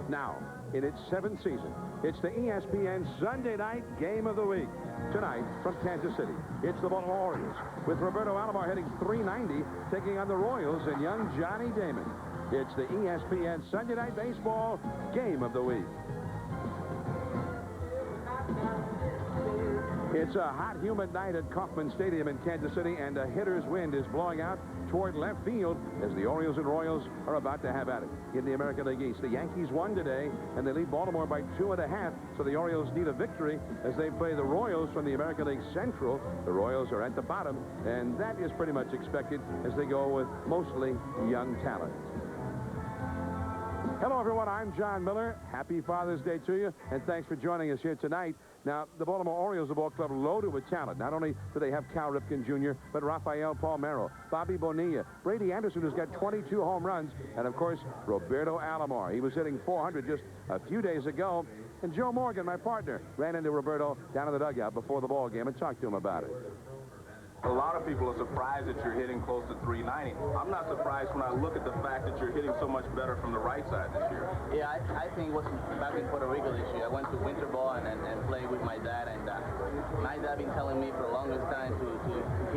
Now, in its 7th season, it's the ESPN Sunday Night Game of the Week. Tonight, from Kansas City, it's the Baltimore Orioles, with Roberto Alomar hitting .390, taking on the Royals and young Johnny Damon. It's the ESPN Sunday Night Baseball Game of the Week. It's a hot, humid night at Kauffman Stadium in Kansas City, and a hitter's wind is blowing out toward left field as the Orioles and Royals are about to have at it. In the American League East, the Yankees won today, and they lead Baltimore by 2.5, so the Orioles need a victory as they play the Royals from the American League Central. The Royals are at the bottom, and that is pretty much expected as they go with mostly young talent. Hello, everyone. I'm John Miller. Happy Father's Day to you, and thanks for joining us here tonight. Now, the Baltimore Orioles, the ball club, loaded with talent. Not only do they have Cal Ripken Jr., but Rafael Palmeiro, Bobby Bonilla, Brady Anderson, who's got 22 home runs, and, of course, Roberto Alomar. He was hitting .400 just a few days ago. And Joe Morgan, my partner, ran into Roberto down in the dugout before the ball game and talked to him about it. A lot of people are surprised that you're hitting close to .390. I'm not surprised when I look at the fact that you're hitting so much better from the right side this year. Yeah, I think it was back in Puerto Rico this year. I went to winter ball and played with my dad, and my dad been telling me for the longest time to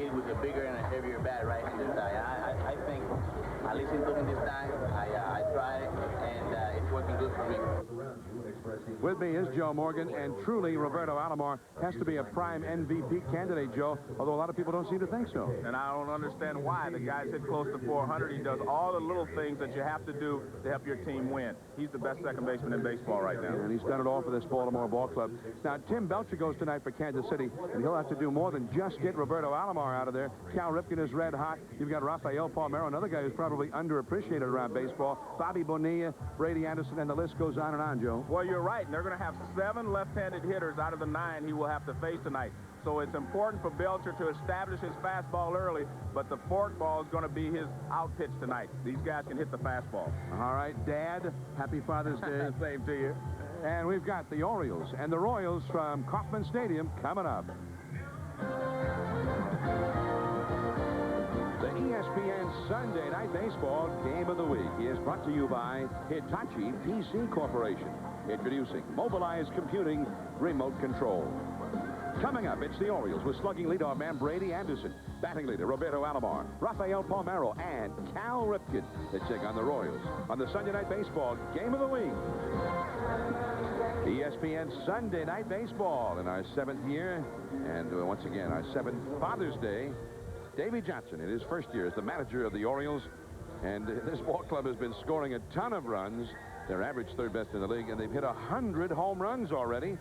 hit with a bigger and a heavier bat right-handed side. I think I listened to him this time. I tried, and it's working good for me. With me is Joe Morgan, and truly Roberto Alomar has to be a prime MVP candidate, Joe, although a lot of people don't seem to think so. And I don't understand why. The guy's hit close to .400. He does all the little things that you have to do to help your team win. He's the best second baseman in baseball right now. And he's done it all for this Baltimore ball club. Now, Tim Belcher goes tonight for Kansas City, and he'll have to do more than just get Roberto Alomar out of there. Cal Ripken is red hot. You've got Rafael Palmeiro, another guy who's probably underappreciated around baseball. Bobby Bonilla, Brady Anderson, and the list goes on, Joe. Well, you're right. And they're going to have 7 left-handed hitters out of the 9 he will have to face tonight. So it's important for Belcher to establish his fastball early, but the forkball is going to be his out pitch tonight. These guys can hit the fastball. All right, Dad, happy Father's Day. Same to you. And we've got the Orioles and the Royals from Kauffman Stadium coming up. The ESPN Sunday Night Baseball Game of the Week is brought to you by Hitachi PC Corporation, introducing mobilized computing remote control. Coming up, it's the Orioles with slugging leadoff man Brady Anderson, batting leader Roberto Alomar, Rafael Palmeiro, and Cal Ripken that take on the Royals on the Sunday Night Baseball Game of the Week. ESPN Sunday Night Baseball in our 7th year, and once again, our 7th Father's Day. Davey Johnson in his first year as the manager of the Orioles, and this ball club has been scoring a ton of runs. They're average third best in the league, and they've hit 100 home runs already.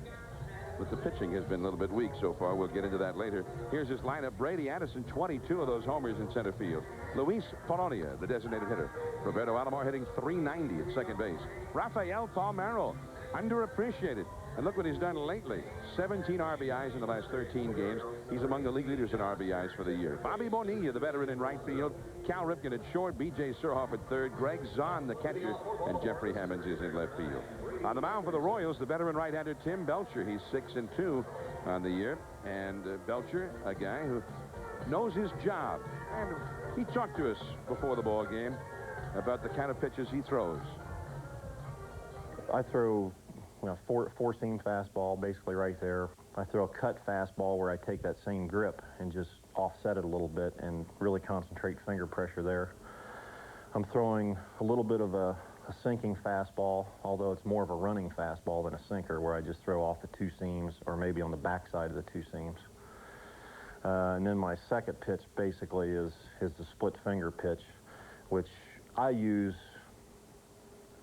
But the pitching has been a little bit weak so far. We'll get into that later. Here's his lineup. Brady Anderson, 22 of those homers in center field. Luis Polonia, the designated hitter. Roberto Alomar hitting .390 at second base. Rafael Palmeiro, underappreciated. And look what he's done lately. 17 RBIs in the last 13 games. He's among the league leaders in RBIs for the year. Bobby Bonilla, the veteran in right field. Cal Ripken at short. B.J. Surhoff at third. Greg Zahn, the catcher. And Jeffrey Hammonds is in left field. On the mound for the Royals, the veteran right-hander Tim Belcher. He's 6-2 on the year. And Belcher, a guy who knows his job. And he talked to us before the ball game about the kind of pitches he throws. I throw four-seam fastball basically right there. I throw a cut fastball where I take that same grip and just offset it a little bit and really concentrate finger pressure there. I'm throwing a little bit of a sinking fastball, although it's more of a running fastball than a sinker, where I just throw off the 2 seams or maybe on the backside of the 2 seams. And then my second pitch basically is the split finger pitch, which I use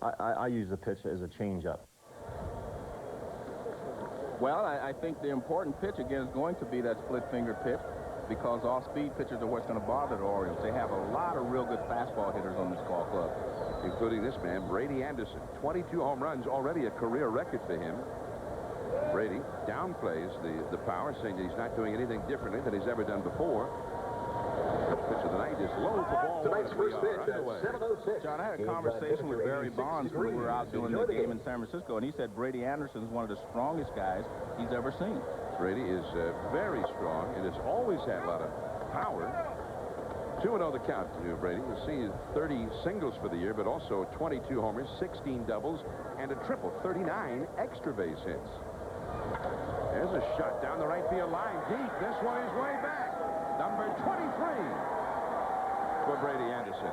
the pitch as a changeup. Well, I think the important pitch, again, is going to be that split finger pitch, because off-speed pitchers are what's going to bother the Orioles. They have a lot of real good fastball hitters on this ball club. Including this man, Brady Anderson. 22 home runs, already a career record for him. Brady downplays the power, saying that he's not doing anything differently than he's ever done before. Pitch of the night is low for ball. Tonight's first pitch at 7:06. John, I had a conversation with Barry Bonds when we were out doing the game in San Francisco, and he said Brady Anderson is one of the strongest guys he's ever seen. Brady is very strong and has always had a lot of power. 2-0 the count to Brady. You see 30 singles for the year, but also 22 homers, 16 doubles, and a triple, 39 extra base hits. There's a shot down the right field line, deep. This one is way back. Number 23 for Brady Anderson.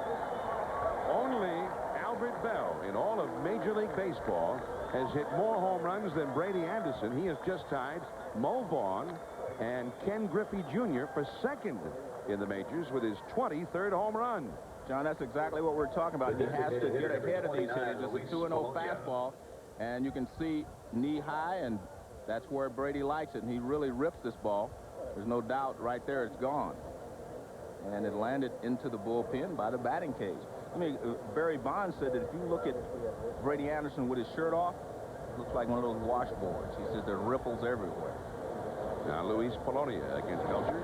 Only Albert Bell in all of Major League Baseball has hit more home runs than Brady Anderson. He has just tied Mo Vaughn and Ken Griffey Jr. for second in the majors with his 23rd home run. John, that's exactly what we're talking about. He has to get ahead of these hitters. It's a 2-0 fastball, and you can see knee high, and that's where Brady likes it, and he really rips this ball. There's no doubt right there it's gone. And it landed into the bullpen by the batting cage. I mean, Barry Bonds said that if you look at Brady Anderson with his shirt off, it looks like one of those washboards. He says there are ripples everywhere. Now Luis Polonia against Belcher.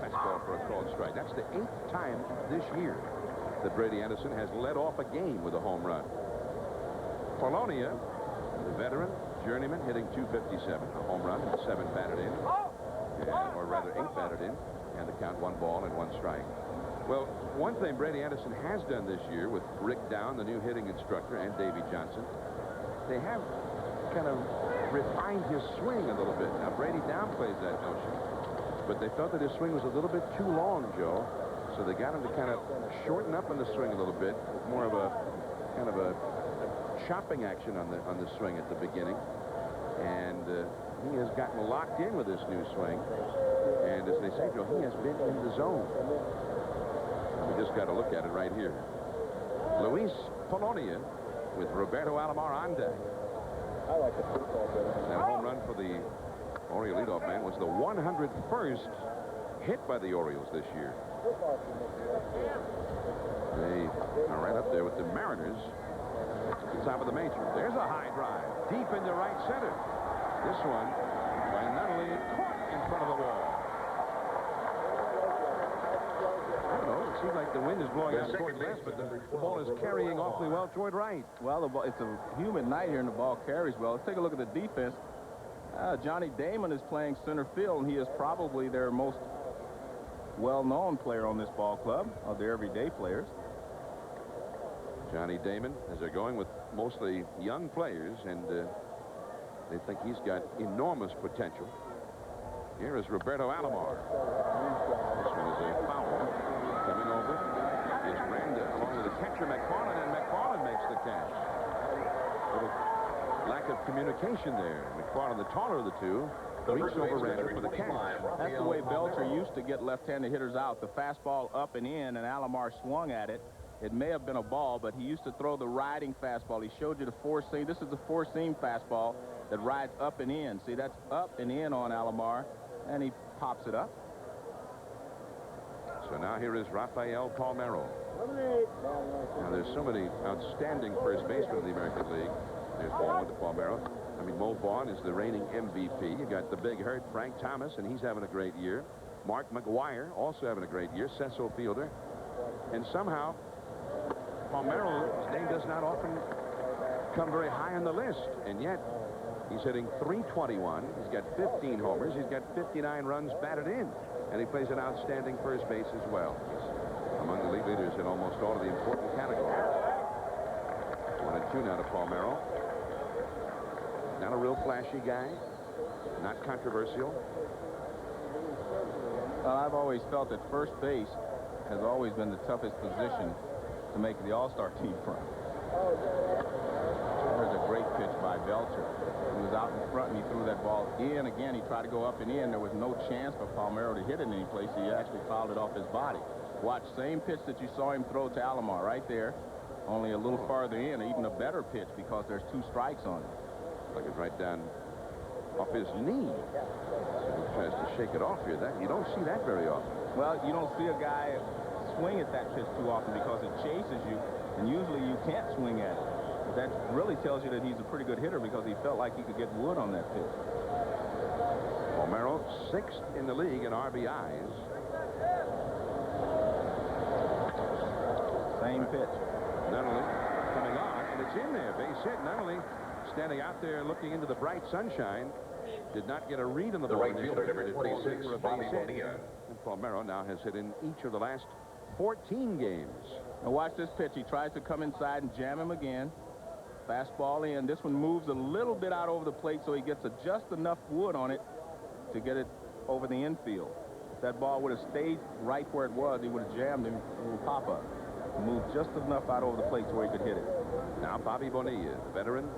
Fastball for a called strike. That's the 8th time this year that Brady Anderson has led off a game with a home run. Polonia, the veteran, journeyman, hitting .257, a home run, and 7 batted in, or rather 8 batted in, and the count 1 ball and 1 strike. Well, one thing Brady Anderson has done this year with Rick Down, the new hitting instructor, and Davey Johnson, they have kind of refined his swing a little bit. Now, Brady downplays that notion, but they felt that his swing was a little bit too long, Joe, so they got him to kind of shorten up on the swing a little bit, more of a kind of a chopping action on the swing at the beginning, and he has gotten locked in with this new swing, and as they say, Joe, he has been in the zone. We just got to look at it right here. Luis Polonia with Roberto Alomar on deck. That home run for the Oriole leadoff man was the 101st hit by the Orioles this year. They are right up there with the Mariners at the top of the major. There's a high drive deep into right center. This one by Nunnally caught in front of the wall. I don't know. It seems like the wind is blowing out toward left, but the ball is carrying awfully well toward right. Well, the ball, it's a humid night here, and the ball carries well. Let's take a look at the defense. Johnny Damon is playing center field, and he is probably their most well-known player on this ball club of their everyday players. Johnny Damon, as they're going with mostly young players, and they think he's got enormous potential. Here is Roberto Alomar. This one is a foul. Coming over is Randa along with the catcher McFarland, and McFarland makes the catch. Little lack of communication there. McFarland, the taller of the two, reached over Randa for the catch. That's the way Belcher used to get left-handed hitters out. The fastball up and in, and Alomar swung at it. It may have been a ball, but he used to throw the riding fastball. He showed you the four-seam. This is the four-seam fastball that rides up and in. See, that's up and in on Alomar, and he pops it up. So now here is Rafael Palmeiro. Now there's so many outstanding first basemen in the American League. There's ball one to Palmeiro. I mean, Mo Vaughn is the reigning MVP. You got the big hurt Frank Thomas, and he's having a great year. Mark McGuire also having a great year, Cecil Fielder. And somehow Palmeiro's name does not often come very high on the list, and yet he's hitting .321. He's got 15 homers. He's got 59 runs batted in, and he plays an outstanding first base as well. He's among the league leaders in almost all of the important categories. 1-2 now to Palmeiro. Not a real flashy guy, not controversial. Well, I've always felt that first base has always been the toughest position to make the All-Star team from. There's a great pitch by Belcher. He was out in front and he threw that ball in again. He tried to go up and in. There was no chance for Palmeiro to hit it in any place. He actually fouled it off his body. Watch, same pitch that you saw him throw to Alomar right there, only a little farther in, even a better pitch because there's 2 strikes on it. Like it's right down off his knee. So he tries to shake it off here. You don't see that very often. Well, you don't see a guy swing at that pitch too often because it chases you, and usually you can't swing at it. But that really tells you that he's a pretty good hitter because he felt like he could get wood on that pitch. Palmeiro, 6th in the league in RBIs. Same pitch. Nunnally coming on, and it's in there. Base hit. Nunnally standing out there looking into the bright sunshine. Did not get a read on the ball. Right fielder, number 26, Bobby Bonilla. And Palmeiro now has hit in each of the last 14 games. Now watch this pitch. He tries to come inside and jam him again. Fastball in. This one moves a little bit out over the plate, so he gets just enough wood on it to get it over the infield. If that ball would have stayed right where it was, he would have jammed him. A little pop-up. Moved just enough out over the plate so he could hit it. Now Bobby Bonilla, the veteran.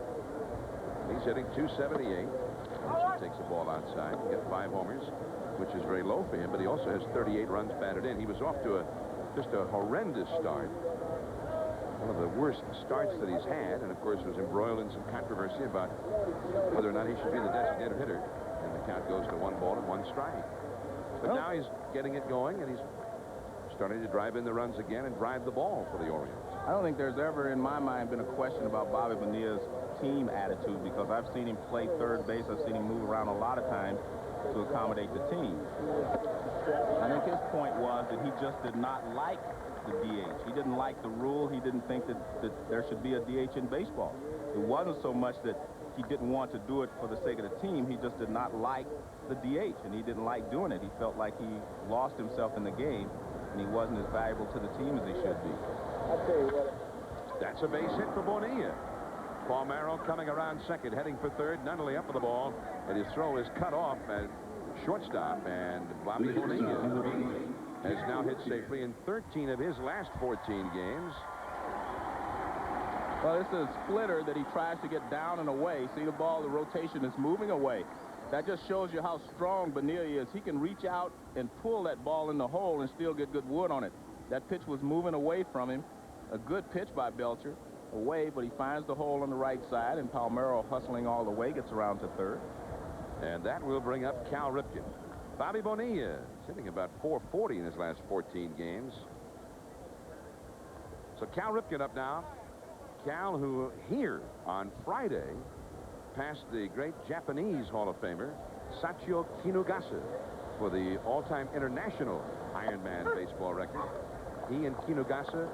He's hitting .278. He takes the ball outside. He got 5 homers, which is very low for him, but he also has 38 runs batted in. He was off to just a horrendous start. One of the worst starts that he's had, and of course was embroiled in some controversy about whether or not he should be the designated hitter. And the count goes to 1 ball and 1 strike. But now he's getting it going, and he's starting to drive in the runs again and drive the ball for the Orioles. I don't think there's ever, in my mind, been a question about Bobby Bonilla's team attitude, because I've seen him play third base. I've seen him move around a lot of times to accommodate the team. I think his point was that he just did not like the DH. He didn't like the rule. He didn't think that there should be a DH in baseball. It wasn't so much that he didn't want to do it for the sake of the team. He just did not like the DH, and he didn't like doing it. He felt like he lost himself in the game, and he wasn't as valuable to the team as he should be. I'll tell you what. That's a base hit for Bonilla. Palmeiro coming around second, heading for third. Nunnally up for the ball, and his throw is cut off at shortstop, and Bobby Bonilla has now hit safely in 13 of his last 14 games. Well, this is a splitter that he tries to get down and away. See the ball, the rotation is moving away. That just shows you how strong Bonilla is. He can reach out and pull that ball in the hole and still get good wood on it. That pitch was moving away from him. A good pitch by Belcher. Away, but he finds the hole on the right side, and Palmeiro, hustling all the way, gets around to third. And that will bring up Cal Ripken. Bobby Bonilla is hitting about .440 in his last 14 games. So Cal Ripken up now. Cal, who here on Friday passed the great Japanese Hall of Famer Sachio Kinugasa for the all-time international Ironman baseball record. He and Kinugasa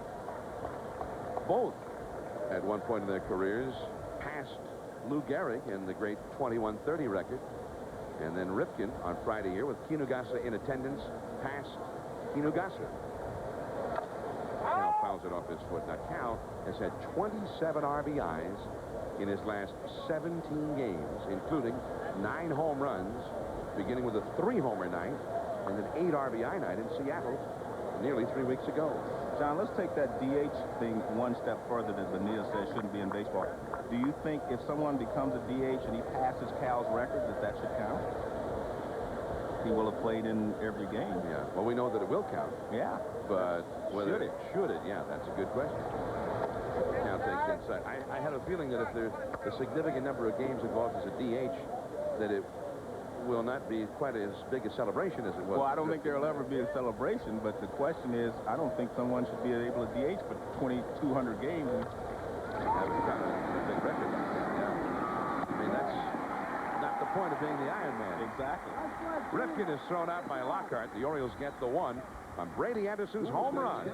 both at one point in their careers passed Lou Gehrig in the great 21:30 record. And then Ripken on Friday here with Kinugasa in attendance passed Kinugasa. Cal fouls it off his foot. Now Cal has had 27 RBIs in his last 17 games, including 9 home runs, beginning with a 3-homer night and an 8 RBI night in Seattle nearly 3 weeks ago. John, let's take that DH thing one step further that Bonilla says shouldn't be in baseball. Do you think if someone becomes a DH and he passes Cal's record, that should count? He will have played in every game. Yeah. Well, we know that it will count. Yeah. But whether should it? Yeah, that's a good question. Cal takes inside. I had a feeling that if there's a significant number of games involved as a DH, that it will not be quite as big a celebration as it was. Well, I don't think there will ever be a celebration, but the question is, I don't think someone should be able to DH for 2,200 games. That would count a big record like that. Yeah. I mean, that's not the point of being the Iron Man. Exactly. Ripken is thrown out by Lockhart. The Orioles get the 1 on Brady Anderson's home run.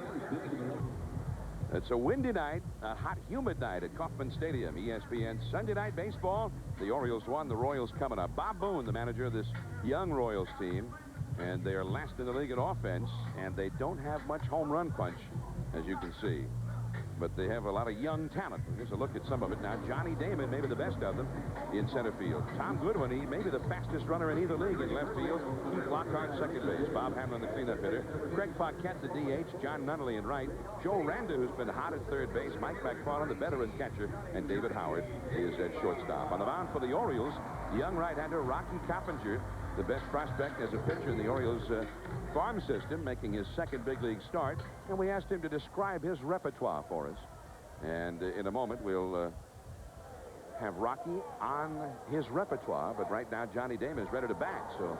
It's a windy night, a hot, humid night at Kauffman Stadium. ESPN Sunday Night Baseball. The Orioles won. The Royals coming up. Bob Boone, the manager of this young Royals team, and they are last in the league in offense, and they don't have much home run punch, as you can see. But they have a lot of young talent. Here's a look at some of it now. Johnny Damon, maybe the best of them, in center field. Tom Goodwin, he may be the fastest runner in either league in left field. Keith Lockhart, second base. Bob Hamlin, the cleanup hitter. Craig Paquette, the DH. John Nunnally in right. Joe Randa, who's been hot at third base. Mike McFarland, the veteran catcher. And David Howard is at shortstop. On the mound for the Orioles, young right-hander Rocky Coppinger, the best prospect as a pitcher in the Orioles farm system, making his second big league start. And we asked him to describe his repertoire for us. And in a moment, we'll have Rocky on his repertoire. But right now, Johnny Damon is ready to bat. So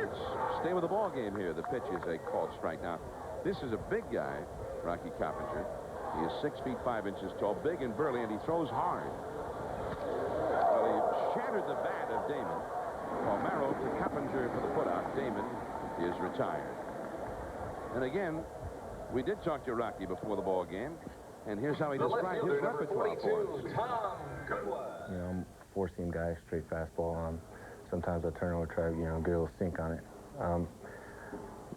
let's stay with the ball game here. The pitch is a called strike. Now, this is a big guy, Rocky Coppinger. He is 6 feet 5 inches tall, big and burly, and he throws hard. Well, he shattered the bat of Damon. Palmeiro to Coppinger for the putout. Damon is retired. And again, we did talk to Rocky before the ball game, and here's how he described his repertoire for us. You know, I'm a four-seam guy, straight fastball. Sometimes I turn over, try to, get a little sink on it.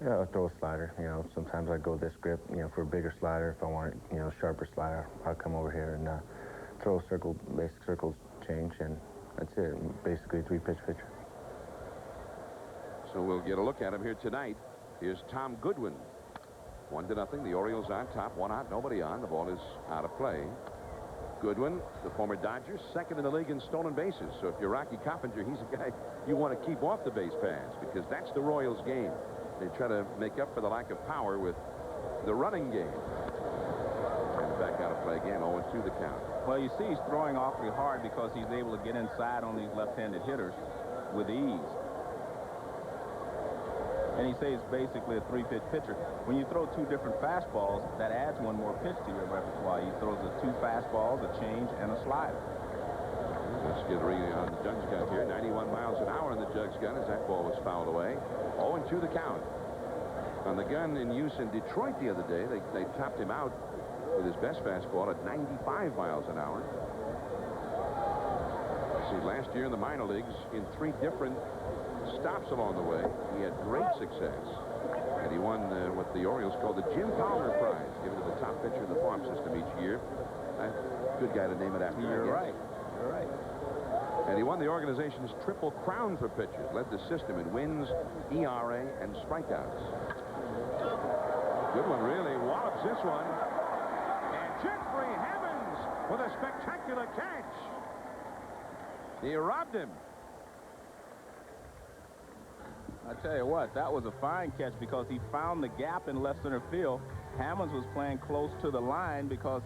Yeah, I'll throw a slider. You know, sometimes I go this grip, you know, for a bigger slider. If I want, you know, sharper slider, I'll come over here and throw a circle, basic circle change, and that's it. Basically, 3-pitch pitcher. So we'll get a look at him here tonight. Here's Tom Goodwin. 1-0. The Orioles on top. 1 out, nobody on. The ball is out of play. Goodwin, the former Dodger, second in the league in stolen bases. So if you're Rocky Coppinger, he's a guy you want to keep off the base paths because that's the Royals' game. They try to make up for the lack of power with the running game. And back out of play again, 0-2 the count. Well, you see he's throwing awfully hard because he's able to get inside on these left-handed hitters with ease. And he says basically a 3-pitch pitcher. When you throw 2 different fastballs, that adds 1 more pitch to your repertoire. He throws the 2 fastballs, a change, and a slider. Let's get a reading on the Jugs gun here. 91 miles an hour in the Jugs gun as that ball was fouled away. 0-2 the count. On the gun in use in Detroit the other day, they topped him out with his best fastball at 95 miles an hour. See, last year in the minor leagues, in 3 different stops along the way, he had great success. And he won what the Orioles call the Jim Palmer Prize, given to the top pitcher in the farm system each year. Good guy to name it after. You're right. You're right. And he won the organization's Triple Crown for pitchers, led the system in wins, ERA, and strikeouts. Goodwin really wallops this one. And Jeffrey Hammonds with a spectacular catch. He robbed him. I tell you what, that was a fine catch because he found the gap in left center field. Hammonds was playing close to the line because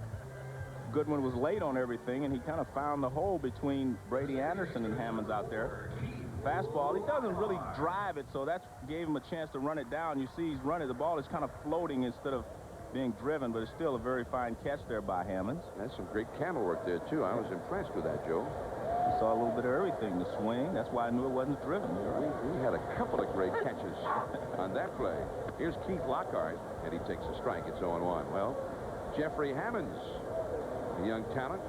Goodwin was late on everything, and he kind of found the hole between Brady Anderson and Hammonds out there. Fastball, he doesn't really drive it, so that gave him a chance to run it down. You see he's running. The ball is kind of floating instead of being driven, but it's still a very fine catch there by Hammonds. That's some great camera work there, too. I was impressed with that, Joe. We saw a little bit of everything, the swing. That's why I knew it wasn't driven. We had a couple of great catches on that play. Here's Keith Lockhart, and he takes a strike. It's 0-1. Well, Jeffrey Hammonds, a young talent,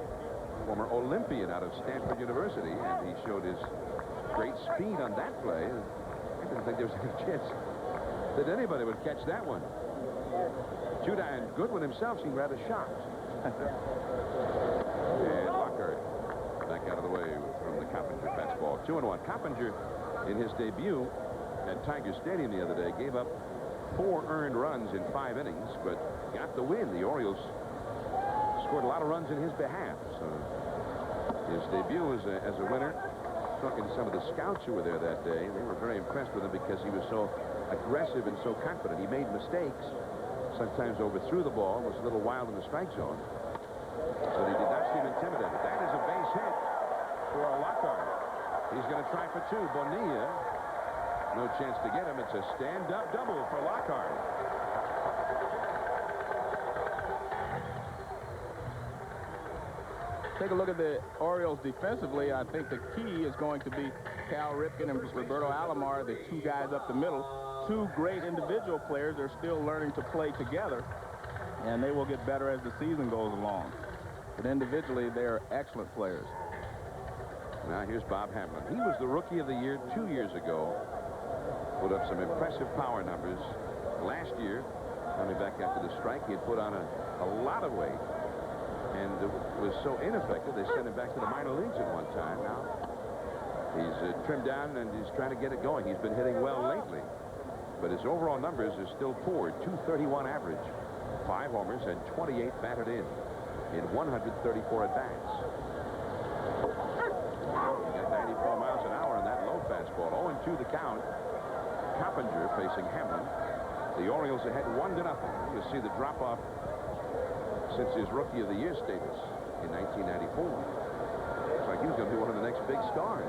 former Olympian out of Stanford University, and he showed his great speed on that play. I didn't think there was any chance that anybody would catch that one. Judah and Goodwin himself seemed rather shocked. And Lockhart back out of the way from the Coppinger fastball. 2-1. Coppinger, in his debut at Tiger Stadium the other day, gave up 4 earned runs in 5 innings, but got the win. The Orioles scored a lot of runs in his behalf. So his debut as a winner. Talking to some of the scouts who were there that day, they were very impressed with him because he was so aggressive and so confident. He made mistakes, sometimes overthrew the ball, was a little wild in the strike zone, but he did not seem intimidated. That is a base hit for Lockhart. He's going to try for 2. Bonilla, no chance to get him. It's a stand-up double for Lockhart. Take a look at the Orioles defensively. I think the key is going to be Cal Ripken and Roberto Alomar, the 2 guys up the middle. 2 great individual players. They're still learning to play together, and they will get better as the season goes along. But individually, they're excellent players. Now here's Bob Hamlin. He was the Rookie of the Year 2 years ago. Put up some impressive power numbers. Last year, coming back after the strike, he had put on a lot of weight. And it was so ineffective, they sent him back to the minor leagues at one time. Now, he's trimmed down and he's trying to get it going. He's been hitting well lately. But his overall numbers are still poor. 231 average, 5 homers, and 28 batted in 134 at-bats. He got 94 miles an hour on that low fastball. 0-2 the count. Coppinger facing Hamlin. The Orioles ahead 1-0. You see the drop-off since his Rookie of the Year status in 1994. Looks like he's going to be one of the next big stars.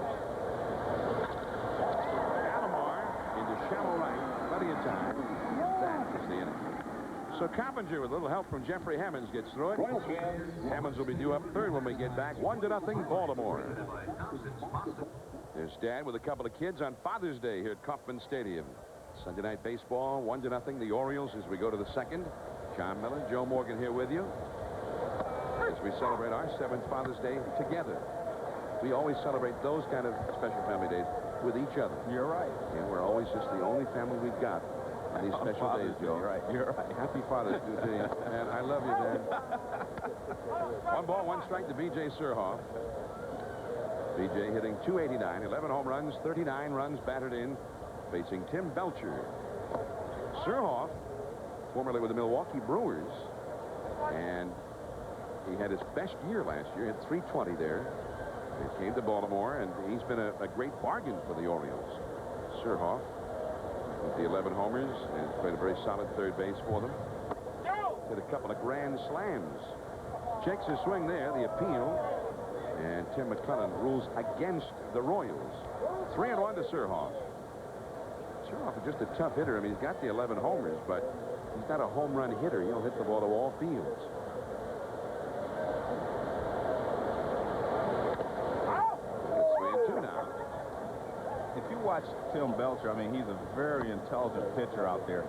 Alomar into shallow right. Plenty of time. That is the inning. So Coppinger, with a little help from Jeffrey Hammonds, gets through it. Hammonds will be due up 3rd when we get back. 1-0 Baltimore. There's Dad with a couple of kids on Father's Day here at Kauffman Stadium. Sunday night baseball, 1-0 the Orioles as we go to the 2nd. John Miller, Joe Morgan here with you as we celebrate our 7th Father's Day together. We always celebrate those kind of special family days with each other. You're right. Yeah, we're always just the only family we've got on these special days, Joe. You're right. Happy Father's Day to you. And I love you, Dad. 1 ball, 1 strike to B.J. Surhoff. B.J. hitting .289, 11 home runs, 39 runs batted in, facing Tim Belcher. Surhoff, formerly with the Milwaukee Brewers, and he had his best year last year, hit .320 there. He came to Baltimore, and he's been a great bargain for the Orioles. Surhoff with the 11 homers and played a very solid third base for them. Hit a couple of grand slams. Checks his swing there, the appeal, and Tim McClellan rules against the Royals. 3-1 to Surhoff. Surhoff is just a tough hitter. I mean, he's got the 11 homers, but he's not a home run hitter. He'll hit the ball to all fields. It's 3-2 now. If you watch Tim Belcher, I mean, he's a very intelligent pitcher out there.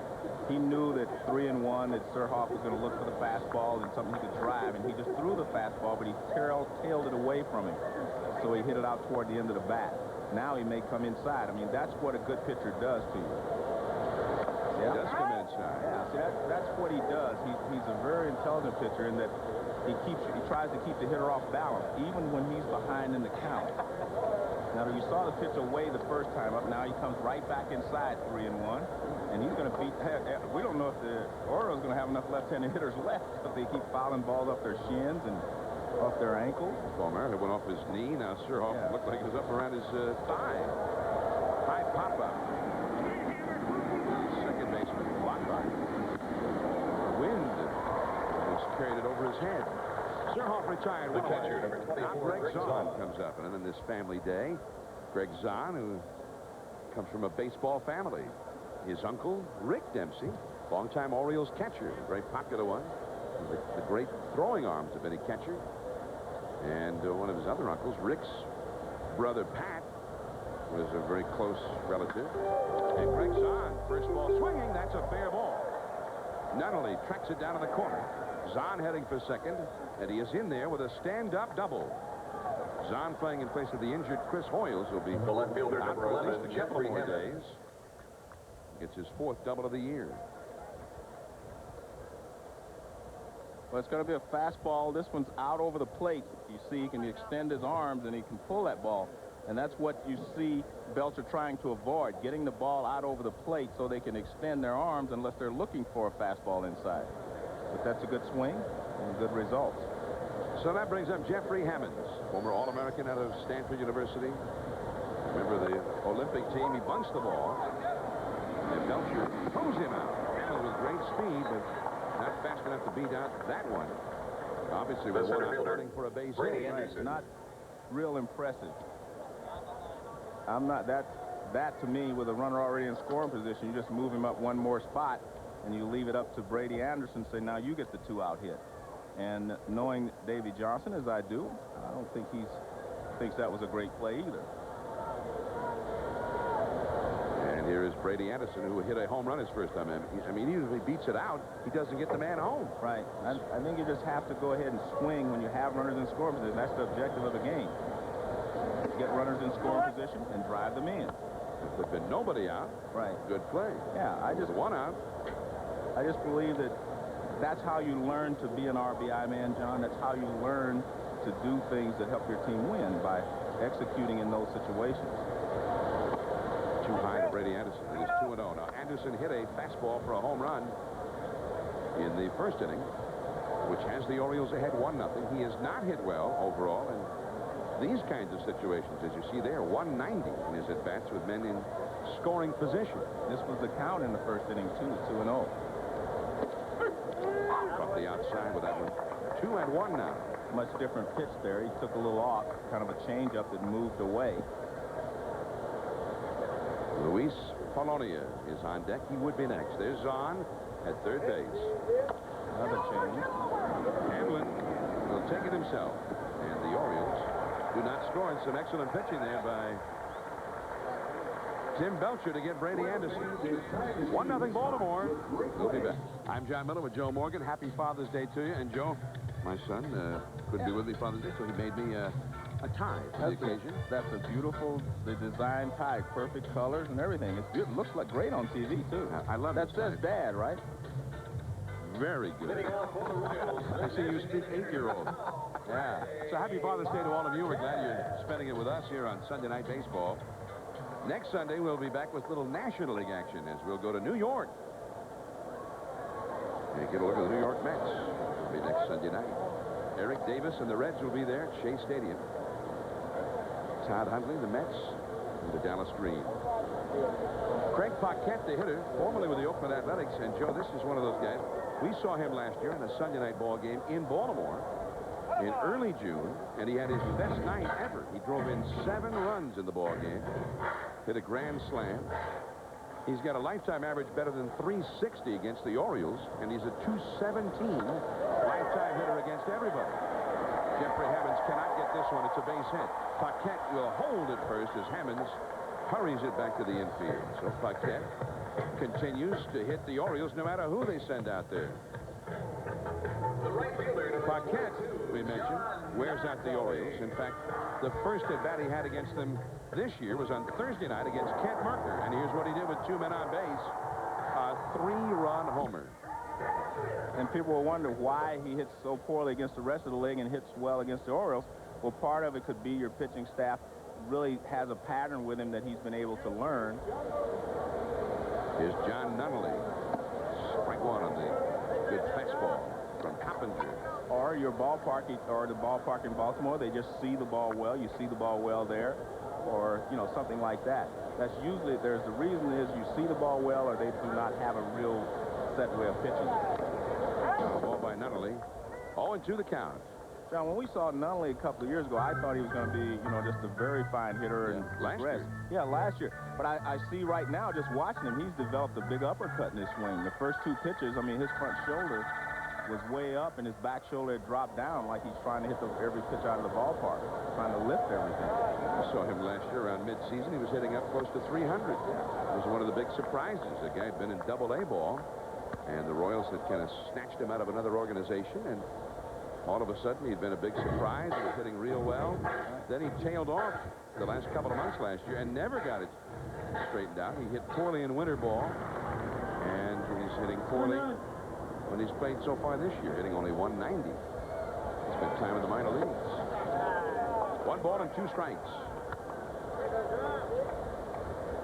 He knew that 3-1, that Surhoff was going to look for the fastball and something he could drive, and he just threw the fastball, but he tailed it away from him. So he hit it out toward the end of the bat. Now he may come inside. I mean, that's what a good pitcher does to you. He does come inside. Yeah, see, that's what he does. He's a very intelligent pitcher in that he tries to keep the hitter off balance, even when he's behind in the count. Now, you saw the pitch away the first time up. Now he comes right back inside 3-1, and he's going to beat. We don't know if the Orioles are going to have enough left-handed hitters left if they keep fouling balls off their shins and off their ankles. Palmer, it went off his knee. Now Surhoff looked like it was up around his thigh. High pop-up. Second baseman blocked by. Wind just carried it over his head. Surhoff retired. The catcher, number 24, now Greg Greg Zahn Zahn. comes up. And then this family day, Greg Zahn, who comes from a baseball family. His uncle, Rick Dempsey, longtime Orioles catcher, a very popular one. The great throwing arms of any catcher. And one of his other uncles, Rick's brother Pat, was a very close relative. And Greg Zahn, first ball swinging, that's a fair ball. Not only tracks it down in the corner, Zahn heading for second, and he is in there with a stand-up double. Zahn playing in place of the injured Chris Hoyles, will be The left fielder, out number for at 11, least a couple Jeffrey more Hammond. days. Gets his 4th double of the year. Well, it's going to be a fastball. This one's out over the plate. You see, he can extend his arms, and he can pull that ball. And that's what you see Belcher trying to avoid, getting the ball out over the plate so they can extend their arms unless they're looking for a fastball inside. But that's a good swing and good results. So that brings up Jeffrey Hammonds, former All-American out of Stanford University. Remember the Olympic team, he bunts the ball. And Belcher throws him out. With great speed, but not fast enough to beat out that one. Obviously, The was center not fielder, running for a base Brady hit. Anderson. Not real impressive. I'm not that to me, with a runner already in scoring position, you just move him up one more spot and you leave it up to Brady Anderson, say now you get the 2-out hit. And knowing Davy Johnson as I do, I don't think he thinks that was a great play either. And here is Brady Anderson, who hit a home run his first time. I mean, even if he beats it out, he doesn't get the man home. Right. I think you just have to go ahead and swing when you have runners in scoring position. That's the objective of the game. Get runners in scoring position and drive them in. If there'd been nobody out, Right. good play. Yeah, I just believe that that's how you learn to be an RBI man, John. That's how you learn to do things that help your team win, by executing in those situations. Too high to Brady Anderson. It is 2-0. Now, Anderson hit a fastball for a home run in the first inning, which has the Orioles ahead 1-0. He has not hit well overall in these kinds of situations. As you see there, 190 in his at-bats with men in scoring position. This was the count in the first inning, too, 2-0. Off the outside with that one. 2-1 now. Much different pitch there. He took a little off, kind of a changeup that moved away. Luis Polonia is on deck. He would be next. There's Zahn at third base. Another change. Hamlin will take it himself. And the Orioles do not score. And some excellent pitching there by Tim Belcher to get Brady Anderson. 1-0 Baltimore. We'll be back. I'm John Miller with Joe Morgan. Happy Father's Day to you. And Joe, my son, couldn't be with me Father's Day, so he made me a tie for the occasion. That's a beautiful, the design tie, perfect colors and everything. It's good. It looks like great on TV, too. I love that. this That says tie. Dad, right? Very good. I see you speak 8-year-old. Yeah. So happy Father's Day to all of you. We're glad you're spending it with us here on Sunday Night Baseball. Next Sunday, we'll be back with little National League action as we'll go to New York. And get a look at the New York Mets. It'll be next Sunday night. Eric Davis and the Reds will be there at Shea Stadium. Todd Hundley, the Mets, and the Dallas Green. Craig Paquette, the hitter, formerly with the Oakland Athletics. And, Joe, this is one of those guys. We saw him last year in a Sunday night ball game in Baltimore in early June, and he had his best night ever. He drove in 7 runs in the ball game, hit a grand slam. He's got a lifetime average better than 360 against the Orioles, and he's a 217 lifetime hitter against everybody. Jeffrey Hammonds cannot get this one. It's a base hit. Paquette will hold it first as Hammonds hurries it back to the infield. So Paquette continues to hit the Orioles no matter who they send out there. Paquette, we mentioned, wears out the Orioles. In fact, the first at-bat he had against them this year was on Thursday night against Kent Merker. And here's what he did with 2 men on base. A 3-run homer. And people will wonder why he hits so poorly against the rest of the league and hits well against the Orioles. Well, part of it could be your pitching staff really has a pattern with him that he's been able to learn. Here's John Nunnally. Strike one on the good fastball from Coppinger. Or your ballpark, or the ballpark in Baltimore, they just see the ball well. You see the ball well there, or, you know, something like that. That's usually, there's the reason is you see the ball well, or they do not have a real set way of pitching. Ball by Nunnally. 0-2 the count. John, when we saw Nunnally a couple of years ago, I thought he was going to be, you know, just a very fine hitter and last progress. year. Yeah, last year. But I see right now, just watching him, he's developed a big uppercut in his swing. The first 2 pitches, I mean, his front shoulder was way up, and his back shoulder had dropped down like he's trying to hit every pitch out of the ballpark, trying to lift everything. I saw him last year around mid-season. He was hitting up close to 300. It was one of the big surprises. The guy had been in Double-A ball, and the Royals had kind of snatched him out of another organization, and all of a sudden, he'd been a big surprise. He was hitting real well. Then he tailed off the last couple of months last year and never got it straightened out. He hit poorly in winter ball, and he's hitting poorly when he's played so far this year, hitting only 190. He spent time in the minor leagues. 1 ball and 2 strikes.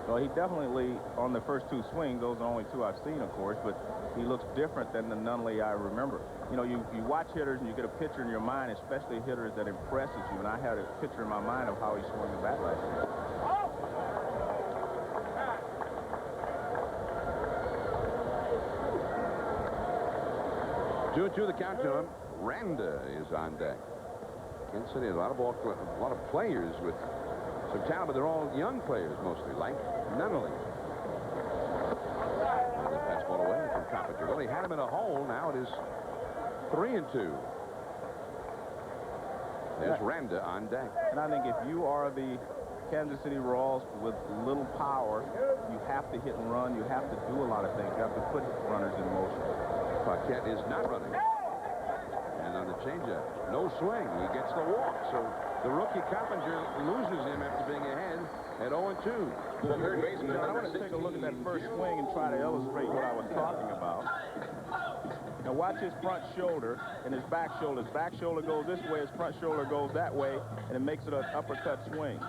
Well, he definitely, on the first 2 swings, those are the only 2 I've seen, of course, but he looks different than the Nunnally I remember. You know, you watch hitters and you get a picture in your mind, especially hitters that impresses you, and I had a picture in my mind of how he swung the bat last year. 2-2 the count to him. Randa is on deck. Kansas City has a lot of players with some talent, but they're all young players mostly, like Nunnally. And the fastball away from Coppinger. Well, he had him in a hole. Now it is 3-2. There's Randa on deck. And I think if you are the Kansas City Royals with little power, you have to hit and run. You have to do a lot of things. You have to put runners in motion. Paquette is not running. And on the changeup, no swing. He gets the walk. So the rookie Coppinger loses him after being ahead at 0-2. I want to take a look at that first swing and try to illustrate what I was talking about. Now watch his front shoulder and his back shoulder. His back shoulder goes this way, his front shoulder goes that way, and it makes it an uppercut swing.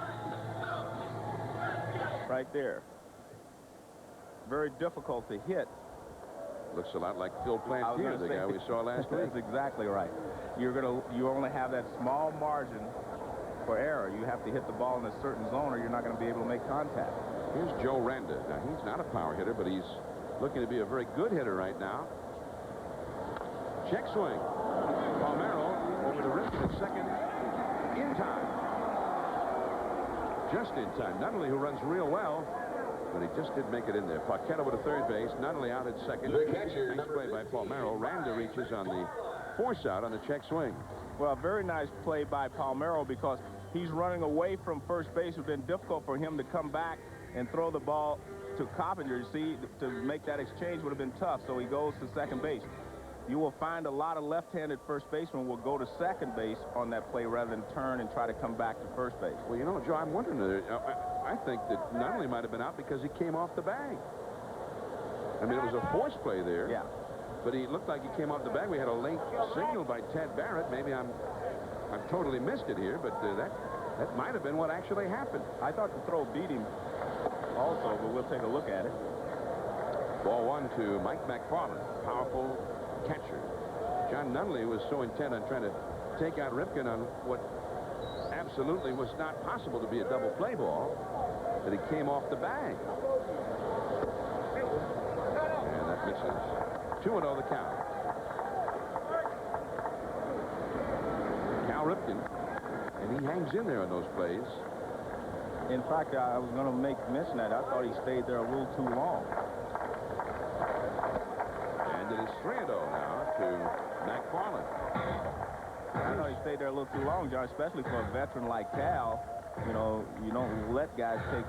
Right there. Very difficult to hit. Looks a lot like Phil Plantier, the guy we saw last week. That's exactly right. You only have that small margin for error. You have to hit the ball in a certain zone or you're not going to be able to make contact. Here's Joe Randa. Now, he's not a power hitter, but he's looking to be a very good hitter right now. Check swing. Palmeiro over the wrist at second in time. Just in time. Nunnally, who runs real well, but he just didn't make it in there. Paquette over to third base. Nunnally out at second. Nice play by Palmeiro. Randa reaches on the force out on the check swing. Well, very nice play by Palmeiro because he's running away from first base. It would have been difficult for him to come back and throw the ball to Coppinger. You see, to make that exchange would have been tough, so he goes to second base. You will find a lot of left-handed first basemen will go to second base on that play rather than turn and try to come back to first base. Well, you know, Joe, I'm wondering, I think that not only might have been out because he came off the bag. I mean, it was a force play there. Yeah. But he looked like he came off the bag. We had a late signal by Ted Barrett. Maybe I've totally missed it here, but that might have been what actually happened. I thought the throw beat him also, but we'll take a look at it. Ball one to Mike McFarland, powerful catcher. John Nunley was so intent on trying to take out Ripken on what absolutely was not possible to be a double play ball that he came off the bag. And that misses. 2-0 the count. Cal Ripken, and he hangs in there on those plays. In fact, I was going to mention that. I thought he stayed there a little too long. And it is 3-0 now to McFarland. I thought he stayed there a little too long, John, especially for a veteran like Cal. You know, you don't let guys take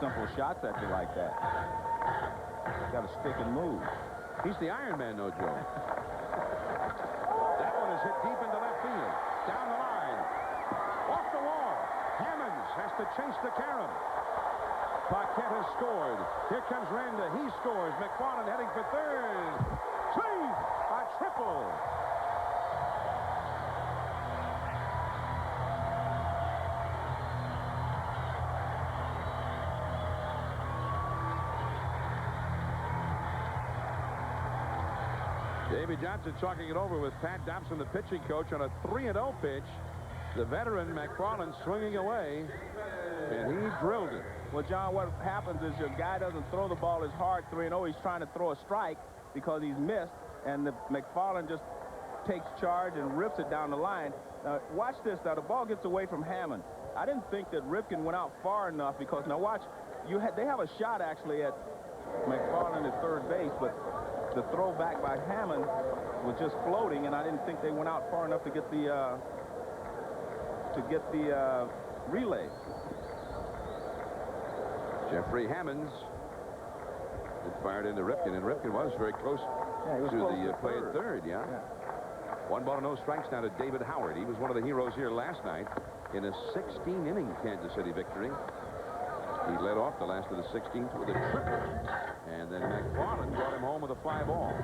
simple shots at you like that. You got to stick and move. He's the Iron Man, though, Joe. That one is hit deep into left field. Down the line. Off the wall. Hammonds has to chase the carom. Paquette has scored. Here comes Randa. He scores. McFarland heading for third. Swing! A triple. Davy Johnson talking it over with Pat Dobson, the pitching coach, on a 3-0 pitch. The veteran McFarland swinging away, and he drilled it. Well, John, what happens is your guy doesn't throw the ball as hard 3-0. He's trying to throw a strike because he's missed, and the McFarland just takes charge and rips it down the line. Now, watch this. Now, the ball gets away from Hammond. I didn't think that Ripken went out far enough because, now watch, they have a shot actually at McFarland at third base, but the throw back by Hammond was just floating, and I didn't think they went out far enough to get the relay. Jeffrey Hammonds had fired into Ripken, and Ripken was very close to the play at third. Yeah. 1 ball and no strikes now to David Howard. He was one of the heroes here last night in a 16-inning Kansas City victory. He led off the last of the 16th with a triple, and then McFarland brought him home with a fly ball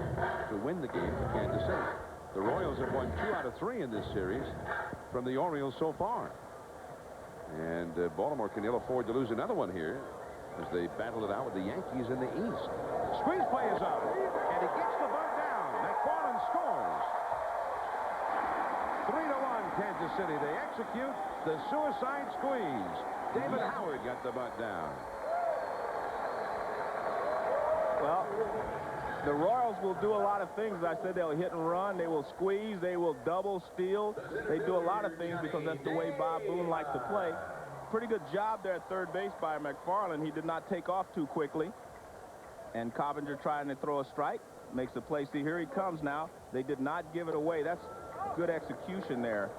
to win the game for Kansas City. The Royals have won 2 out of 3 in this series from the Orioles so far. And Baltimore can ill afford to lose another one here as they battle it out with the Yankees in the East. Squeeze play is on, and he gets the bunt down. McFarland scores. 3-1 Kansas City. They execute the suicide squeeze. David Howard got the bunt down. Well, the Royals will do a lot of things. I said they'll hit and run. They will squeeze. They will double, steal. They do a lot of things because that's the way Bob Boone likes to play. Pretty good job there at third base by McFarland. He did not take off too quickly. And Coppinger trying to throw a strike. Makes the play. See, here he comes now. They did not give it away. That's good execution there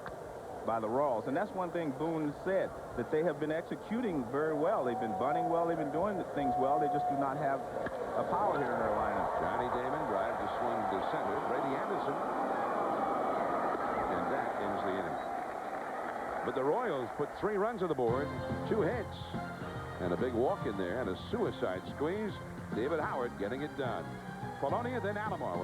by the Royals. And that's one thing Boone said, that they have been executing very well. They've been bunting well. They've been doing things well. They just do not have a power here in their lineup. Johnny Damon drives the swing to center. Brady Anderson. And that ends the inning. But the Royals put 3 runs on the board, 2 hits, and a big walk in there, and a suicide squeeze. David Howard getting it done. Polonia, then Alomar.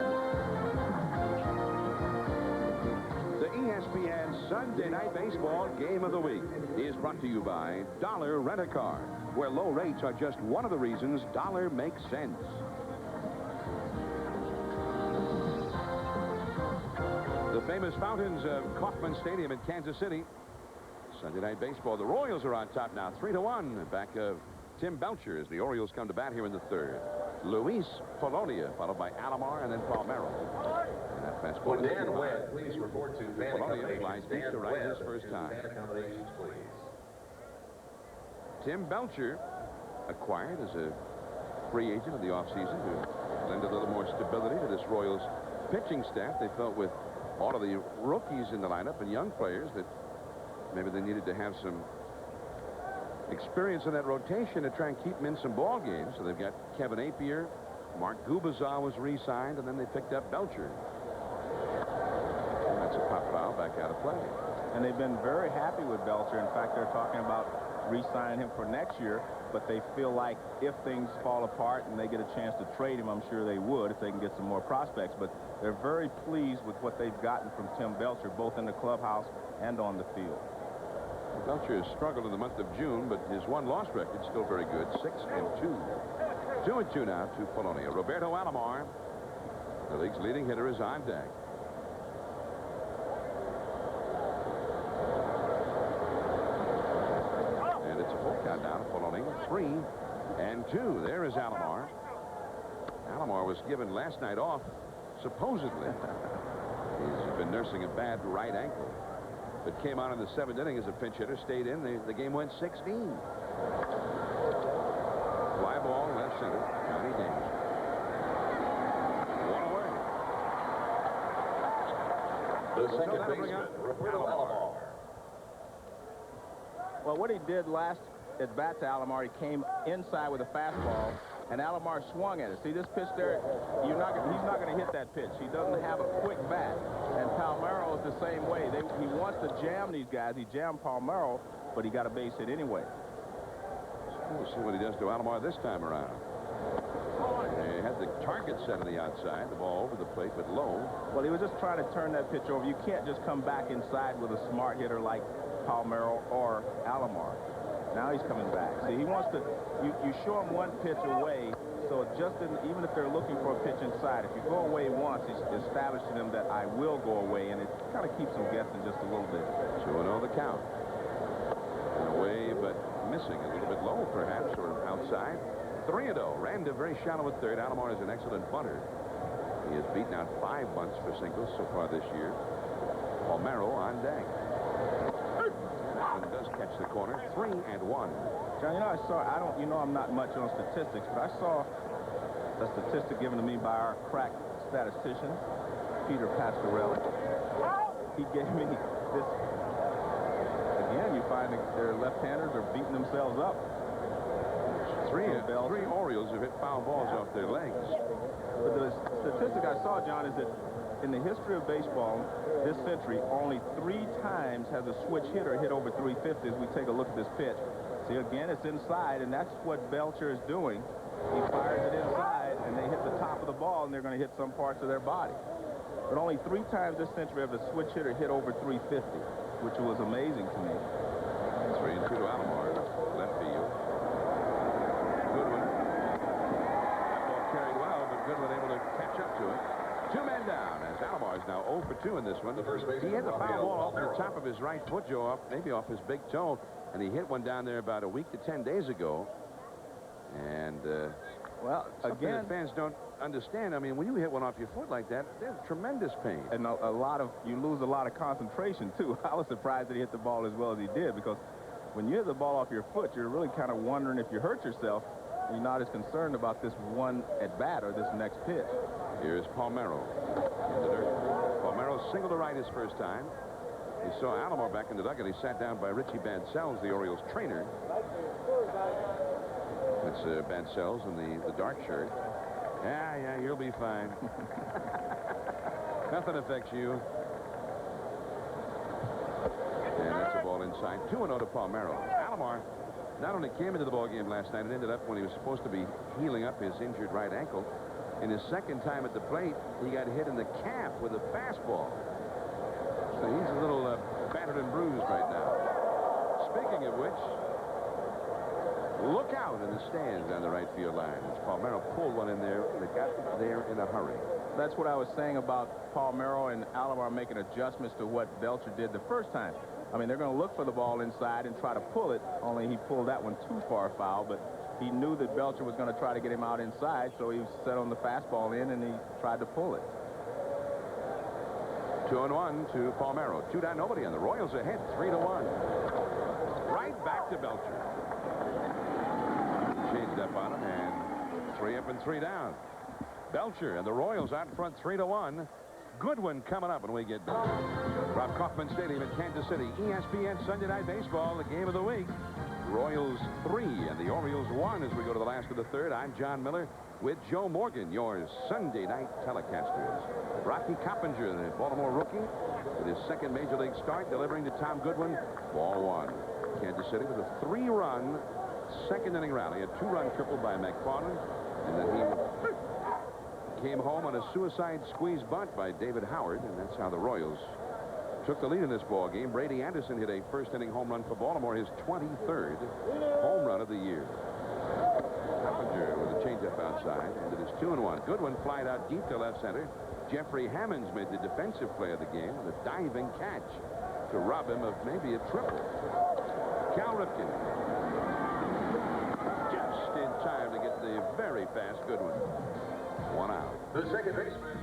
The ESPN Sunday Night Baseball Game of the Week is brought to you by Dollar Rent-A-Car, where low rates are just one of the reasons Dollar makes sense. The famous fountains of Kauffman Stadium in Kansas City. Sunday Night Baseball. The Royals are on top now, 3-1. Back of Tim Belcher as the Orioles come to bat here in the third. Luis Polonia, followed by Alomar and then Palmero. And that fastball is Dan Webb, please report to fan Polonia flies deep to right his first time. Fan accommodations, please. Tim Belcher acquired as a free agent of the offseason to lend a little more stability to this Royals pitching staff. They felt with all of the rookies in the lineup and young players that maybe they needed to have some experience in that rotation to try and keep them in some ball games. So they've got Kevin Apier, Mark Gubazar was re-signed, and then they picked up Belcher. And that's a pop foul back out of play. And they've been very happy with Belcher. In fact, they're talking about re-signing him for next year, but they feel like if things fall apart and they get a chance to trade him, I'm sure they would if they can get some more prospects. But they're very pleased with what they've gotten from Tim Belcher, both in the clubhouse and on the field. Belcher has struggled in the month of June, but his one-loss record is still very good, 6-2. 2-2 now to Polonia. Roberto Alomar, the league's leading hitter, is on deck. And it's a full count now to Polonia. 3-2. There is Alomar. Alomar was given last night off, supposedly. He's been nursing a bad right ankle, but came on in the 7th inning as a pinch hitter, stayed in. The game went 16. Fly ball, left center. Johnny Danger. One away. The So second that'll bring baseman, up Roberto Alomar. Well, what he did last at bat to Alomar, he came inside with a fastball, and Alomar swung at it. See this pitch there? He's not going to hit that pitch. He doesn't have a quick bat. And Palmeiro is the same way. He wants to jam these guys. He jammed Palmeiro, but he got a base hit anyway. We'll see what he does to Alomar this time around. He had the target set on the outside, the ball over the plate, but low. Well, he was just trying to turn that pitch over. You can't just come back inside with a smart hitter like Palmeiro or Alomar. Now he's coming back. See, he wants to, you show him one pitch away, so it just didn't, even if they're looking for a pitch inside, if you go away once, he's establishing them that I will go away, and it kind of keeps them guessing just a little bit. 2-0 the count. And away, but missing a little bit low, perhaps, or outside. 3-0. Randa very shallow at third. Alomar is an excellent bunter. He has beaten out 5 bunts for singles so far this year. Palmeiro on deck. Does catch the corner. 3-1. John, you know, I'm not much on statistics, but I saw a statistic given to me by our crack statistician, Peter Pasquarelli. He gave me this. Again, you find that their left-handers are beating themselves up. Three Orioles have hit foul balls off their legs. But the statistic I saw, John, is that in the history of baseball this century, only 3 times has a switch hitter hit over 350 as we take a look at this pitch. See, again, it's inside, and that's what Belcher is doing. He fires it inside, and they hit the top of the ball, and they're going to hit some parts of their body. But only 3 times this century have a switch hitter hit over 350, which was amazing to me. 3-2 to Alomar, left field. Goodwin. That ball carried well, but Goodwin able to catch up to it. 2 men down as Alomar is now 0 for 2 in this one. He hit the foul ball off the top of his right foot, Joe, maybe off his big toe, and he hit one down there about a week to 10 days ago. And well, again, that fans don't understand. I mean, when you hit one off your foot like that, there's tremendous pain. And you lose a lot of concentration too. I was surprised that he hit the ball as well as he did, because when you hit the ball off your foot, you're really kind of wondering if you hurt yourself. You're not as concerned about this one at bat or this next pitch. Here's Palmeiro in the dirt. Palmeiro singled to right his first time. He saw Alomar back in the dugout. He sat down by Richie Bancells, the Orioles trainer. That's Bancells in the dark shirt. Yeah, you'll be fine. Nothing affects you. And that's a ball inside. 2-0 to Palmeiro. Alomar not only came into the ballgame last night, it ended up when he was supposed to be healing up his injured right ankle. In his second time at the plate, he got hit in the calf with a fastball. So he's a little battered and bruised right now. Speaking of which, look out in the stands on the right field line. As Palmeiro pulled one in there, and it got there in a hurry. That's what I was saying about Palmeiro and Alomar making adjustments to what Belcher did the first time. I mean, they're going to look for the ball inside and try to pull it, only he pulled that one too far foul, but he knew that Belcher was going to try to get him out inside, so he set on the fastball in, and he tried to pull it. 2-1 to Palmeiro. 2 down, nobody on. The Royals ahead, 3-1. Right back to Belcher. Changed up on him, and 3 up and 3 down. Belcher and the Royals out in front, 3-1. Goodwin coming up when we get done. From Kauffman Stadium in Kansas City, ESPN Sunday Night Baseball, the game of the week. Royals 3 and the Orioles 1 as we go to the last of the third. I'm John Miller with Joe Morgan, your Sunday night telecasters. Rocky Coppinger, the Baltimore rookie, with his second major league start, delivering to Tom Goodwin. Ball one. Kansas City with a 3-run second inning rally, a 2-run triple by McFarland, and then he came home on a suicide squeeze bunt by David Howard, and that's how the Royals took the lead in this ball game. Brady Anderson hit a first-inning home run for Baltimore, his 23rd home run of the year. Coppinger with a changeup outside, and it is 2-1. Goodwin flied out deep to left center. Jeffrey Hammonds made the defensive play of the game with a diving catch to rob him of maybe a triple. Cal Ripken just in time to get the very fast Goodwin. 1 out. The second baseman.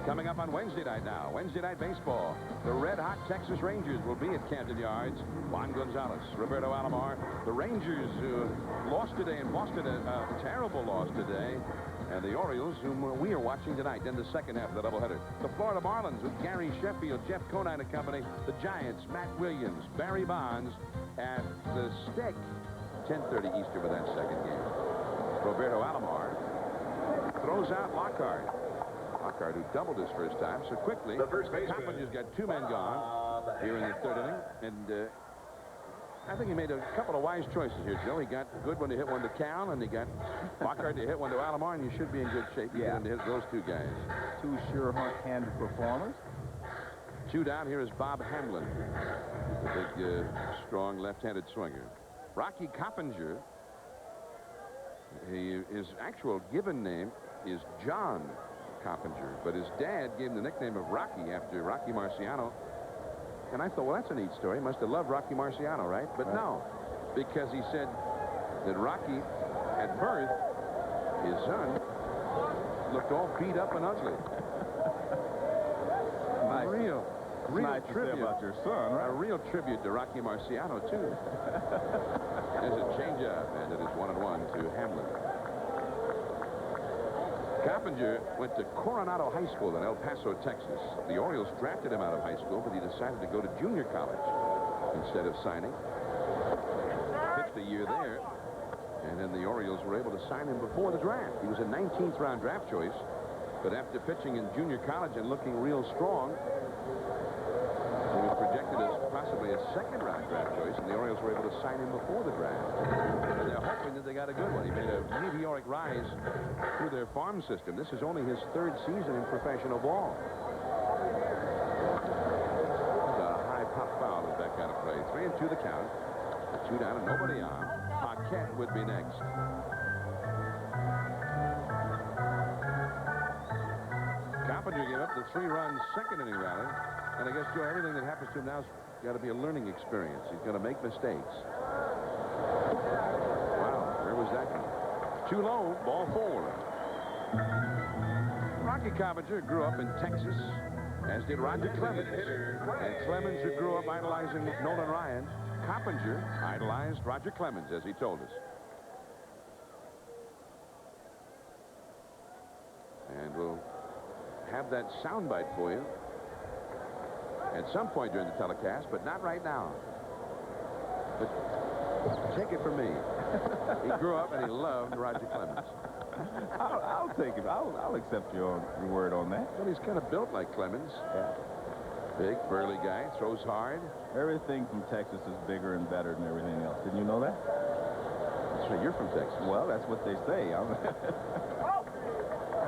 Coming up on Wednesday night now, Wednesday Night Baseball, the red-hot Texas Rangers will be at Camden Yards. Juan Gonzalez, Roberto Alomar, the Rangers who lost today in Boston, a terrible loss today, and the Orioles, whom we are watching tonight in the second half of the doubleheader. The Florida Marlins with Gary Sheffield, Jeff Conine and company, the Giants, Matt Williams, Barry Bonds, at the Stick, 10:30 Eastern for that second game. Roberto Alomar throws out Lockhart. Lockhart, who doubled his first time so quickly. The first baseman. Coppinger's got 2 men gone here in the third inning, and I think he made a couple of wise choices here, Joe. He got Goodwin to hit one to Cal, and he got Lockhart to hit one to Alomar, and you should be in good shape. Yeah. To hit those 2 guys. 2 sure-handed performers. 2 down. Here is Bob Hamlin, the big, strong left-handed swinger. Rocky Coppinger, his actual given name is John Coppinger, but his dad gave him the nickname of Rocky after Rocky Marciano. And I thought, well, that's a neat story. He must have loved Rocky Marciano, right? But no, because he said that Rocky, at birth, his son, looked all beat up and ugly. Nice. Real Nice to say tribute about your son, right? A real tribute to Rocky Marciano, too. There's a changeup, and it is 1-1 to Hamlin. Coppinger went to Coronado High School in El Paso, Texas. The Orioles drafted him out of high school, but he decided to go to junior college instead of signing. Pitched a year there, and then the Orioles were able to sign him before the draft. He was a 19th round draft choice, but after pitching in junior college and looking real strong, he was projected as possibly a 2nd round draft choice, and the Orioles were able to sign him before the draft. And they're hoping that they got a good one. He made a meteoric rise through their farm system. This is only his 3rd season in professional ball. There's a high pop foul and back out of play. 3-2 the count. 2 down and nobody on. Paquette would be next. Coppinger gave up the 3-run second inning rally. And I guess, Joe, everything that happens to him now has got to be a learning experience. He's going to make mistakes. Wow, where was that one? Too low, ball 4. Rocky Coppinger grew up in Texas, as did Roger Clemens. And Clemens, who grew up idolizing Nolan Ryan, Coppinger idolized Roger Clemens, as he told us. And we'll have that soundbite for you at some point during the telecast, but not right now. But take it from me. He grew up and he loved Roger Clemens. I'll take it. I'll accept your word on that. Well, he's kind of built like Clemens. Yeah. Big, burly guy, throws hard. Everything from Texas is bigger and better than everything else. Didn't you know that? That's right, you're from Texas. Well, that's what they say. I'm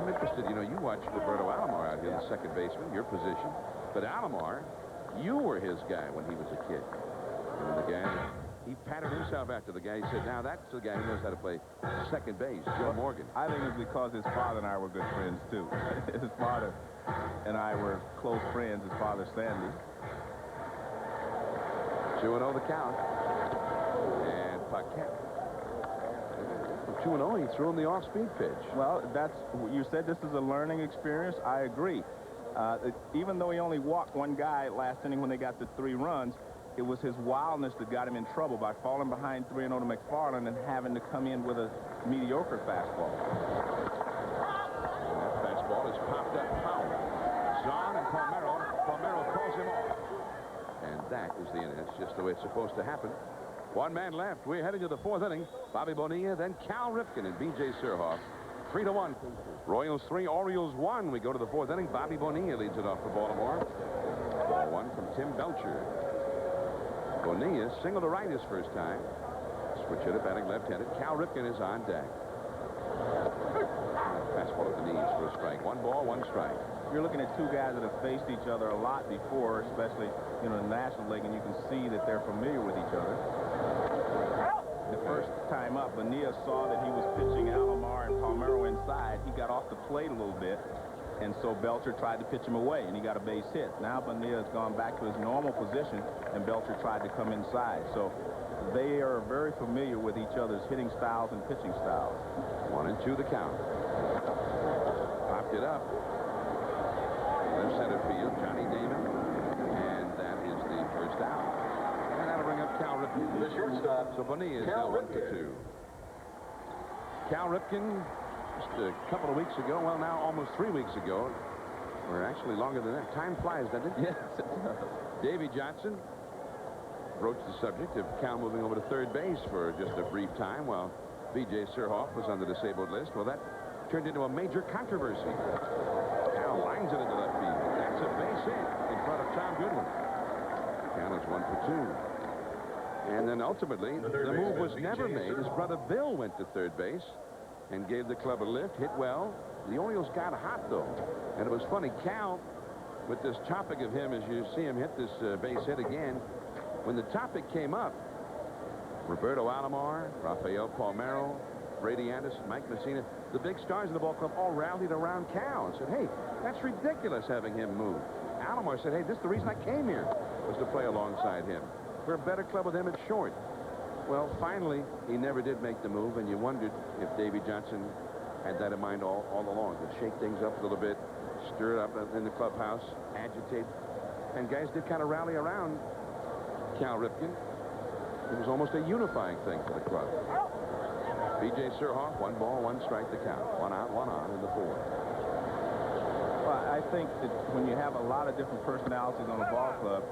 interested. You know, you watched Roberto Alomar out here, the second baseman, your position. But Alomar, you were his guy when he was a kid. And the guy, he patted himself after the guy. He said, now that's the guy who knows how to play second base, Joe Morgan. I think it's because his father and I were good friends, too. His father and I were close friends, his father, Sandy. 2-0 the count. And Paquette. 2-0, he threw him the off-speed pitch. Well, you said this is a learning experience. I agree. Even though he only walked one guy last inning when they got the 3 runs, it was his wildness that got him in trouble by falling behind 3-0 to McFarland and having to come in with a mediocre fastball. And that fastball is popped up foul. Zahn and Palmeiro calls him off. And that is the inning. That's just the way it's supposed to happen. One man left. We're heading to the 4th inning. Bobby Bonilla, then Cal Ripken and B.J. Surhoff. 3-1. Royals 3, Orioles 1. We go to the 4th inning. Bobby Bonilla leads it off for Baltimore. Ball 1 from Tim Belcher. Bonilla single to right his first time. Switch hitter batting left-handed. Cal Ripken is on deck. Fastball at the knees for a strike. 1 ball, 1 strike. You're looking at two guys that have faced each other a lot before, especially in the National League, and you can see that they're familiar with each other. The first time up, Bonilla saw that he was pitching Alomar and Palmeiro inside. He got off the plate a little bit, and so Belcher tried to pitch him away, and he got a base hit. Now Bonilla has gone back to his normal position, and Belcher tried to come inside. So they are very familiar with each other's hitting styles and pitching styles. 1-2 the count. Popped it up. Left center field, Johnny Damon, and that is the first out. And that'll bring up Cal Ripken. The shortstop. So Bonilla is now 1-2. Cal Ripken, just a couple of weeks ago, well, now almost 3 weeks ago, or actually longer than that. Time flies, doesn't it? Yes, it does. Davy Johnson broached the subject of Cal moving over to third base for just a brief time while B.J. Surhoff was on the disabled list. Well, that turned into a major controversy. Cal lines it into left field. That's a base hit in front of Tom Goodwin. Cal is 1 for 2. And then ultimately, the move was never made. His brother Bill went to third base and gave the club a lift, hit well. The Orioles got hot, though. And it was funny, Cal, with this topic of him, as you see him hit this base hit again, when the topic came up, Roberto Alomar, Rafael Palmeiro, Brady Anderson, Mike Messina, the big stars of the ball club all rallied around Cal and said, hey, that's ridiculous having him move. Alomar said, hey, this is the reason I came here, was to play alongside him. We're a better club with him at short. Well, finally, he never did make the move, and you wondered if Davy Johnson had that in mind all along, to shake things up a little bit, stir it up in the clubhouse, agitate. And guys did kind of rally around Cal Ripken. It was almost a unifying thing for the club. B.J. Surhoff, 1 ball, 1 strike to count. 1 out, 1 on in the 4th. Well, I think that when you have a lot of different personalities on a ball club,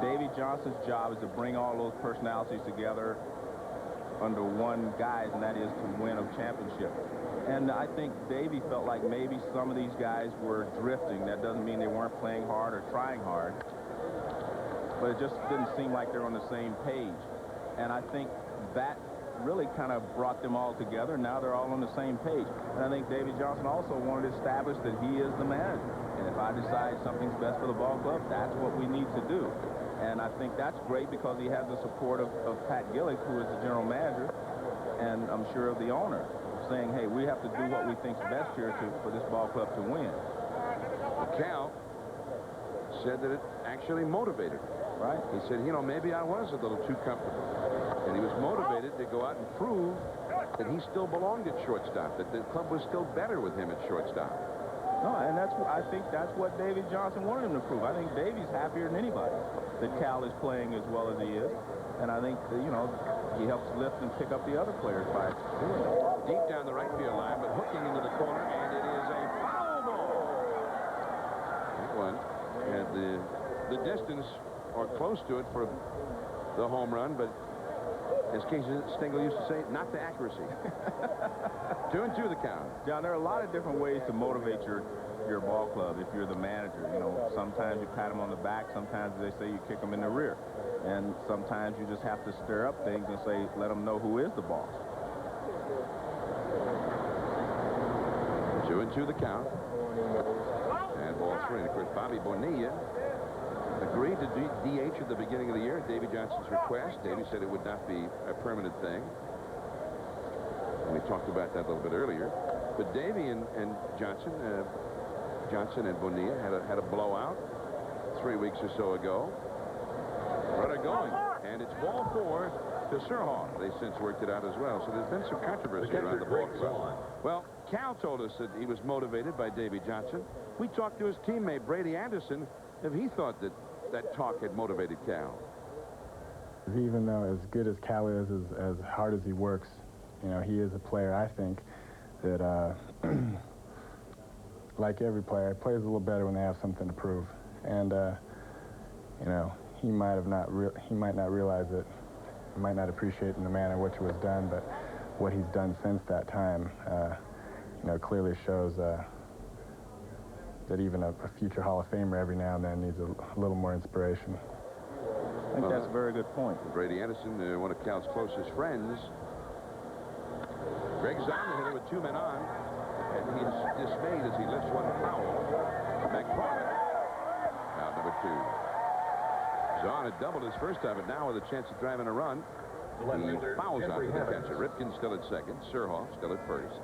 Davy Johnson's job is to bring all those personalities together under one guise, and that is to win a championship. And I think Davy felt like maybe some of these guys were drifting. That doesn't mean they weren't playing hard or trying hard, but it just didn't seem like they're on the same page. And I think that really kind of brought them all together. Now they're all on the same page. And I think Davy Johnson also wanted to establish that he is the manager. And if I decide something's best for the ball club, that's what we need to do. And I think that's great because he has the support of Pat Gillick, who is the general manager, and I'm sure of the owner, saying, hey, we have to do what we think's best here for this ball club to win. Cal said that it actually motivated him. Right? He said, you know, maybe I was a little too comfortable. And he was motivated to go out and prove that he still belonged at shortstop, that the club was still better with him at shortstop. No, and I think that's what Davy Johnson wanted him to prove. I think Davy's happier than anybody that Cal is playing as well as he is. And I think, that, you know, he helps lift and pick up the other players by doing it. Deep down the right field line, but hooking into the corner, and it is a foul ball. That one had the distance or close to it for the home run, but as Casey Stengel used to say, not the accuracy. 2-2 the count. John, there are a lot of different ways to motivate your ball club if you're the manager. You know, sometimes you pat them on the back, sometimes they say you kick them in the rear. And sometimes you just have to stir up things and say, let them know who is the boss. 2-2 the count. And ball 3. And of course, Bobby Bonilla agreed to DH at the beginning of the year at Davy Johnson's request. Davy said it would not be a permanent thing. And we talked about that a little bit earlier. But Davy and Johnson and Bonilla had a blowout 3 weeks or so ago. Runner going. And it's ball 4 to Surhoff. They since worked it out as well. So there's been some controversy around the ball club. Well, Cal told us that he was motivated by Davy Johnson. We talked to his teammate, Brady Anderson, if he thought that talk had motivated Cal. Even though as good as Cal is, as hard as he works, you know, he is a player, I think, that, like every player, plays a little better when they have something to prove. And, you know, he might not realize it might not appreciate in the manner which it was done, but what he's done since that time, clearly shows that even a future Hall of Famer every now and then needs a little more inspiration. I think that's a very good point. Brady Anderson, one of Cal's closest friends. Greg Zahn, the hitter with 2 men on, and he's dismayed as he lifts one foul. McCormick, out number 2. Zahn had doubled his first time, but now with a chance of driving a run, he fouls out to the catcher. Ripken still at second, Surhoff still at first,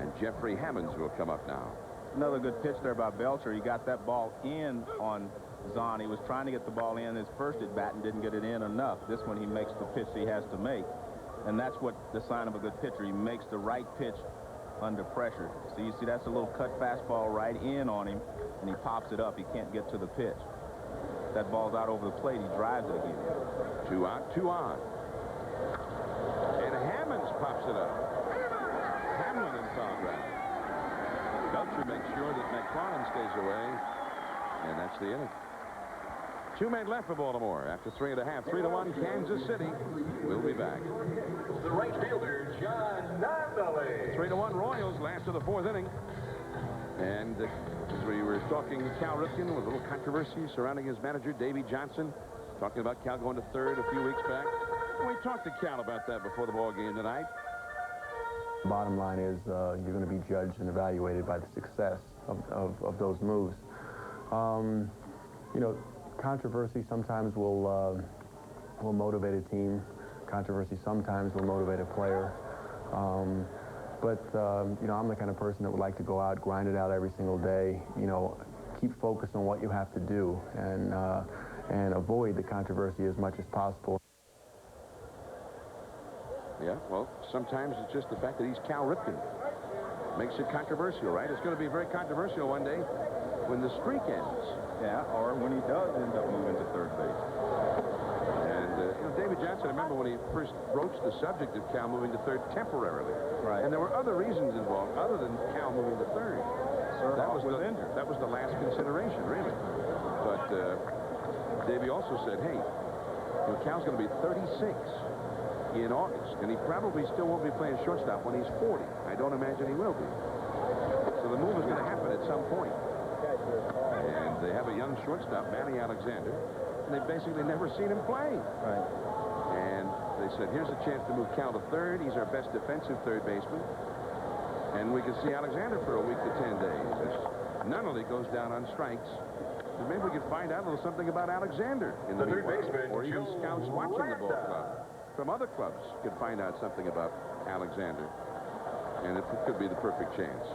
and Jeffrey Hammonds will come up now. Another good pitch there by Belcher. He got that ball in on Zahn. He was trying to get the ball in his first at bat and didn't get it in enough. This one he makes the pitch he has to make. And that's what the sign of a good pitcher. He makes the right pitch under pressure. So you see that's a little cut fastball right in on him, and he pops it up. He can't get to the pitch. That ball's out over the plate. He drives it again. 2 out, 2 on. And Hammonds pops it up. Hamlin in foul ground. Belcher makes sure that McFarland stays away, and that's the inning. 2 men left for Baltimore after 3.5. 3-1 Kansas City. We'll be back. The right fielder, John Navale. 3-1 Royals, last of the 4th inning. And as we were talking, Cal Ripken with a little controversy surrounding his manager, Davey Johnson, talking about Cal going to third a few weeks back. We talked to Cal about that before the ball game tonight. Bottom line is you're going to be judged and evaluated by the success of those moves. Controversy sometimes will motivate a team. Controversy sometimes will motivate a player. I'm the kind of person that would like to go out, grind it out every single day. Keep focused on what you have to do and avoid the controversy as much as possible. Yeah, well, sometimes it's just the fact that he's Cal Ripken. Makes it controversial, right? It's going to be very controversial one day when the streak ends. Yeah, or when he does end up moving to third base. And, David Johnson, I remember when he first broached the subject of Cal moving to third temporarily. Right. And there were other reasons involved other than Cal moving to third. That was injured. That was the last consideration, really. But Davey also said, hey, Cal's going to be 36 in August, and he probably still won't be playing shortstop when he's 40. I don't imagine he will be. So the move is going to happen at some point. And they have a young shortstop, Manny Alexander, and they've basically never seen him play. Right. And they said, here's a chance to move Cal to third. He's our best defensive third baseman. And we can see Alexander for a week to 10 days. As Nunnally goes down on strikes. And maybe we could find out a little something about Alexander in the third baseman, or even scouts watching the ball club from other clubs could find out something about Alexander. And it could be the perfect chance.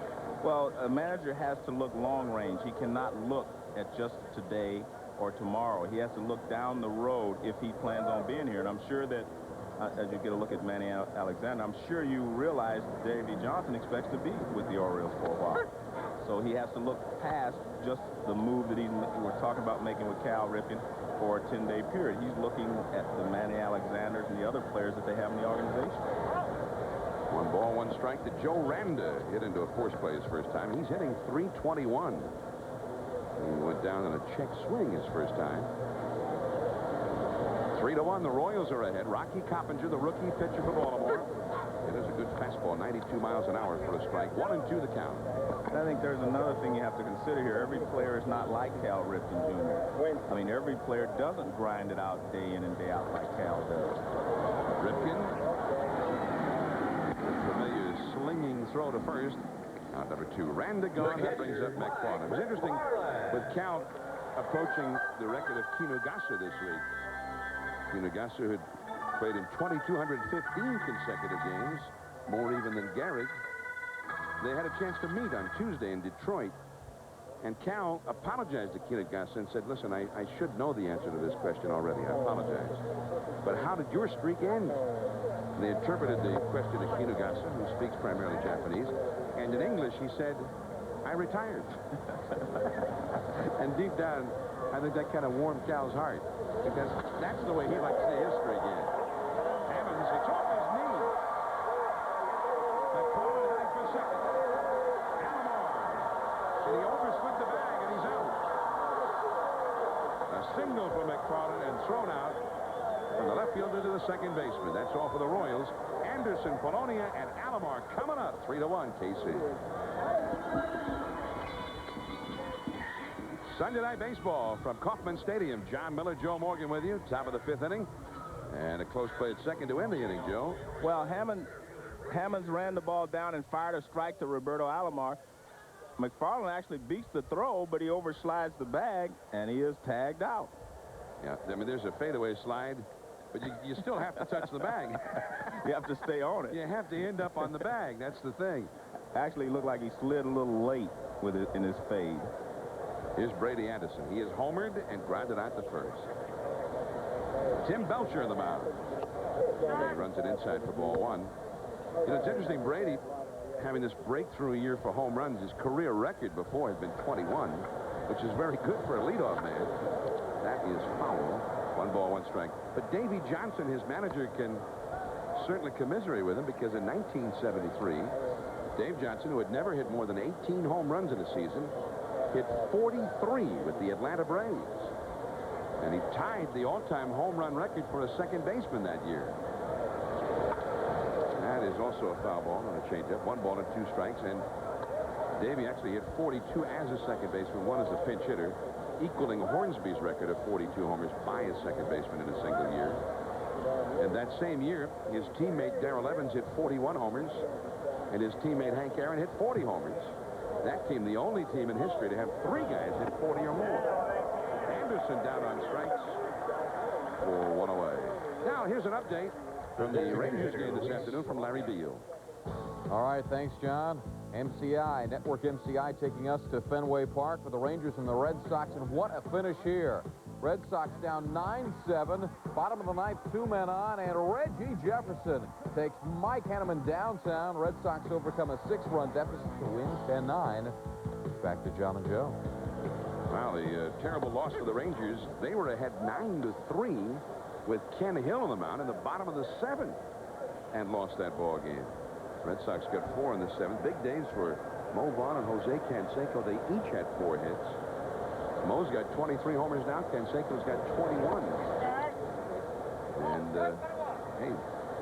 Well, a manager has to look long range. He cannot look at just today or tomorrow. He has to look down the road if he plans on being here. And I'm sure that as you get a look at Manny Alexander, I'm sure you realize Davey Johnson expects to be with the Orioles for a while. So he has to look past just the move that we're talking about making with Cal Ripken for a 10-day period. He's looking at the Manny Alexanders and the other players that they have in the organization. 1 ball, 1 strike to Joe Randa. Hit into a force play his first time. He's hitting .321. He went down in a check swing his first time. 3-1, the Royals are ahead. Rocky Coppinger, the rookie pitcher for Baltimore. It is a good fastball, 92 miles an hour for a strike. 1-2 the count. And I think there's another thing you have to consider here. Every player is not like Cal Ripken Jr. I mean, every player doesn't grind it out day in and day out like Cal does. Ripken. Familiar slinging throw to first. Out number 2. Randa gone. That brings up McFarland. It was interesting with Cal approaching the record of Kinugasa this week. Kinugasa had played in 2,215 consecutive games, more even than Gehrig. They had a chance to meet on Tuesday in Detroit, and Cal apologized to Kinugasa and said, listen, I should know the answer to this question already. I apologize. But how did your streak end? And they interpreted the question to Kinugasa, who speaks primarily Japanese, and in English he said, I retired. And deep down, I think that kind of warmed Cal's heart, because that's the way he likes to see his streak end. Hammonds, it's off his knee. McFarland heading for second. Alomar. And he oversplit the bag, and he's out. A single for McFarland and thrown out from the left fielder to the second baseman. That's all for the Royals. Anderson, Polonia, and Alomar coming up. 3-1 KC. Sunday Night Baseball from Kauffman Stadium. John Miller, Joe Morgan with you. Top of the 5th inning. And a close play at second to end the inning, Joe. Well, Hammonds ran the ball down and fired a strike to Roberto Alomar. McFarland actually beats the throw, but he overslides the bag, and he is tagged out. Yeah, I mean, there's a fadeaway slide, but you still have to touch the bag. You have to stay on it. You have to end up on the bag. That's the thing. Actually, it looked like he slid a little late with it in his fade. Here's Brady Anderson. He is homered and grounded out to first. Tim Belcher in the mound. He runs it inside for ball 1. You know, it's interesting, Brady having this breakthrough year for home runs. His career record before had been 21, which is very good for a leadoff man. That is foul. 1 ball, 1 strike. But Davey Johnson, his manager, can certainly commiserate with him because in 1973, Dave Johnson, who had never hit more than 18 home runs in a season, hit 43 with the Atlanta Braves. And he tied the all-time home run record for a second baseman that year. That is also a foul ball on a changeup. 1 ball and 2 strikes. And Davey actually hit 42 as a second baseman, 1 as a pinch hitter, equaling Hornsby's record of 42 homers by a second baseman in a single year. And that same year, his teammate Darrell Evans hit 41 homers, and his teammate Hank Aaron hit 40 homers. That team, the only team in history to have 3 guys hit 40 or more. Anderson down on strikes for 1 away. Now, here's an update from the Rangers game this afternoon from Larry Beal. All right, thanks, John. MCI, Network MCI taking us to Fenway Park for the Rangers and the Red Sox, and what a finish here. Red Sox down 9-7, bottom of the 9th, 2 men on, and Reggie Jefferson takes Mike Hanneman downtown. Red Sox overcome a 6-run deficit to win 10-9. Back to John and Joe. Well, the terrible loss for the Rangers. They were ahead 9-3 with Ken Hill on the mound in the bottom of the 7th and lost that ball game. Red Sox got 4 in the 7th. Big days for Mo Vaughn and Jose Canseco. They each had 4 hits. Mo's got 23 homers now. Canseco's got 21. And, hey,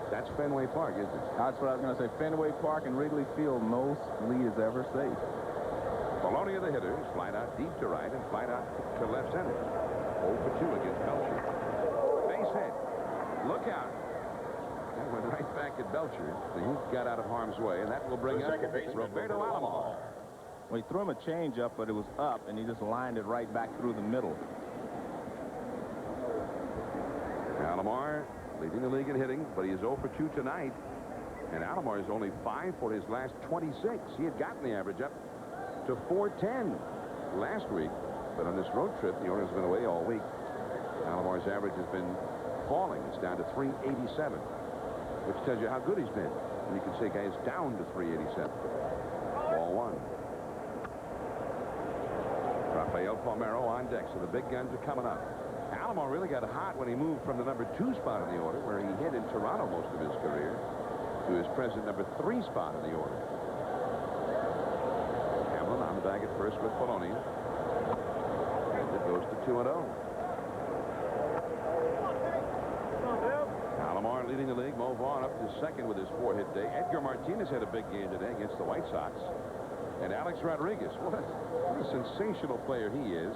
that's Fenway Park, isn't it? That's what I was going to say. Fenway Park and Wrigley Field, most lead is ever safe. Polonia, the hitters, flight out deep to right and flight out to left center. 0 for 2 against Belcher. Base hit. Look out. That went right back at Belcher. He got out of harm's way, and that will bring up Roberto Alomar. Well, he threw him a changeup, but it was up, and he just lined it right back through the middle. Alomar leading the league in hitting, but he is 0 for 2 tonight. And Alomar is only 5 for his last 26. He had gotten the average up to 410 last week, but on this road trip, the Orioles have been away all week. Alomar's average has been falling. It's down to 387, which tells you how good he's been. And you can say guys down to 387. Ball 1. Rafael Palmeiro on deck, so the big guns are coming up. Alomar really got hot when he moved from the number 2 spot in the order, where he hit in Toronto most of his career, to his present number 3 spot in the order. Hamlin on the bag at first with Polonia. And it goes to 2-0. Alomar leading the league. Mo Vaughn up to second with his 4-hit day. Edgar Martinez had a big game today against the White Sox. And Alex Rodriguez, what a sensational player he is.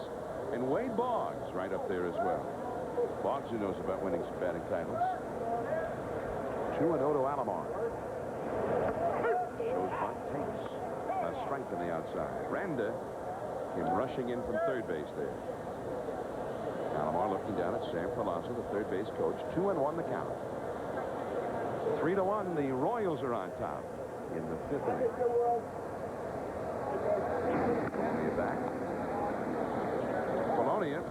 And Wade Boggs right up there as well. Boggs, who knows about winning some batting titles. 2-0 to Alomar. Shows bunt, takes a strike on the outside. Randa came rushing in from third base there. Alomar looking down at Sam Palazzo, the third base coach. 2-1 the count. 3-1, the Royals are on top in the 5th inning. Polonia back. Polonia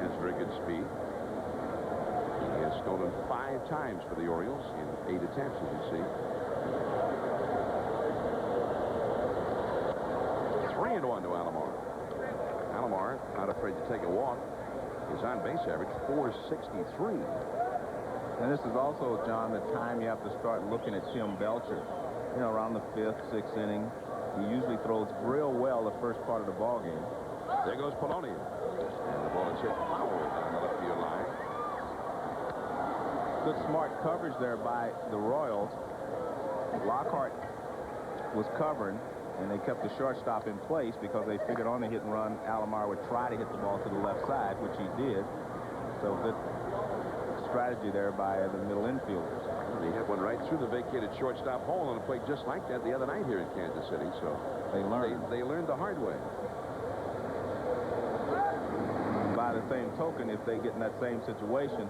has very good speed. He has stolen 5 times for the Orioles in 8 attempts, as you see. 3-1 to Alomar. Alomar, not afraid to take a walk. His on-base average, 463. And this is also, John, the time you have to start looking at Tim Belcher. You know, around the 5th, 6th inning. He usually throws real well the first part of the ball game. There goes Polonia. And the ball is hit foul down the left field line. Good, smart coverage there by the Royals. Lockhart was covering, and they kept the shortstop in place because they figured on the hit and run, Alomar would try to hit the ball to the left side, which he did. So good strategy there by the middle infielders. He hit one right through the vacated shortstop hole and played just like that the other night here in Kansas City. So they learned the hard way. By the same token, if they get in that same situation,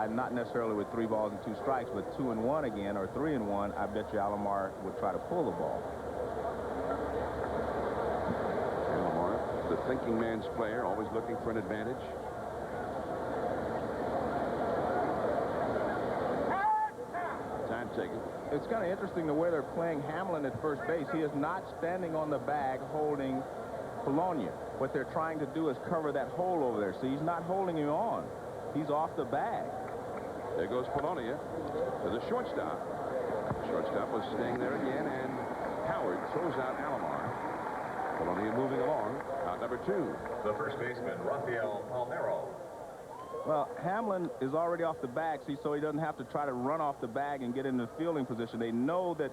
not necessarily with 3 balls and 2 strikes, but 2 and 1 again or 3 and 1, I bet you Alomar would try to pull the ball. Alomar, the thinking man's player, always looking for an advantage. Time taken. It's kind of interesting the way they're playing Hamlin at first base. He is not standing on the bag holding Polonia. What they're trying to do is cover that hole over there. So he's not holding him on. He's off the bag. There goes Polonia to the shortstop. Shortstop was staying there again, and Howard throws out Alomar. Polonia moving along. Out number 2. The first baseman, Rafael Palmeiro. Well, Hamlin is already off the bag, so he doesn't have to try to run off the bag and get in the fielding position. They know that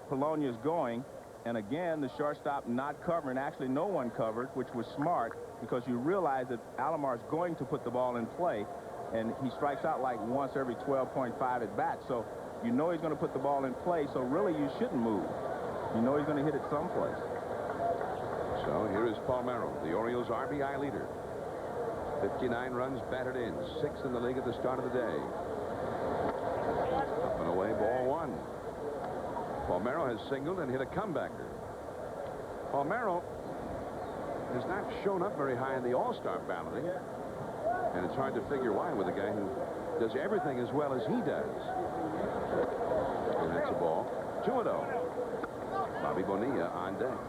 Polonia is going. And again, the shortstop not covering. Actually, no one covered, which was smart because you realize that Alomar is going to put the ball in play. And he strikes out like once every 12.5 at bat. So you know he's going to put the ball in play. So really, you shouldn't move. You know he's going to hit it someplace. So here is Palmeiro, the Orioles' RBI leader. 59 runs batted in, 6th in the league at the start of the day. Up and away, ball 1. Palmeiro has singled and hit a comebacker. Palmeiro has not shown up very high in the All-Star balloting, and it's hard to figure why with a guy who does everything as well as he does. And that's a ball. 2-0. Bobby Bonilla on deck.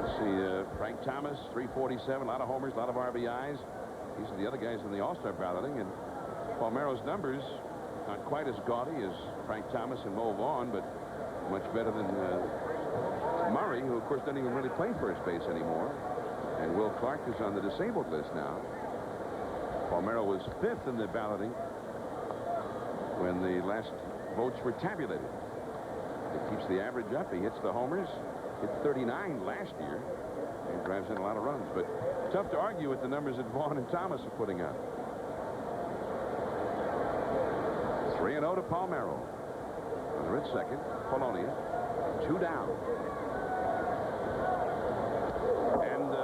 Let's see, Frank Thomas, 347, a lot of homers, a lot of RBIs. These are the other guys in the All-Star balloting, and Palmeiro's numbers not quite as gaudy as Frank Thomas and Mo Vaughn, but much better than Murray, who, of course, doesn't even really play first base anymore. And Will Clark is on the disabled list now. Palmeiro was 5th in the balloting when the last votes were tabulated. It keeps the average up. He hits the homers. Hit 39 last year and drives in a lot of runs, but tough to argue with the numbers that Vaughn and Thomas are putting up. 3-0 to Palmeiro. Runner at second. Polonia. 2 down. And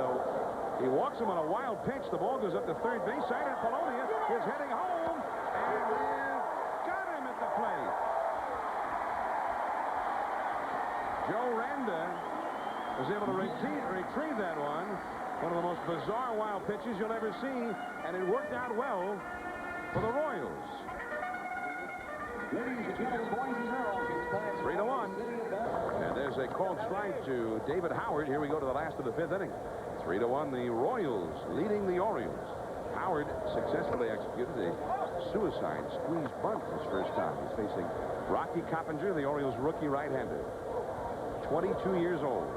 he walks him on a wild pitch. The ball goes up to third base side, and Polonia is heading home, and got him at the plate. Joe Randa was able to retrieve that one. One of the most bizarre wild pitches you'll ever see, and it worked out well for the Royals. 3-1. And there's a called strike to David Howard. Here we go to the last of the 5th inning. 3-1, the Royals leading the Orioles. Howard successfully executed a suicide squeeze bunt his first time. He's facing Rocky Coppinger, the Orioles rookie right-hander. 22 years old.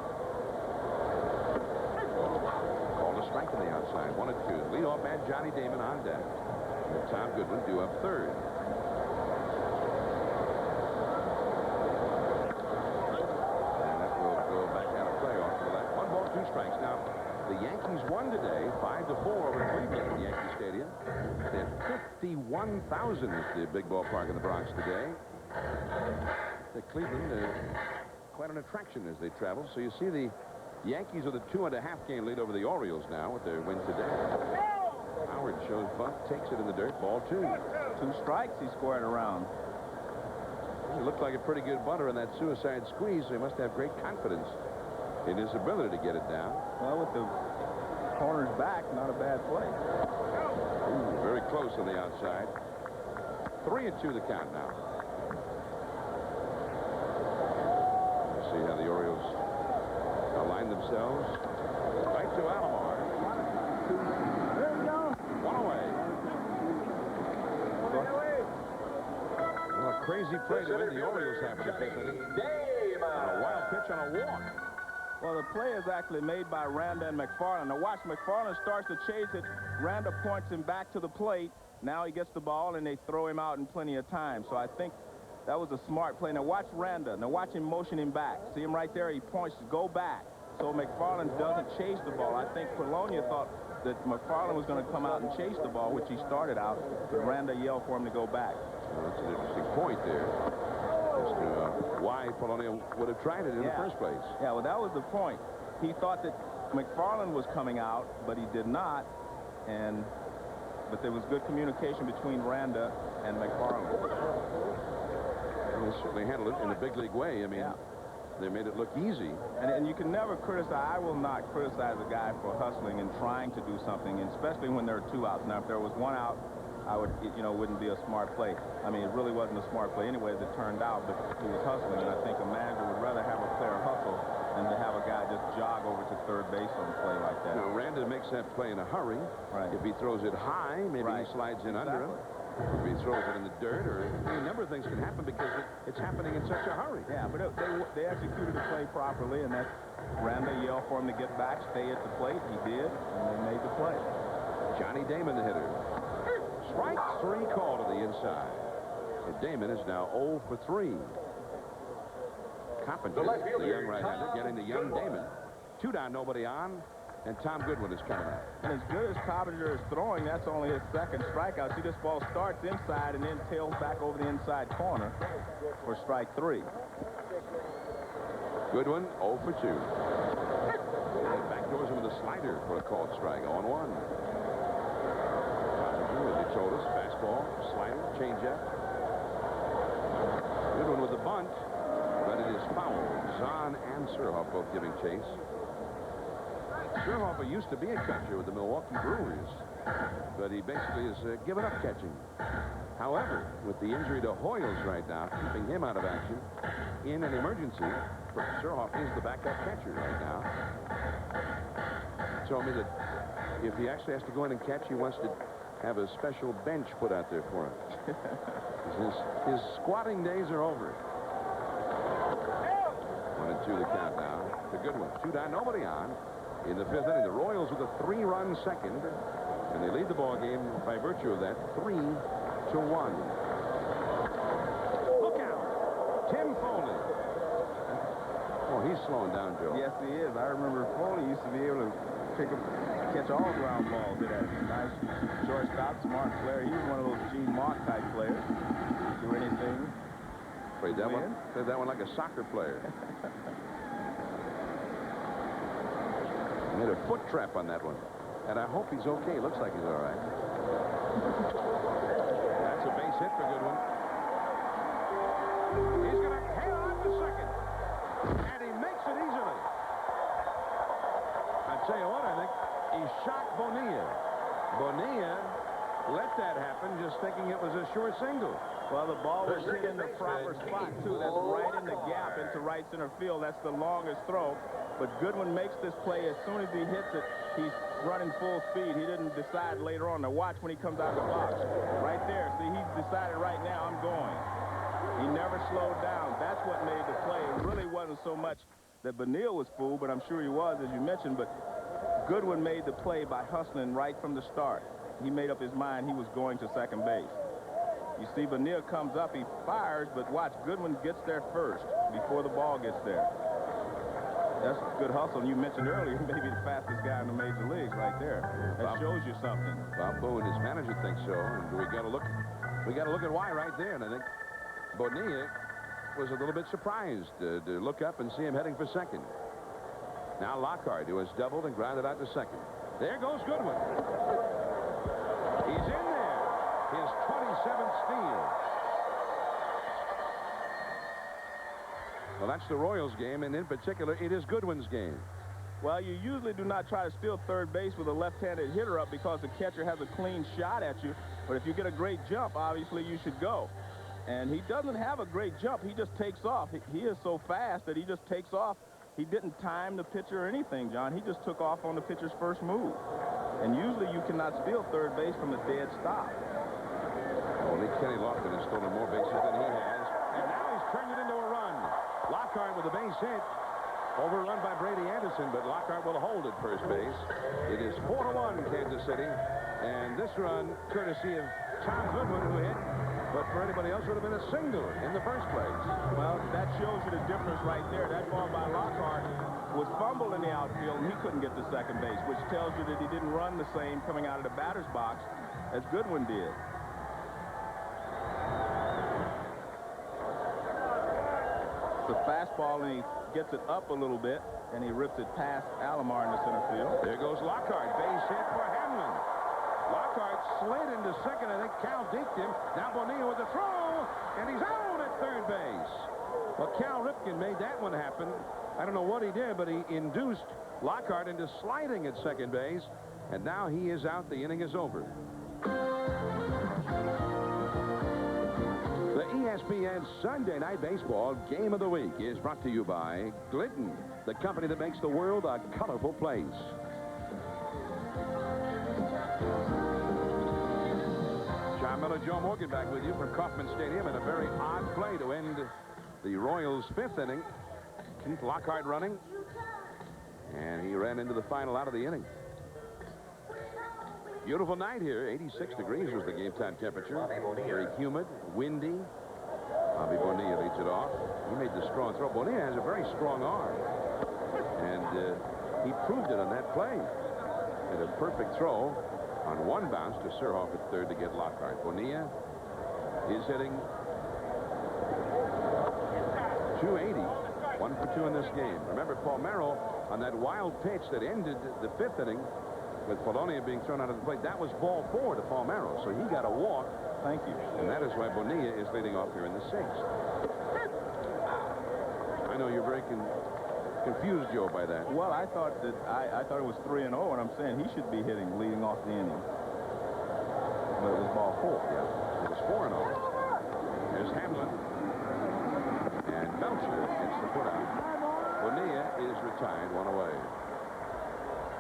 Called a strike to the outside. 1-2. Leadoff man Johnny Damon on deck. And Tom Goodwin due up third. And that will go back out of play off to the left. 1 ball, 2 strikes. Now, the Yankees won today 5-4 over Cleveland at Yankee Stadium. They had 51,000 at the big ballpark in the Bronx today. The Cleveland quite an attraction as they travel. So you see the Yankees with a 2.5 game lead over the Orioles now with their win today. Howard shows bunt, takes it in the dirt. Ball 2. 2 strikes he scored around. He looked like a pretty good bunter in that suicide squeeze, so he must have great confidence in his ability to get it down. Well, with the corners back, not a bad play. Ooh, very close on the outside. 3-2 the count now. See how the Orioles align themselves. Right to Alomar. 1 away. Well, a crazy play to win the Orioles have in the 5th inning. And a wild pitch on a walk. Well, the play is actually made by Randa and McFarland. Now watch, McFarland starts to chase it. Randa points him back to the plate. Now he gets the ball, and they throw him out in plenty of time. So I think that was a smart play. Now watch Randa. Now watch him motion him back. See him right there? He points to go back. So McFarland doesn't chase the ball. I think Polonia thought that McFarland was going to come out and chase the ball, which he started out, but Randa yelled for him to go back. Well, that's an interesting point there as to why Polonia would have tried it in the first place. Yeah, well, that was the point. He thought that McFarland was coming out, but he did not, but there was good communication between Randa and McFarland. Well, they certainly handled it in a big league way. I mean, they made it look easy. And you can never criticize. I will not criticize a guy for hustling and trying to do something, and especially when there are 2 outs. Now, if there was 1 out, I would, wouldn't be a smart play. I mean, it really wasn't a smart play anyway as it turned out, but he was hustling, and I think a manager would rather have a player hustle than to have a guy just jog over to third base on a play like that. Now, Randa makes that play in a hurry. Right. If he throws it high, maybe he slides in under him. If he throws it in the dirt, or a number of things can happen because it's happening in such a hurry. Yeah, but they executed the play properly, and that's Randa yelled for him to get back, stay at the plate. He did, and they made the play. Johnny Damon, the hitter. Strike 3 call to the inside. So Damon is now 0 for 3. Competent, the young right-hander, getting the young Damon. 2 down, nobody on. And Tom Goodwin is coming out. And as good as Coppinger is throwing, that's only his 2nd strikeout. See, this ball starts inside and then tails back over the inside corner for strike 3. Goodwin 0 for 2. Backdoors him with a slider for a called strike. 0-1. Coppinger, as he told us, fastball, slider, changeup. Goodwin with the bunt, but it is foul. Zahn and Surhoff both giving chase. Surhoff used to be a catcher with the Milwaukee Brewers, but he basically has given up catching. However, with the injury to Hoyles right now, keeping him out of action in an emergency, Surhoff is the backup catcher right now. He told me that if he actually has to go in and catch, he wants to have a special bench put out there for him. His squatting days are over. 1-2 the count now. The Goodwin. 2 down, nobody on. In the 5th inning, the Royals with a 3-run second, and they lead the ball game by virtue of that 3-1. Look out, Tim Foley. Oh, he's slowing down, Joe. Yes, he is. I remember Foley used to be able to catch all ground balls. He had a nice shortstop, smart player. He was one of those Gene Mock type players. Do anything. Played that one like a soccer player. Made a foot trap on that one. And I hope he's okay. Looks like he's all right. That's a base hit for Goodwin. He's going to hail on to second. And he makes it easily. I tell you what, I think he shocked Bonilla. Bonilla let that happen just thinking it was a sure single. Well, the ball was hit in the proper spot, too. That's right in the gap into right center field. That's the longest throw. But Goodwin makes this play. As soon as he hits it, he's running full speed. He didn't decide later on. Now watch when he comes out of the box. Right there. See, he's decided right now, I'm going. He never slowed down. That's what made the play. It really wasn't so much that Bonilla was fooled, but I'm sure he was, as you mentioned. But Goodwin made the play by hustling right from the start. He made up his mind he was going to second base. You see, Bonilla comes up, he fires, but watch, Goodwin gets there first before the ball gets there. That's good hustle. And you mentioned earlier, maybe the fastest guy in the major leagues right there. That shows you something. Bob Boone, his manager, thinks so. And we got to look at why right there. And I think Bonilla was a little bit surprised to look up and see him heading for second. Now Lockhart, who has doubled and grounded out to second. There goes Goodwin. He's in there. His 27th steal. Well, that's the Royals game, and in particular, it is Goodwin's game. Well, you usually do not try to steal third base with a left-handed hitter up because the catcher has a clean shot at you. But if you get a great jump, obviously you should go. And he doesn't have a great jump. He just takes off. He is so fast that he just takes off. He didn't time the pitcher or anything, John. He just took off on the pitcher's first move. And usually you cannot steal third base from a dead stop. Only Kenny Lofton has stolen more bases than he has. And now he's turned it into a run. Lockhart with a base hit. Overrun by Brady Anderson, but Lockhart will hold at first base. It is 4-1 Kansas City. And this run, courtesy of Tom Goodwin who hit, but for anybody else, it would have been a single in the first place. Well, that shows you the difference right there. That ball by Lockhart was fumbled in the outfield, and he couldn't get to second base, which tells you that he didn't run the same coming out of the batter's box as Goodwin did. The fastball, and he gets it up a little bit, and he rips it past Alomar in the center field. There goes Lockhart, base hit for Hamlin. Lockhart slid into second. I think Cal deked him. Now Bonilla with the throw, and he's out at third base. Well, Cal Ripken made that one happen. I don't know what he did, but he induced Lockhart into sliding at second base, and now he is out. The inning is over. The ESPN Sunday Night Baseball Game of the Week is brought to you by Glidden, the company that makes the world a colorful place. John Miller, Joe Morgan back with you from Kauffman Stadium, and a very odd play to end the Royals' fifth inning. Keith Lockhart running, and he ran into the final out of the inning. Beautiful night here. 86 degrees was the game time temperature. Very humid, windy. Bobby Bonilla leads it off. He made the strong throw. Bonilla has a very strong arm, and he proved it on that play. Had a perfect throw on one bounce to Surhoff at third to get Lockhart. Bonilla is hitting .280. 1 for 2 in this game. Remember, Palmeiro on that wild pitch that ended the fifth inning with Polonia being thrown out of the plate, that was ball 4 to Palmeiro, so he got a walk. Thank you. And that is why Bonilla is leading off here in the sixth. I know you're very confused, Joe, by that. Well, I thought it was 3-0, and I'm saying he should be leading off the inning. But it was ball 4. Yeah, it was 4-0. There's Hamlin. And Belcher gets the put out. Bonilla is retired, 1 away.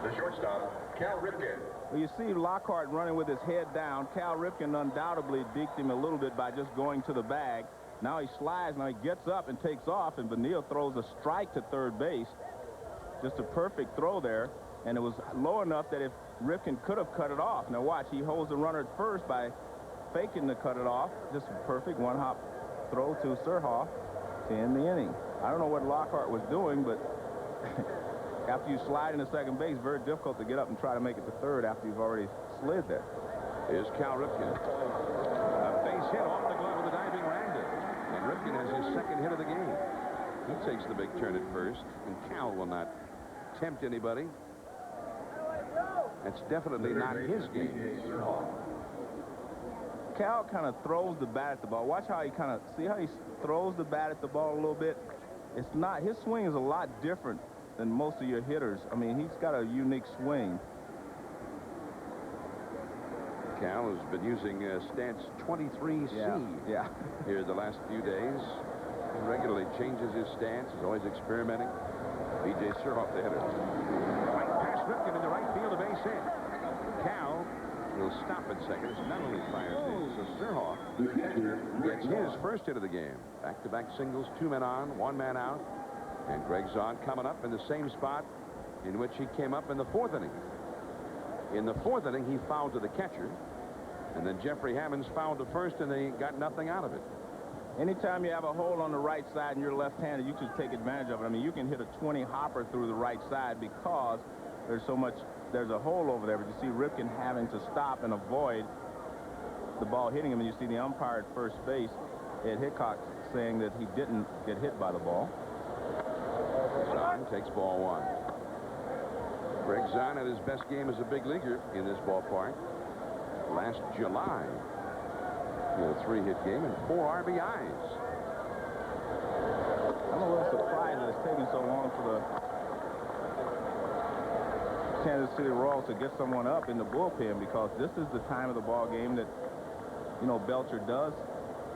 The shortstop, Cal Ripken. Well, you see Lockhart running with his head down. Cal Ripken undoubtedly deked him a little bit by just going to the bag. Now he slides, now he gets up and takes off, and Bonilla throws a strike to third base. Just a perfect throw there, and it was low enough that if Ripken could have cut it off. Now watch, he holds the runner at first by faking to cut it off. Just a perfect one-hop throw to Surhoff to end the inning. I don't know what Lockhart was doing, but after you slide into second base, very difficult to get up and try to make it to third after you've already slid there. Here's Cal Ripken. A base hit off the glove of the diving Randa. And Ripken has his second hit of the game. He takes the big turn at first, and Cal will not tempt anybody. That's definitely not his game. Cal kind of throws the bat at the ball. Watch how he see how he throws the bat at the ball a little bit? It's not, his swing is a lot different than most of your hitters. I mean, he's got a unique swing. Cal has been using stance 23C yeah. here the last few days. He regularly changes his stance. He's always experimenting. B.J. Surhoff, the hitter. Right past Ripken in the right field, a base hit. Cal will stop at second. So not only fires in, so Surhoff gets his first hit of the game. Back-to-back singles, 2 men on, 1 man out. And Greg Zahn coming up in the same spot in which he came up in the fourth inning. In the fourth inning, he fouled to the catcher. And then Jeffrey Hammonds fouled to first, and they got nothing out of it. Anytime you have a hole on the right side and you're left-handed, you should take advantage of it. I mean, you can hit a 20 hopper through the right side because there's a hole over there. But you see Ripken having to stop and avoid the ball hitting him. And you see the umpire at first base, Ed Hickok, saying that he didn't get hit by the ball. Zahn takes ball 1. Greg Zahn had his best game as a big leaguer in this ballpark last July. He had a 3-hit game and 4 RBIs. I'm a little surprised that it's taking so long for the Kansas City Royals to get someone up in the bullpen, because this is the time of the ball game that, you know, Belcher does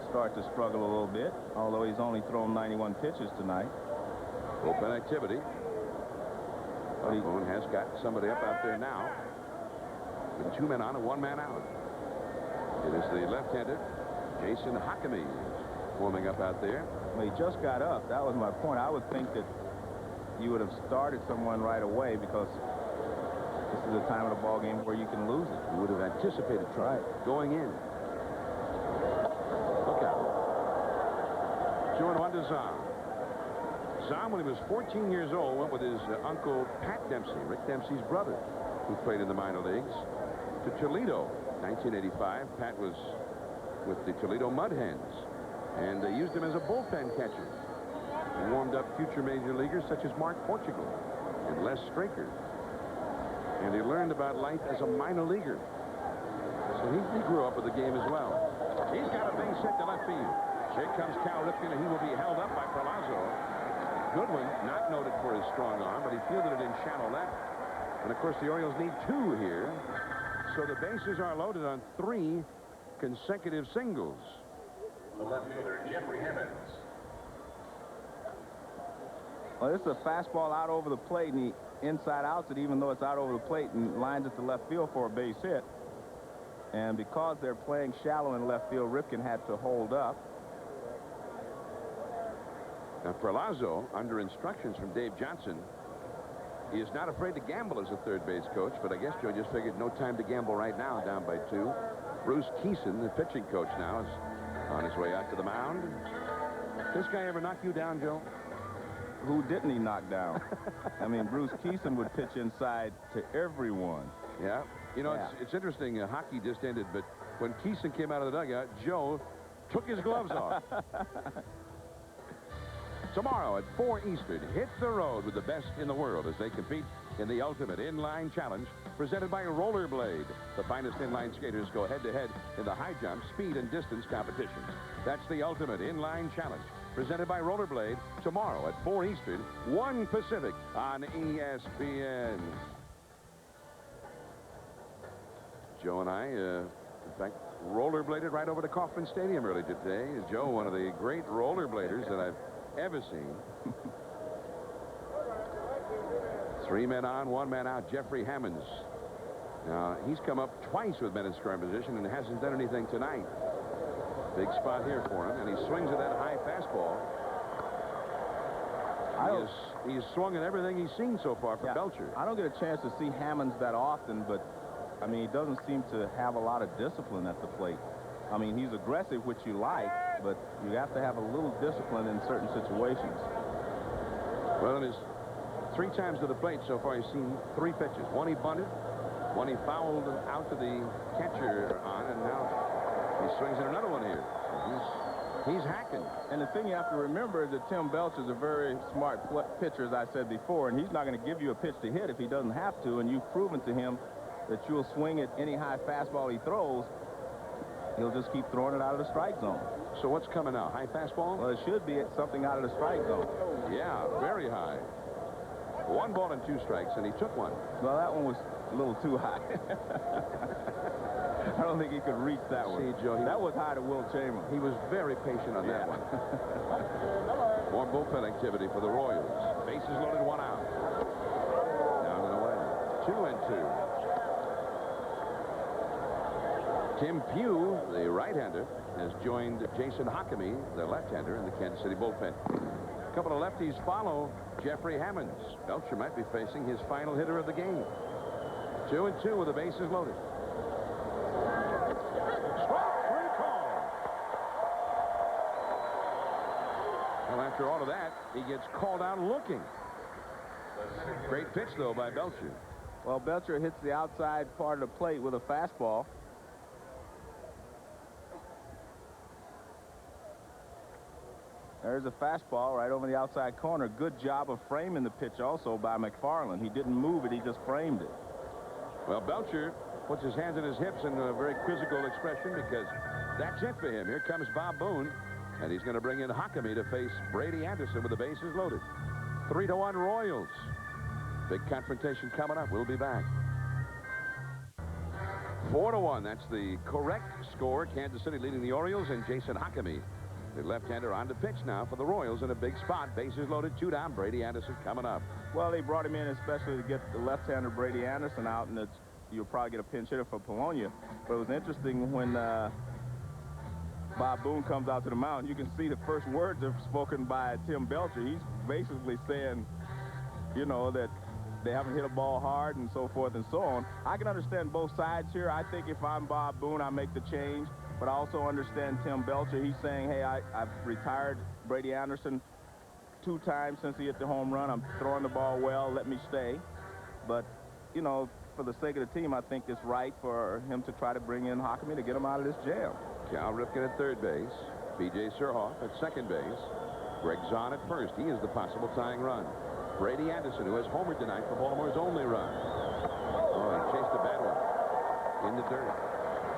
start to struggle a little bit, although he's only thrown 91 pitches tonight. Open activity. Buffone has got somebody up out there now with 2 men on and 1 man out. It is the left-hander Jason Hakami warming up out there. Well, he just got up. That was my point. I would think that you would have started someone right away, because this is the time of the ball game where you can lose it. You would have anticipated trying going in. 2-1 to Zom. Zom, when he was 14 years old, went with his uncle Pat Dempsey, Rick Dempsey's brother, who played in the minor leagues, to Toledo. 1985, Pat was with the Toledo Mud Hens, and they used him as a bullpen catcher. He warmed up future major leaguers such as Mark Portugal and Les Straker. And he learned about life as a minor leaguer. So he grew up with the game as well. He's got a base hit to left field. Here comes Cal Ripken, and he will be held up by Perlazo. Goodwin, not noted for his strong arm, but he fielded it in shallow left. And, of course, the Orioles need 2 here. So the bases are loaded on 3 consecutive singles. The left fielder, Jeffrey Hammons. Well, this is a fastball out over the plate, and he inside outs it, even though it's out over the plate, and lines it to left field for a base hit. And because they're playing shallow in left field, Ripken had to hold up. Now, Perlazo, under instructions from Dave Johnson, he is not afraid to gamble as a third base coach, but I guess Joe just figured no time to gamble right now, down by 2. Bruce Keeson, the pitching coach now, is on his way out to the mound. This guy ever knock you down, Joe? Who didn't he knock down? I mean, Bruce Keeson would pitch inside to everyone. Yeah. You know, Yeah. it's interesting. Hockey just ended, but when Keeson came out of the dugout, Joe took his gloves off. Tomorrow at 4 Eastern, hit the road with the best in the world as they compete in the ultimate inline challenge presented by Rollerblade. The finest inline skaters go head-to-head in the high jump, speed, and distance competitions. That's the ultimate inline challenge presented by Rollerblade tomorrow at 4 Eastern, 1 Pacific on ESPN. Joe and I, in fact, rollerbladed right over to Kauffman Stadium earlier today. Joe, one of the great rollerbladers that I've ever seen. 3 men on, 1 man out. Jeffrey Hammons. Now, he's come up twice with men in scoring position and hasn't done anything tonight. Big spot here for him, and he swings at that high fastball. He's swung at everything he's seen so far from Belcher. I don't get a chance to see Hammonds that often, but, I mean, he doesn't seem to have a lot of discipline at the plate. I mean, he's aggressive, which you like, but you have to have a little discipline in certain situations. Well, in his 3 times to the plate so far, he's seen 3 pitches. 1 he bunted, 1 he fouled out to the catcher on, and now he swings at another one here. So he's hacking. And the thing you have to remember is that Tim Belcher's a very smart pitcher, as I said before, and he's not going to give you a pitch to hit if he doesn't have to, and you've proven to him that you'll swing at any high fastball he throws. He'll just keep throwing it out of the strike zone. So what's coming out? High fastball? Well, it should be something out of the strike zone. Yeah, very high. 1 ball and 2 strikes, and he took 1. Well, that one was a little too high. I don't think he could reach that one. See, Joe, that was high to Will Chamberlain. He was very patient on that one. More bullpen activity for the Royals. Bases loaded, 1 out. Down and away. 2-2. Tim Pugh, the right-hander, has joined Jason Hockamy, the left-hander, in the Kansas City bullpen. A couple of lefties follow Jeffrey Hammons. Belcher might be facing his final hitter of the game. 2-2 with the bases loaded. Strike 3 call. Well, after all of that, he gets called out looking. Great pitch, though, by Belcher. Well, Belcher hits the outside part of the plate with a fastball. There's a fastball right over the outside corner. Good job of framing the pitch also by McFarland. He didn't move it, he just framed it. Well, Belcher puts his hands on his hips in a very quizzical expression because that's it for him. Here comes Bob Boone, and he's going to bring in Hockamy to face Brady Anderson with the bases loaded. 3-1 Royals. Big confrontation coming up. We'll be back. 4-1. That's the correct score. Kansas City leading the Orioles, and Jason Hockamy, the left-hander, on the pitch now for the Royals in a big spot. Bases loaded, 2 down. Brady Anderson coming up. Well, they brought him in especially to get the left-hander Brady Anderson out, and you'll probably get a pinch hitter for Polonia. But it was interesting when Bob Boone comes out to the mound. You can see the first words are spoken by Tim Belcher. He's basically saying, you know, that they haven't hit a ball hard and so forth and so on. I can understand both sides here. I think if I'm Bob Boone, I make the change. but I also understand Tim Belcher. He's saying, hey, I've retired Brady Anderson 2 times since he hit the home run. I'm throwing the ball well. Let me stay. But, you know, for the sake of the team, I think it's right for him to try to bring in Hockamy to get him out of this jam. Cal Ripken at third base. B.J. Surhoff at second base. Greg Zahn at first. He is the possible tying run. Brady Anderson, who has homered tonight for Baltimore's only run. Oh, he chased a bad one in the dirt.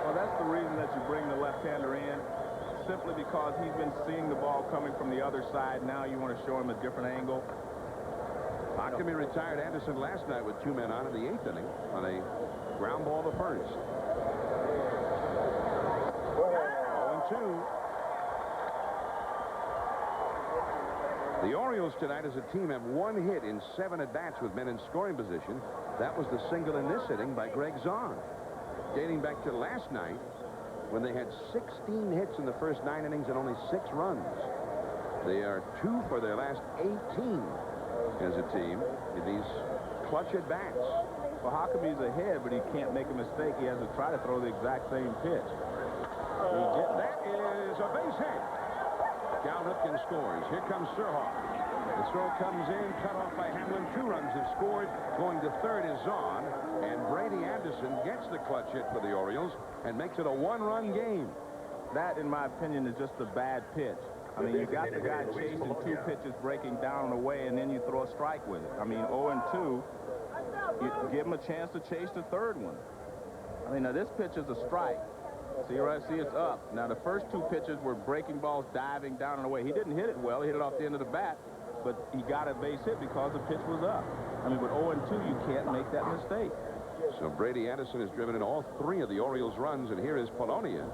Well, that's the reason that you bring the left-hander in, simply because he's been seeing the ball coming from the other side. Now you want to show him a different angle. Hockamy retired Anderson last night with 2 men on in the 8th inning on a ground ball to first. 0-2. The Orioles tonight as a team have 1 hit in 7 at-bats with men in scoring position. That was the single in this inning by Greg Zahn. Dating back to last night when they had 16 hits in the first 9 innings and only 6 runs. They are 2 for their last 18 as a team in these clutch at-bats. Well, Hockamy's ahead, but he can't make a mistake. He has to try to throw the exact same pitch. That is a base hit. Cal Ripken scores. Here comes Surhoff. The throw comes in, cut off by Hamlin. 2 runs have scored. Going to third is Zahn. And Brady Anderson gets the clutch hit for the Orioles and makes it a 1-run game. That, in my opinion, is just a bad pitch. I mean, you got the guy chasing 2 pitches, breaking down and away, and then you throw a strike with it. I mean, 0-2, you give him a chance to chase the third one. I mean, now this pitch is a strike. See, right? See, it's up. Now, the first 2 pitches were breaking balls, diving down and away. He didn't hit it well. He hit it off the end of the bat, but he got a base hit because the pitch was up. I mean, with 0-2, you can't make that mistake. So Brady Anderson has driven in all 3 of the Orioles' runs, and here is Polonia.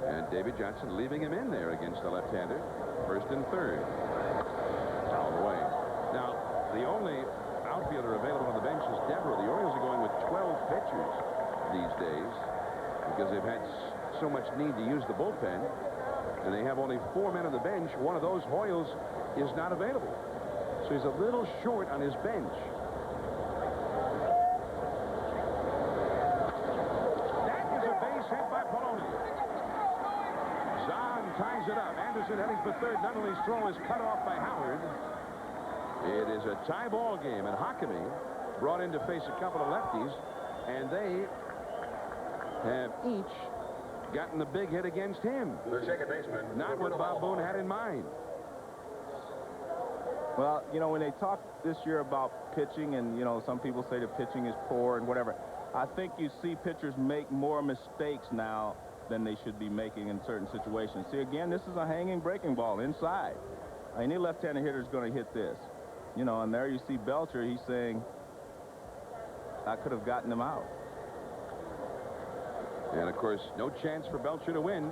And David Johnson leaving him in there against the left-hander. First and third. Foul away. Now, the only outfielder available on the bench is Devereaux. The Orioles are going with 12 pitchers these days because they've had so much need to use the bullpen, and they have only 4 men on the bench. One of those, Hoyles, is not available. So he's a little short on his bench. That is a base hit by Polonia. Zahn ties it up. Anderson heading for third. Nunnally's throw is cut off by Howard. It is a tie ball game, and Hockamy brought in to face a couple of lefties, and they have each gotten the big hit against him. The second baseman. Not what Bob Boone had in mind. Well, you know, when they talk this year about pitching, and, you know, some people say the pitching is poor and whatever, I think you see pitchers make more mistakes now than they should be making in certain situations. See, again, this is a hanging breaking ball inside. Any left-handed hitter is going to hit this. You know, and there you see Belcher. He's saying, I could have gotten him out. And, of course, no chance for Belcher to win.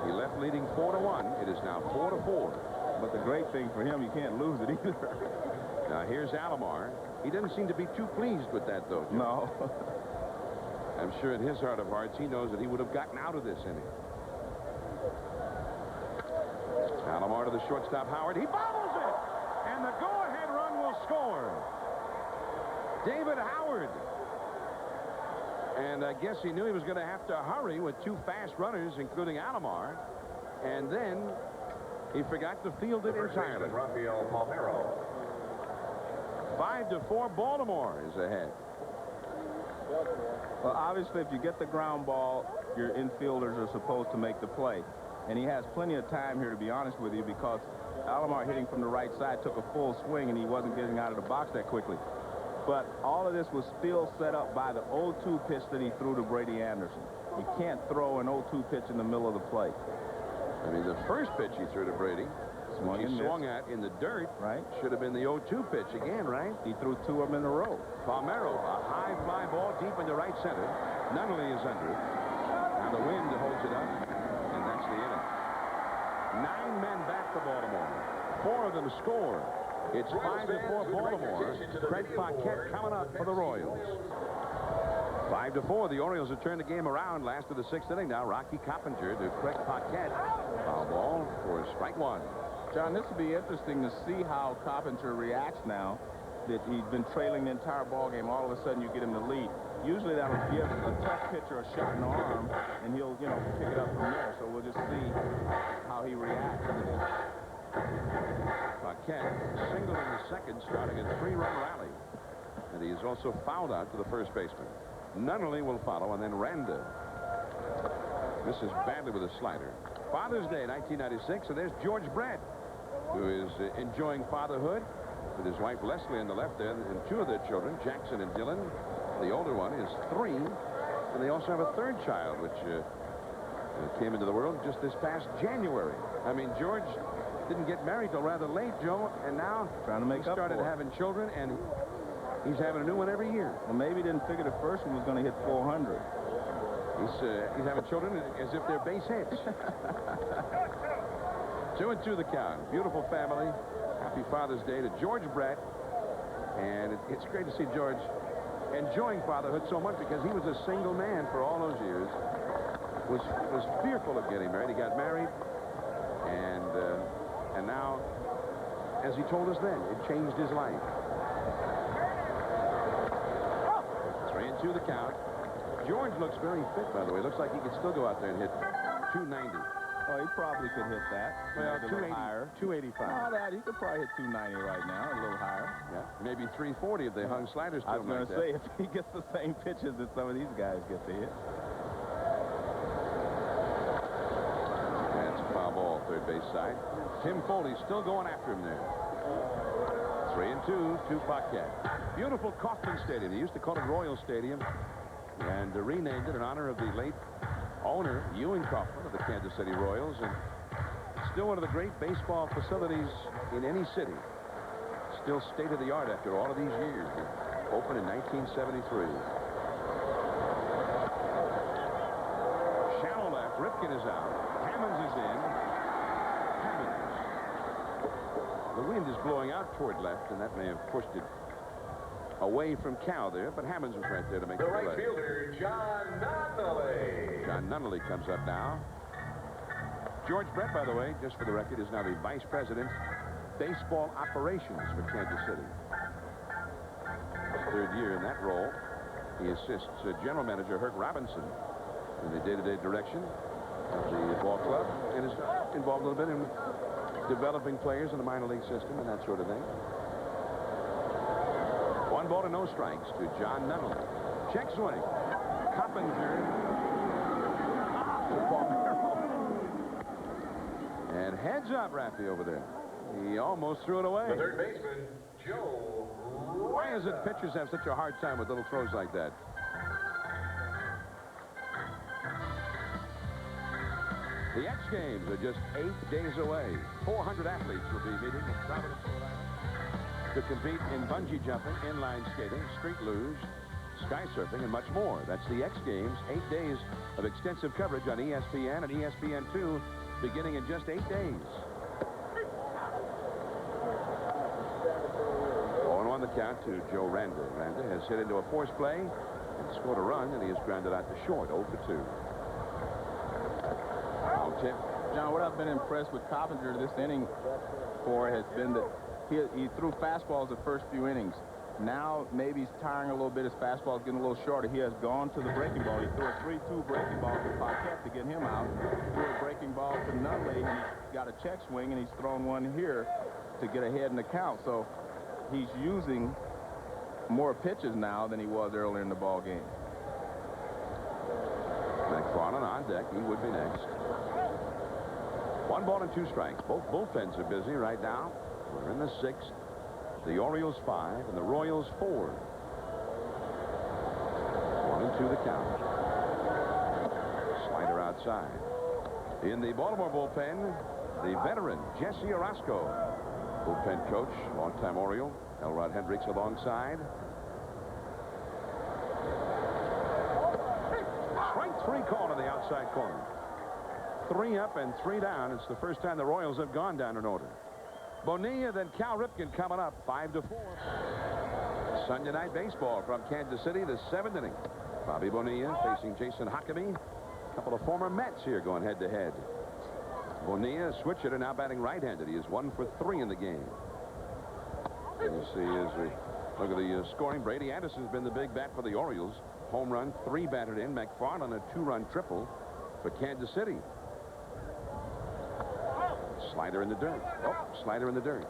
He left leading 4-1. It is now 4-4. But the great thing for him, you can't lose it either. Now, here's Alomar. He doesn't seem to be too pleased with that, though, Jim. No. I'm sure in his heart of hearts, he knows that he would have gotten out of this inning. Alomar to the shortstop, Howard. He bobbles it! And the go-ahead run will score. David Howard. And I guess he knew he was going to have to hurry with 2 fast runners, including Alomar. And then he forgot to field it entirely. 5-4, Baltimore is ahead. Well, obviously, if you get the ground ball, your infielders are supposed to make the play. And he has plenty of time here, to be honest with you, because Alomar hitting from the right side took a full swing, and he wasn't getting out of the box that quickly. But all of this was still set up by the 0-2 pitch that he threw to Brady Anderson. You can't throw an 0-2 pitch in the middle of the plate. I mean, the first pitch he threw to Brady, he swung at in the dirt, right? Should have been the 0-2 pitch again, right? He threw 2 of them in a row. Palmero, a high fly ball deep into right center. Nunnally is under it. Now the wind holds it up, and that's the inning. 9 men back to Baltimore. 4 of them score. It's 5-4 Baltimore. Craig Paquette coming up for the Royals. 5-4. The Orioles have turned the game around. Last of the 6th inning now. Rocky Coppinger to Craig Paquette. Foul ball for strike 1. John, this would be interesting to see how Coppinger reacts now that he's been trailing the entire ball game. All of a sudden, you get him the lead. usually that'll give a tough pitcher a shot in the arm, and he'll, you know, pick it up from there. So we'll just see how he reacts to this. Paquette singled in the second, starting a 3-run rally. And he is also fouled out to the first baseman. Nunnally will follow, and then Randa. This is badly with a slider. Father's Day, 1996, and there's George Brett, who is enjoying fatherhood with his wife Leslie on the left end, and 2 of their children, Jackson and Dylan. The older one is 3, and they also have a 3rd child, which came into the world just this past January. I mean, George didn't get married till rather late, Joe, and now trying to make he started having children, and he's having a new one every year. Well, maybe he didn't figure the first one was going to hit 400. He's having children as if they're base hits. 2-2 the count. Beautiful family. Happy Father's Day to George Brett. And it's great to see George enjoying fatherhood so much, because he was a single man for all those years. Was fearful of getting married. He got married, and now, as he told us then, it changed his life. 3-2 the count. George looks very fit, by the way. Looks like he could still go out there and hit 290. Oh, he probably could hit that. Well, a little higher. 285. Oh, that he could probably hit 290 right now, a little higher. Yeah, maybe 340 if they hung sliders to I was him going like to say, if he gets the same pitches that some of these guys get to hit. That's a foul ball, third base side. Tim Foley's still going after him there. 3-2 to Paquette. Beautiful Kaufman Stadium. They used to call it Royal Stadium, and renamed it in honor of the late owner, Ewing Kaufman, of the Kansas City Royals, and still one of the great baseball facilities in any city. Still state-of-the-art after all of these years. Opened in 1973. Shallow left. Ripken is out. Hammonds is in. Hammonds. The wind is blowing out toward left, and that may have pushed it away from Cal there, but Hammonds was right there to make the right play. fielder, John Nunnally. John Nunnally comes up now. George Brett, by the way, just for the record, is now the Vice President, Baseball Operations for Kansas City. His 3rd year in that role. He assists General Manager Herc Robinson in the day-to-day direction of the ball club, and is involved a little bit in developing players in the minor league system and that sort of thing. 1 ball to no strikes to John Nunnally. Check swing. Coppinger. And heads up, Raffy, over there. He almost threw it away. The third baseman, Joe. Why is it pitchers have such a hard time with little throws like that? The X Games are just 8 days away. 400 athletes will be meeting in Providence, Rhode Island, to compete in bungee jumping, inline skating, street luge, sky surfing, and much more. That's the X Games. 8 days of extensive coverage on ESPN and ESPN2, beginning in just 8 days. 0-1 the count to Joe Randa. Randa has hit into a force play and scored a run, and he has grounded out to short, 0-2. Tip. John, what I've been impressed with Coppinger this inning for has been that he threw fastballs the first few innings. Now maybe he's tiring a little bit. His fastball's getting a little shorter. He has gone to the breaking ball. He threw a 3-2 breaking ball to Paquette to get him out. Threw a breaking ball to Nunnally, and he's got a check swing, and he's thrown one here to get ahead in the count. So he's using more pitches now than he was earlier in the ball game. McFarland on deck. He would be next. 1 ball and 2 strikes. Both bullpens are busy right now. We're in the 6th. The Orioles 5 and the Royals 4. 1-2 the count. Slider outside. In the Baltimore bullpen, the veteran Jesse Orozco, bullpen coach, longtime Oriole. Elrod Hendricks alongside. Strike 3 call in the outside corner. 3 up and 3 down. It's the first time the Royals have gone down in order. Bonilla, then Cal Ripken coming up, 5-4. Sunday night baseball from Kansas City, the 7th inning. Bobby Bonilla facing Jason Huckabee. A couple of former Mets here going head-to-head. Bonilla, switch hitter, now batting right-handed. He is 1 for 3 in the game. And you see as we look at the scoring, Brady Anderson's been the big bat for the Orioles. home run, 3 batted in. McFarland a 2-run triple for Kansas City. Slider in the dirt. Oh, slider in the dirt.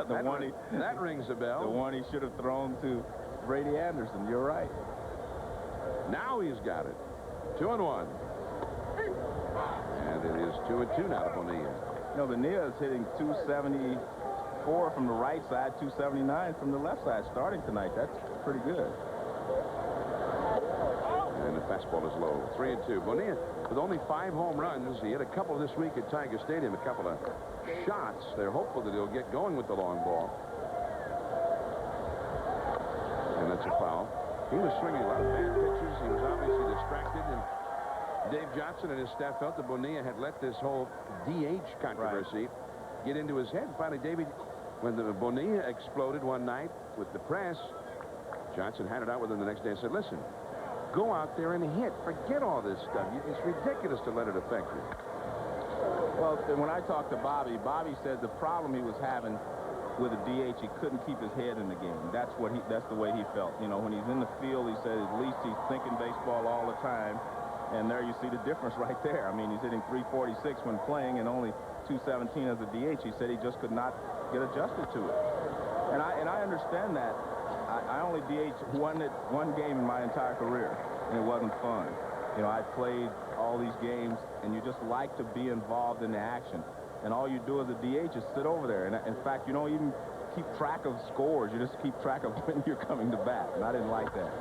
That rings a bell. The one he should have thrown to Brady Anderson. You're right. Now he's got it. 2-1. And it is 2-2 now to Bonilla. You know, Bonilla is hitting 274 from the right side, 279 from the left side starting tonight. That's pretty good. And the fastball is low. 3-2. Bonilla, with only 5 home runs, he hit a couple this week at Tiger Stadium, a couple of shots. They're hopeful that he'll get going with the long ball. And that's a foul. He was swinging a lot of bad pitches. He was obviously distracted, and Dave Johnson and his staff felt that Bonilla had let this whole DH controversy get into his head. Finally, David, when the Bonilla exploded one night with the press, Johnson had it out with him the next day and said, listen, go out there and hit. Forget all this stuff. It's ridiculous to let it affect you. Well, when I talked to Bobby, Bobby said the problem he was having with a DH, he couldn't keep his head in the game. That's the way he felt. You know, when he's in the field, he said at least he's thinking baseball all the time. And there you see the difference right there. I mean, he's hitting 346 when playing and only 217 as a DH. He said he just could not get adjusted to it. And I understand that. I only DH one game in my entire career, and it wasn't fun. You know, I played all these games, and you just like to be involved in the action. And all you do as a DH is sit over there. And in fact, you don't even keep track of scores. You just keep track of when you're coming to bat. And I didn't like that.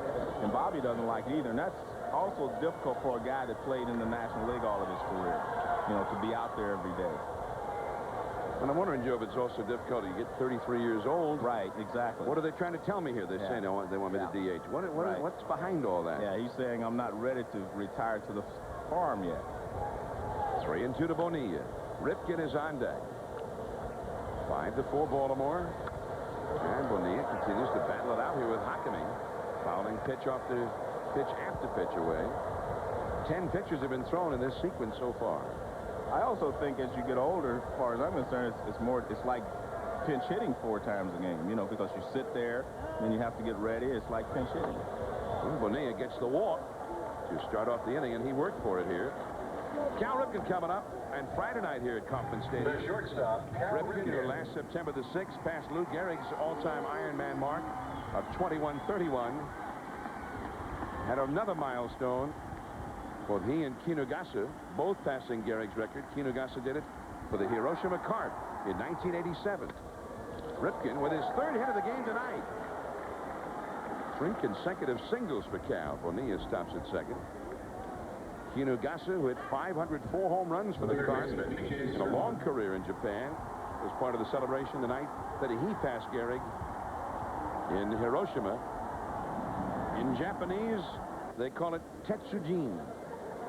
And Bobby doesn't like it either. And that's also difficult for a guy that played in the National League all of his career, you know, to be out there every day. And I'm wondering, Joe, if it's also difficult. You get 33 years old. Right, exactly. What are they trying to tell me here? They're saying they want me to DH. What's behind all that? Yeah, he's saying I'm not ready to retire to the farm yet. 3-2 to Bonilla. Ripken is on deck. 5-4 Baltimore. And Bonilla continues to battle it out here with Hakimi. Fouling pitch off the pitch after pitch away. 10 pitches have been thrown in this sequence so far. I also think as you get older, as far as I'm concerned, it's like pinch hitting 4 times a game, you know, because you sit there, then you have to get ready. It's like pinch hitting. Well, Bonilla gets the walk to start off the inning, and he worked for it here. Cal Ripken coming up, and Friday night here at Kauffman Stadium. The shortstop, Ripken, who last September the 6th passed Lou Gehrig's all-time Ironman mark of 21:31, had another milestone. Well, he and Kinugasa both passing Gehrig's record. Kinugasa did it for the Hiroshima Cart in 1987. Ripken with his 3rd hit of the game tonight. 3 consecutive singles for Cal. Bonilla stops at second. Kinugasa, who hit 504 home runs for the Cart in a long career in Japan, was part of the celebration the night that he passed Gehrig in Hiroshima. In Japanese, they call it Tetsujin,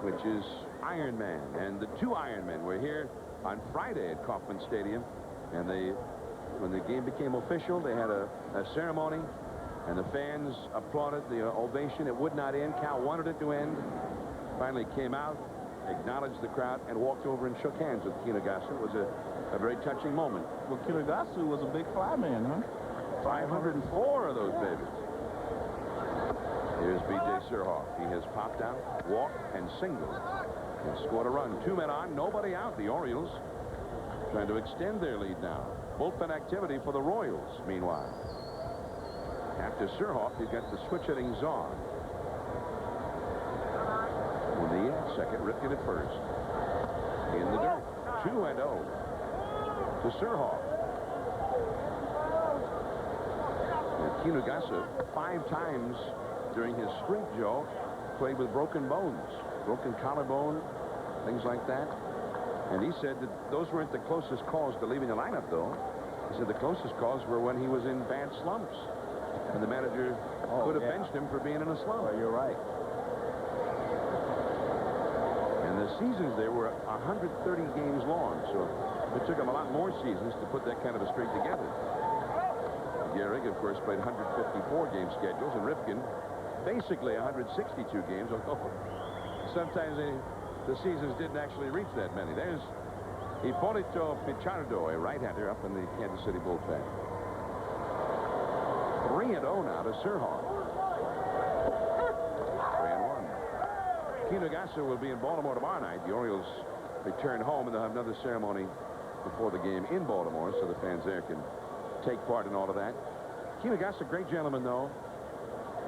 which is Iron Man. And the 2 Iron Men were here on Friday at Kauffman Stadium. And when the game became official, they had a ceremony, and the fans applauded the ovation. It would not end. Cal wanted it to end. Finally came out, acknowledged the crowd, and walked over and shook hands with Kinugasa. It was a very touching moment. Well, Kinugasa was a big fly man, huh? 504 of those babies. Here's B.J. Surhoff. He has popped out, walked, and singled, and scored a run. 2 men on, nobody out. The Orioles trying to extend their lead now. Bullpen activity for the Royals, meanwhile. After Surhoff, you've got the switch-hitting Czar. Bonilla, second. Ripken at first. In the dirt. 2-0 to Surhoff. And Kinugasa, 5 times during his streak, Joe, played with broken bones, broken collarbone, things like that. And he said that those weren't the closest calls to leaving the lineup, though. He said the closest calls were when he was in bad slumps, and the manager could have benched him for being in a slump. Well, you're right. And the seasons there were 130 games long, so it took him a lot more seasons to put that kind of a streak together. Gehrig, of course, played 154 game schedules, and Ripken basically 162 games, although sometimes the seasons didn't actually reach that many. There's Hipólito Pichardo, a right-hander up in the Kansas City bullpen. 3-0 now to Surhoff. Kinugasa will be in Baltimore tomorrow night. The Orioles return home, and they'll have another ceremony before the game in Baltimore, so the fans there can take part in all of that. Kinugasa, a great gentleman, though,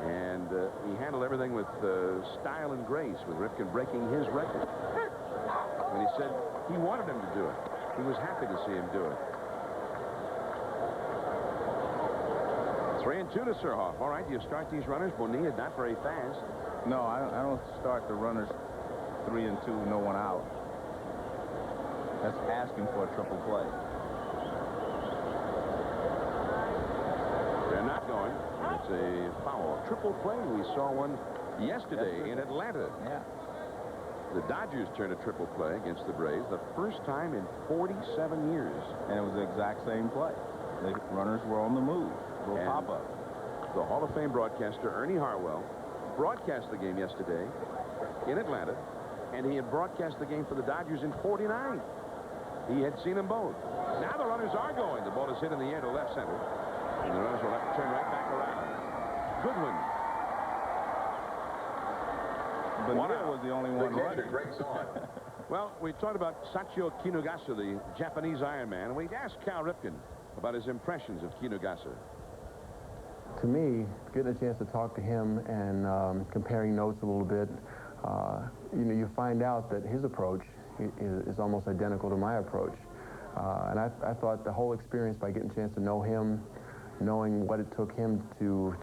and he handled everything with style and grace, with Ripken breaking his record. And he said he wanted him to do it. He was happy to see him do it. 3-2 to Surhoff. All right, you start these runners. Bonilla not very fast. No, I don't start the runners 3-2, no one out. That's asking for a triple play. They're not going. It's a foul. Triple play. We saw one yesterday in Atlanta. Yeah. The Dodgers turned a triple play against the Braves, the first time in 47 years. And it was the exact same play. The runners were on the move. Little pop-up. The Hall of Fame broadcaster, Ernie Harwell, broadcast the game yesterday in Atlanta, and he had broadcast the game for the Dodgers in 49. He had seen them both. Now the runners are going. The ball is hit in the air to left center, and the runners will have to turn right back around. Goodwin. Bonilla was the only one running. Well, we talked about Sachio Kinugasa, the Japanese Iron Man, and we asked Cal Ripken about his impressions of Kinugasa. To me, getting a chance to talk to him and comparing notes a little bit, you know, you find out that his approach is almost identical to my approach. And I thought the whole experience, by getting a chance to know him, knowing what it took him to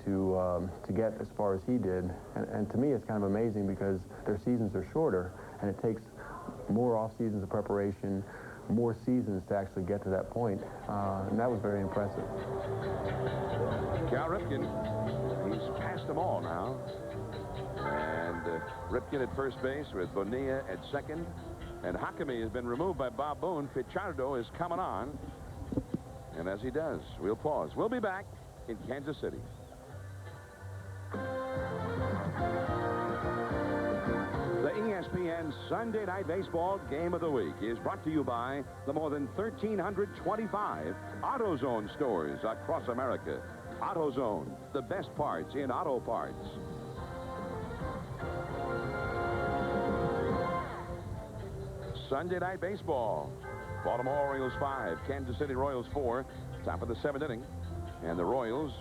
get as far as he did, and to me it's kind of amazing because their seasons are shorter, and it takes more off seasons of preparation, more seasons to actually get to that point, and that was very impressive. Cal Ripken, he's passed them all now. And Ripken at first base with Bonilla at second. And Hakami has been removed by Bob Boone. Pichardo is coming on. And as he does, we'll pause. We'll be back in Kansas City. The ESPN Sunday Night Baseball Game of the Week is brought to you by the more than 1,325 AutoZone stores across America. AutoZone, the best parts in auto parts. Sunday Night Baseball. Baltimore Orioles 5, Kansas City Royals 4. Top of the 7th inning. And the Royals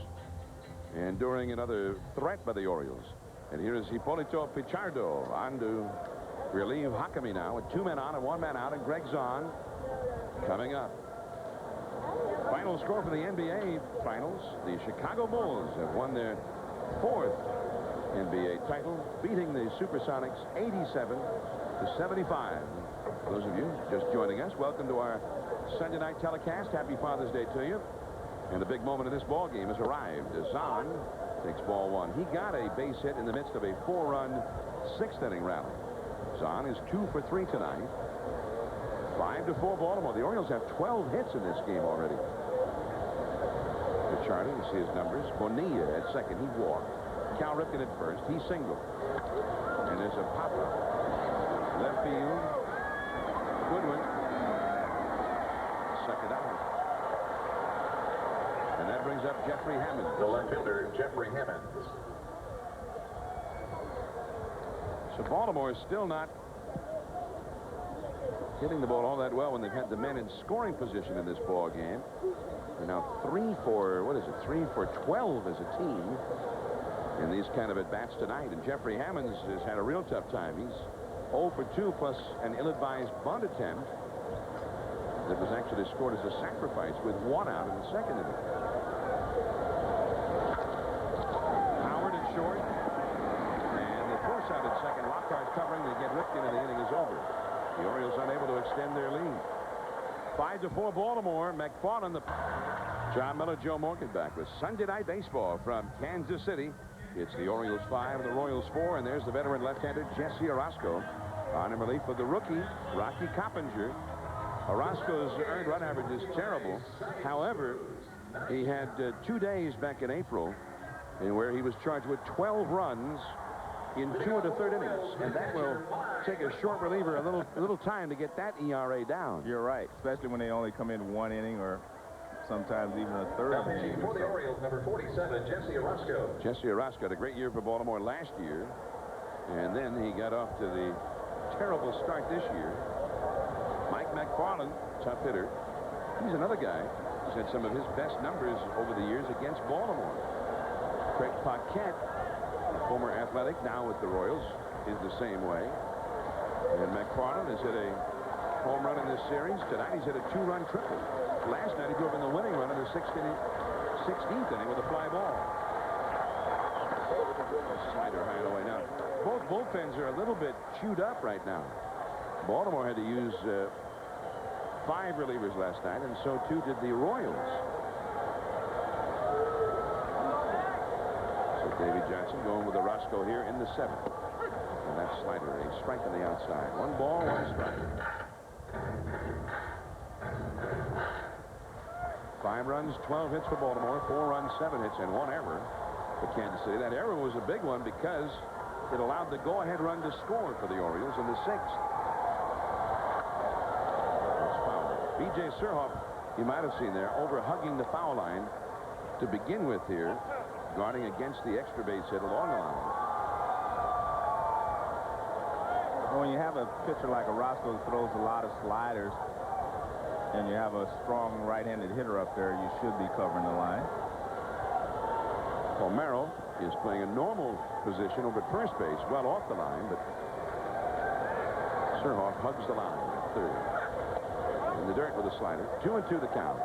enduring another threat by the Orioles. And here is Hipólito Pichardo on to relieve Hakami now with 2 men on and 1 man out, and Greg Zahn coming up. Final score for the NBA Finals. The Chicago Bulls have won their 4th NBA title, beating the Supersonics 87-75. For those of you just joining us, welcome to our Sunday night telecast. Happy Father's Day to you. And the big moment of this ball game has arrived. Zahn takes ball 1. He got a base hit in the midst of a 4-run 6th inning rally. Zahn is 2 for 3 tonight. 5-4 Baltimore. The Orioles have 12 hits in this game already. Pichardo, you see his numbers. Bonilla at second. He walked. Cal Ripken at first. He singled. And there's a pop-up. Left field. Goodwin. Second out. And that brings up Jeffrey Hammond. The left fielder, Jeffrey Hammond. So Baltimore is still not hitting the ball all that well when they've had the men in scoring position in this ball game. They're now 3 for 12 as a team in these kind of at-bats tonight. And Jeffrey Hammonds has had a real tough time. He's 0 for 2 plus an ill-advised bunt attempt that was actually scored as a sacrifice with 1 out in the 2nd inning. Howard at short. And the force out at second. Lockhart covering to get Ripken, and the inning is over. The Orioles unable to extend their lead. 5-4 Baltimore. McFarland, John Miller, Joe Morgan back with Sunday Night Baseball from Kansas City. It's the Orioles 5 and the Royals 4, and there's the veteran left-hander Jesse Orozco on in relief of the rookie Rocky Coppinger. Orozco's earned run average is terrible. However, he had 2 days back in April where he was charged with 12 runs in 2 of the 3rd innings, and that will take a short reliever a little time to get that ERA down. You're right, especially when they only come in 1 inning or sometimes even a 3rd inning. For the Orioles, number 47, Jesse Orozco. Jesse Orozco had a great year for Baltimore last year, And then he got off to the terrible start this year. Mike McFarland, tough hitter. He's another guy who's had some of his best numbers over the years against Baltimore. Craig Paquette, former Athletic, now with the Royals, is the same way. And McFarland has hit a home run in this series. Tonight he's hit a 2-run triple. Last night he drove in the winning run in the 16th inning with a fly ball. Slider high and away. Now, both bullpens are a little bit chewed up right now. Baltimore had to use 5 relievers last night, and so too did the Royals. So Davy Johnson going with the Roscoe here in the 7th. And that slider, a strike on the outside. 1 ball, 1 strike. 5 runs, 12 hits for Baltimore, 4 runs, 7 hits, and 1 error for Kansas City. That error was a big one because it allowed the go-ahead run to score for the Orioles in the 6th. That's foul. B.J. Surhoff, you might have seen there, over hugging the foul line to begin with here, guarding against the extra base hit along the line. When you have a pitcher like a Roscoe that throws a lot of sliders, and you have a strong right-handed hitter up there, you should be covering the line. Palmeiro is playing a normal position over at first base, well off the line, but Surhoff hugs the line at third. In the dirt with a slider. 2-2 the count.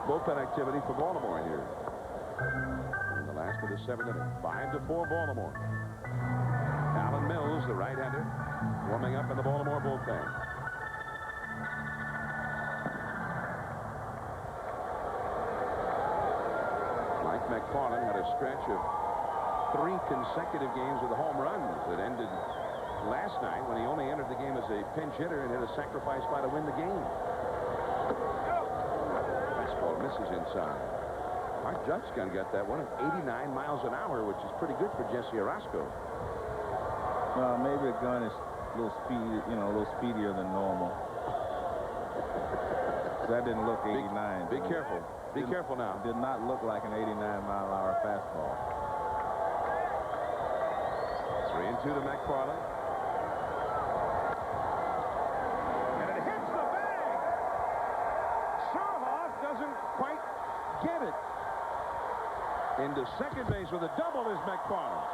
Bullpen activity for Baltimore here. In the last of the 7th inning. 5-4 Baltimore. Alan Mills, the right-hander, warming up in the Baltimore bullpen. Mike McFarland had a stretch of 3 consecutive games with home runs that ended last night when he only entered the game as a pinch hitter and hit a sacrifice fly to win the game. Fastball misses inside. Art Judson got that one at 89 miles an hour, which is pretty good for Jesse Orosco. Well, maybe the gun is a little speedy, a little speedier than normal. That didn't look 89. Be careful. Be careful now. Did not look like an 89-mile-an-hour fastball. 3-2 to McFarland. And it hits the bag. Surhoff doesn't quite get it. Into second base with a double is McFarland.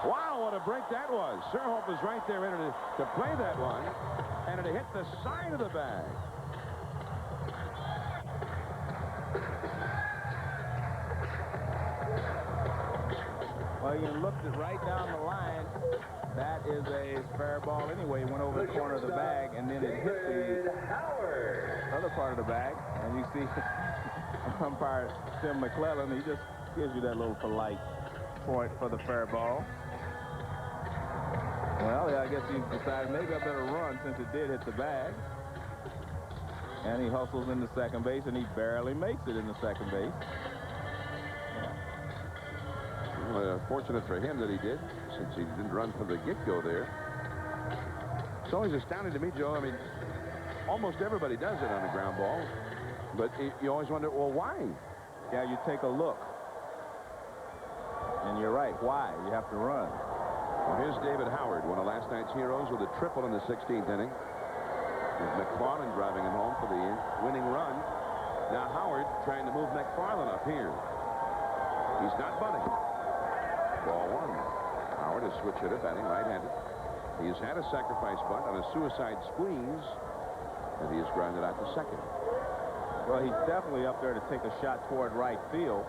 Wow, what a break that was. Surhoff was right there ready to play that one, and it hit the side of the bag. Well, you looked it right down the line. That is a fair ball anyway. It went over the corner of the bag, and then it hit the other part of the bag. And you see umpire Tim McClellan, he just gives you that little polite point for the fair ball. Well, yeah, I guess he decided maybe I better run since it did hit the bag. And he hustles into second base, and he barely makes it into second base. Well, fortunate for him that he did, since he didn't run from the get-go there. It's always astounding to me, Joe. I mean, almost everybody does it on a ground ball, but you always wonder, well, why? Yeah, you take a look. And you're right. Why? You have to run. Well, here's David Howard, one of last night's heroes, with a triple in the 16th inning. With McFarland driving him home for the winning run. Now Howard trying to move McFarland up here. He's not bunting. Ball 1. Howard, a switch hitter, batting right-handed. He has had a sacrifice bunt on a suicide squeeze, and he has grounded out to second. Well, he's definitely up there to take a shot toward right field.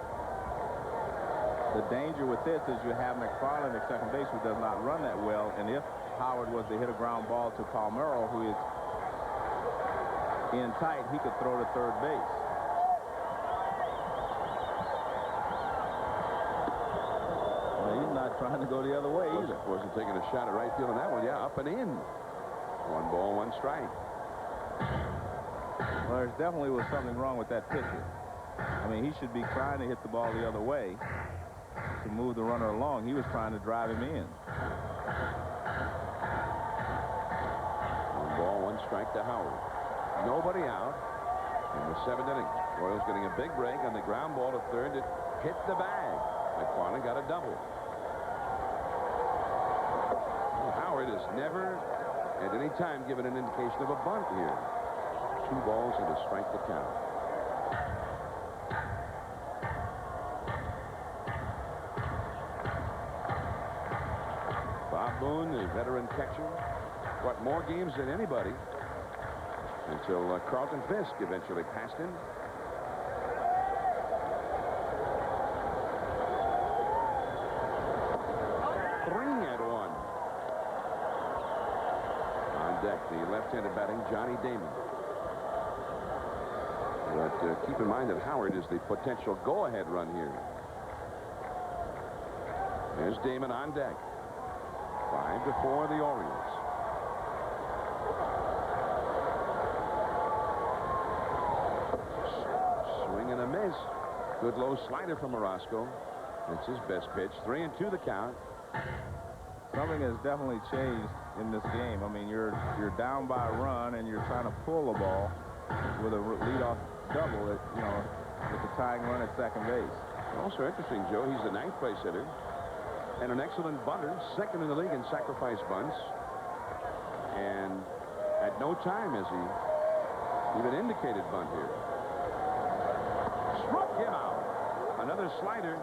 The danger with this is you have McFarland at second base, who does not run that well, and if Howard was to hit a ground ball to Palmeiro, who is in tight, he could throw to third base. Well, he's not trying to go the other way either. Wasn't taking a shot at right field on that one. Yeah, up and in. 1 ball, 1 strike. Well, there definitely was something wrong with that pitcher. I mean, he should be trying to hit the ball the other way to move the runner along. He was trying to drive him in. 1 ball, 1 strike to Howard. Nobody out in the 7th inning. Royals getting a big break on the ground ball to third. It hit the bag. McFarland got a double. Howard has never at any time given an indication of a bunt here. 2 balls and a strike to count. Bob Boone, the veteran catcher, what, more games than anybody until Carlton Fisk eventually passed him. The left-handed batting Johnny Damon. But keep in mind that Howard is the potential go-ahead run here. There's Damon on deck. 5-4 the Orioles. Swing and a miss. Good low slider from Orozco. That's his best pitch. 3-2 the count. Something has definitely changed in this game. I mean, you're down by a run and you're trying to pull the ball with a leadoff double at, with the tying run at second base. Also interesting, Joe, he's the 9th place hitter and an excellent bunter, 2nd in the league in sacrifice bunts. And at no time has he even indicated bunt here. Struck him out. Another slider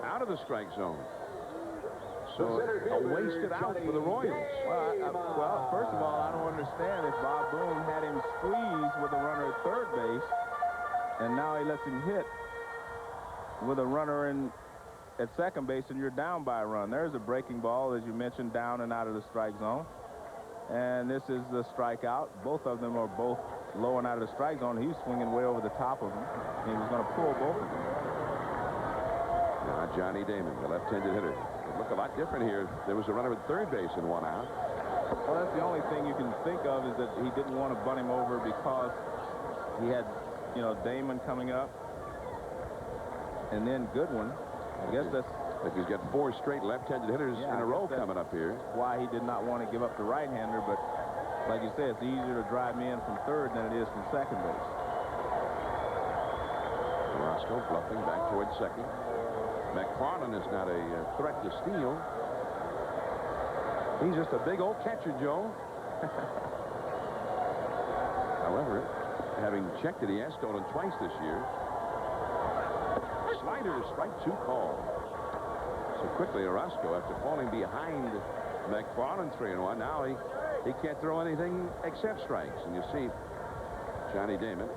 out of the strike zone. So a wasted out for the Royals. Well, first of all, I don't understand if Bob Boone had him squeeze with a runner at third base, and now he lets him hit with a runner at second base, and you're down by a run. There's a breaking ball, as you mentioned, down and out of the strike zone. And this is the strikeout. Both of them are both low and out of the strike zone. He's swinging way over the top of them, and he was going to pull both of them. Now Johnny Damon, the left-handed hitter. It looked a lot different here. There was a runner at third base and 1 out. Well, that's the only thing you can think of is that he didn't want to bunt him over because he had, Damon coming up and then Goodwin. I guess that's... Like he's got 4 straight left-handed hitters in a row coming up here. Why he did not want to give up the right-hander, but like you said, it's easier to drive me in from third than it is from second base. Orozco bluffing back towards second. McFarland is not a threat to steal. He's just a big old catcher, Joe. However, having checked it, he has stolen twice this year. Slider is strike 2 call. So quickly, Orozco, after falling behind McFarland 3-1, now he can't throw anything except strikes. And you see Johnny Damon,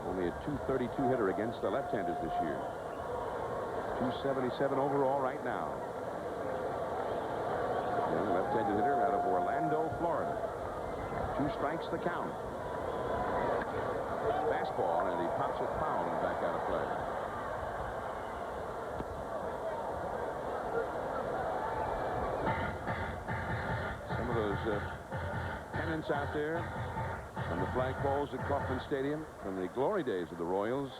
only a .232 hitter against the left-handers this year. 277 overall right now. Young left-handed hitter out of Orlando, Florida. 2 strikes the count. Fastball, and he pops it foul and back out of play. Some of those pennants out there on the flagpoles at Kauffman Stadium from the glory days of the Royals.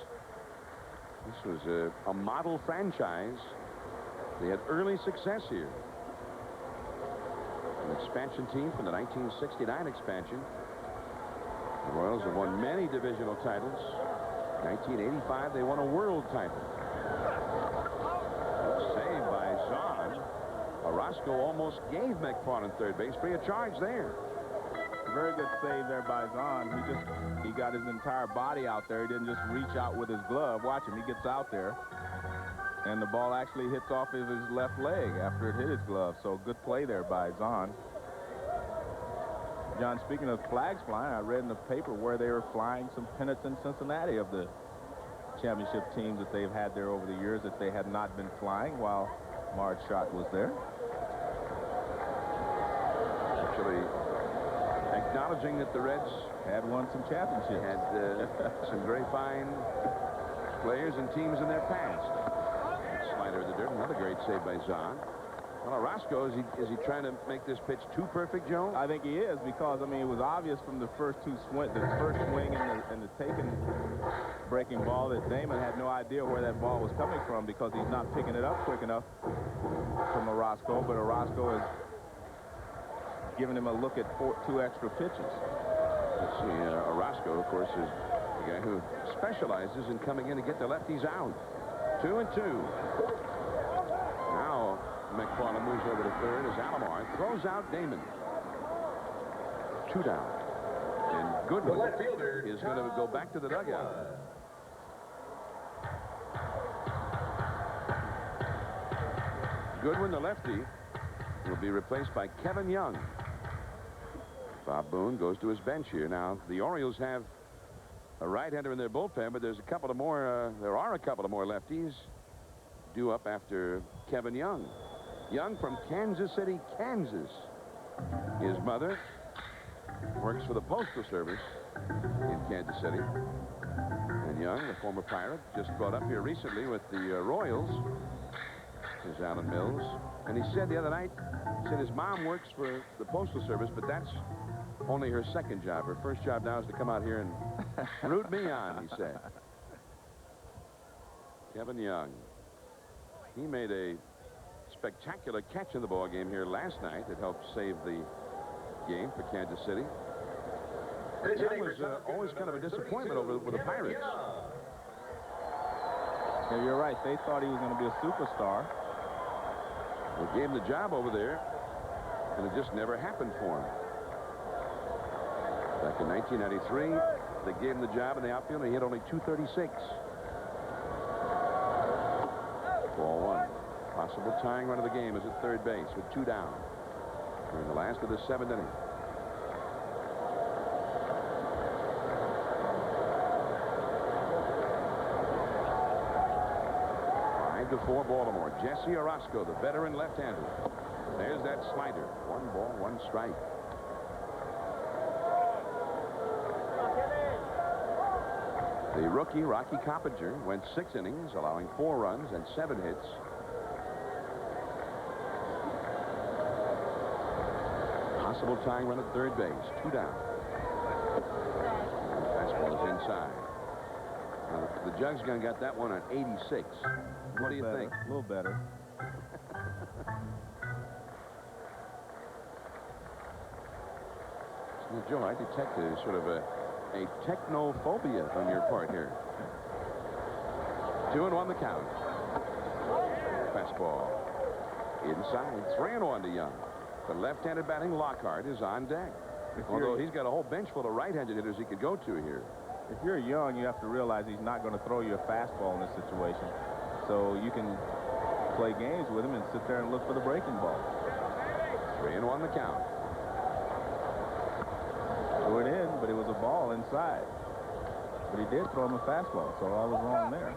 This was a model franchise. They had early success here. An expansion team from the 1969 expansion. The Royals have won many divisional titles. 1985, they won a world title. Saved by Zahn. Orozco almost gave McFarland third base free of charge there. Very good save there by Zahn. He got his entire body out there. He didn't just reach out with his glove. Watch him. He gets out there. And the ball actually hits off of his left leg after it hit his glove. So good play there by Zahn. John, speaking of flags flying, I read in the paper where they were flying some pennants in Cincinnati of the championship teams that they've had there over the years that they had not been flying while Marge Schott was there. Actually, acknowledging that the Reds had won some championships. Had some very fine players and teams in their past. Slider of the dirt, another great save by Zahn. Well, Orozco, is he trying to make this pitch too perfect, Joe? I think he is, because I mean it was obvious from the first swing and the taken breaking ball that Damon had no idea where that ball was coming from because he's not picking it up quick enough from Orozco, but Orozco is giving him a look at 2 extra pitches. Let's see, Orozco, of course, is the guy who specializes in coming in to get the lefties out. 2-2. Now McFarland moves over to third as Alomar throws out Damon. 2 down. And Goodwin is going to go back to the dugout. Goodwin, the lefty, will be replaced by Kevin Young. Bob Boone goes to his bench here. Now, the Orioles have a right-hander in their bullpen, but there's a couple of more. There are a couple of more lefties due up after Kevin Young. Young from Kansas City, Kansas. His mother works for the Postal Service in Kansas City. And Young, the former Pirate, just brought up here recently with the Royals, is Alan Mills. And he said the other night, said his mom works for the Postal Service, but that's only her second job. Her first job now is to come out here and root me on, he said. Kevin Young. He made a spectacular catch in the ball game here last night that helped save the game for Kansas City. Young was always kind of a disappointment with the Pirates. Yeah, you're right. They thought he was going to be a superstar. They gave him the job over there, and it just never happened for him. Back in 1993, they gave him the job in the outfield, and he hit only .236. Ball 1. Possible tying run of the game is at third base with 2 down during the last of the 7th inning. To 4 Baltimore. Jesse Orozco, the veteran left-hander. There's that slider. 1 ball, 1 strike. The rookie, Rocky Coppinger, went 6 innings, allowing 4 runs and 7 hits. Possible tying run at third base. 2 down. Fastball is inside. The Jugs gun got that one on 86. What do you think? A little better. So, Joe, I detect a sort of a technophobia on your part here. 2-1 the count. Fastball inside. 3-1 to Young. The left-handed batting Lockhart is on deck. Although he's got a whole bench full of right-handed hitters he could go to here. If you're Young, you have to realize he's not going to throw you a fastball in this situation. So you can play games with him and sit there and look for the breaking ball. 3-1 the count. Threw it in, but it was a ball inside. But he did throw him a fastball, so I was wrong there.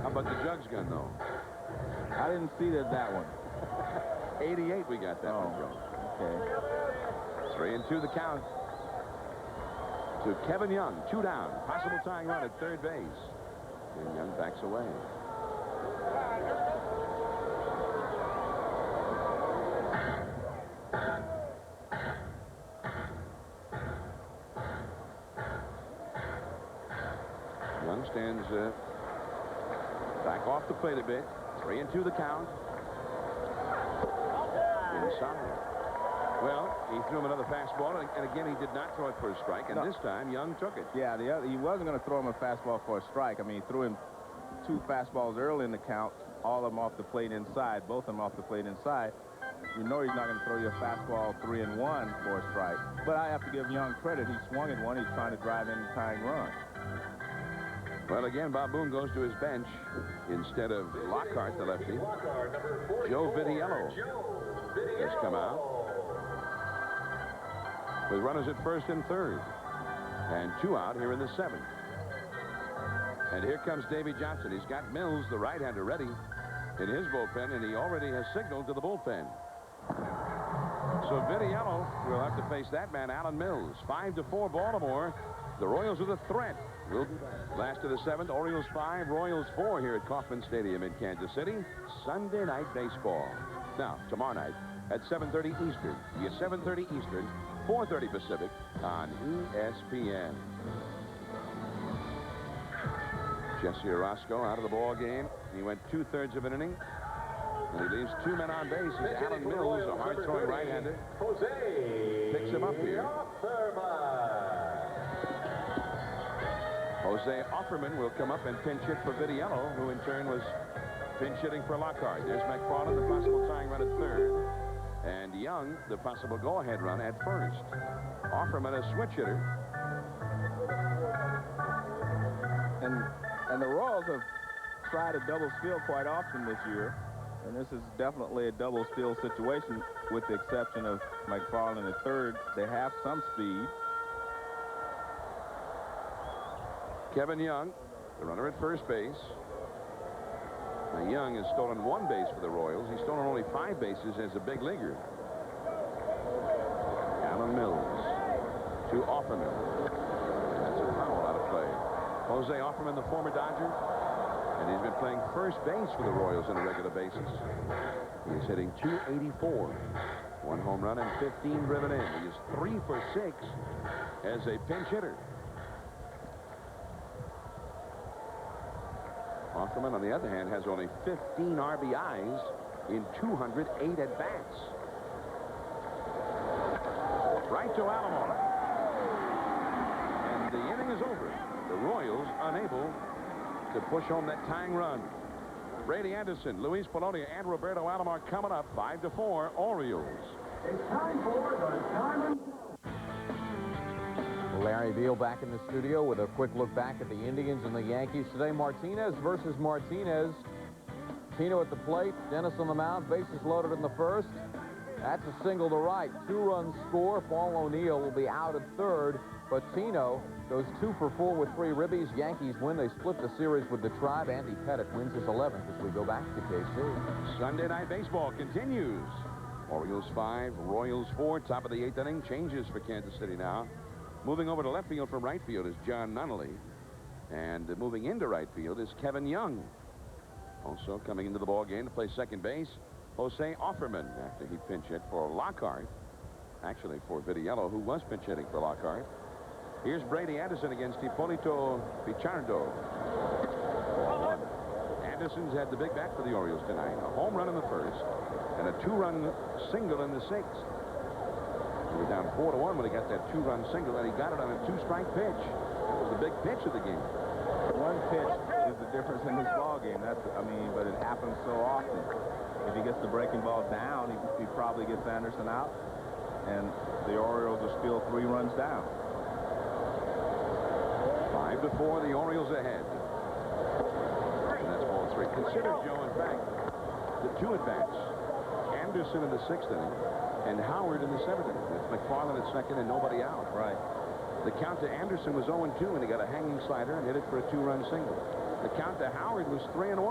How about the Jugs gun, though? I didn't see that one. 88 we got that one from. Okay. 3-2 the count. To Kevin Young, 2 down. Possible tying run at third base. And Young backs away. Young stands back off the plate a bit. 3-2 the count. Inside. Well, he threw him another fastball, and again, he did not throw it for a strike, and this time, Young took it. Yeah, he wasn't going to throw him a fastball for a strike. I mean, he threw him 2 fastballs early in the count, all of them off the plate inside, both of them off the plate inside. You know he's not going to throw you a fastball 3-1 for a strike. But I have to give Young credit. He swung at one. He's trying to drive in the tying run. Well, again, Bob Boone goes to his bench instead of Lockhart, the lefty. Joe Vitiello has come out with runners at first and third, and 2 out here in the 7th. And here comes Davy Johnson. He's got Mills, the right-hander, ready in his bullpen, and he already has signaled to the bullpen. So Vitiello will have to face that man, Alan Mills. 5-4 Baltimore. The Royals with a threat. We'll be back. Last of the 7th, Orioles 5, Royals 4 here at Kauffman Stadium in Kansas City. Sunday night baseball. Now, tomorrow night at 7:30 Eastern. You get 7:30 Eastern, 4:30 Pacific on ESPN. Jesse Orozco out of the ball game. He went 2/3 of an inning. And he leaves 2 men on base. As Alan Mills, a hard-throwing right-hander, picks him up here. Jose Offerman will come up and pinch hit for Vitiello, who in turn was pinch hitting for Lockhart. There's McFarland, the possible tying run at third. And Young, the possible go-ahead run at first. Offerman, a switch hitter. And the Royals have tried a double steal quite often this year. And this is definitely a double steal situation, with the exception of McFarland at third. They have some speed. Kevin Young, the runner at first base. Now, Young has stolen 1 base for the Royals. He's stolen only 5 bases as a big leaguer. Alan Mills to Offerman. That's a foul out of play. Jose Offerman, the former Dodger, and he's been playing first base for the Royals on a regular basis. He's hitting .284. 1 home run and 15 driven in. He is 3 for 6 as a pinch hitter. Offerman, on the other hand, has only 15 RBIs in 208 at-bats. Right to Alomar. And the inning is over. The Royals unable to push home that tying run. Brady Anderson, Luis Polonia, and Roberto Alomar coming up 5-4 Orioles. It's time for the Diamond. Larry Beal back in the studio with a quick look back at the Indians and the Yankees today. Martinez versus Martinez. Tino at the plate, Dennis on the mound, bases loaded in the first. That's a single to right. 2-run score. Paul O'Neill will be out at third, but Tino goes 2 for 4 with 3 ribbies. Yankees win. They split the series with the Tribe. Andy Pettit wins his 11th as we go back to KC. Sunday Night Baseball continues. Orioles 5, Royals 4. Top of the 8th inning. Changes for Kansas City now. Moving over to left field from right field is John Nunnally. And moving into right field is Kevin Young. Also coming into the ball game to play second base, Jose Offerman, after he pinch hit for Lockhart. Actually for Vitiello, who was pinch hitting for Lockhart. Here's Brady Anderson against Hipólito Pichardo. 1-1. Anderson's had the big bat for the Orioles tonight. A home run in the first and a 2-run single in the 6th. He was down 4-1 when he got that 2-run single, and he got it on a 2-strike pitch. It was the big pitch of the game. 1 pitch is the difference in this ball game. But it happens so often. If he gets the breaking ball down, he probably gets Anderson out, and the Orioles are still 3 runs down. 5-4, the Orioles ahead. And that's ball 3. Consider, Joe, in fact, the 2 at-bats. Anderson in the 6th inning and Howard in the 7th inning. That's McFarland at second and nobody out. Right. The count to Anderson was 0-2, and he got a hanging slider and hit it for a 2-run single. The count to Howard was 3-1,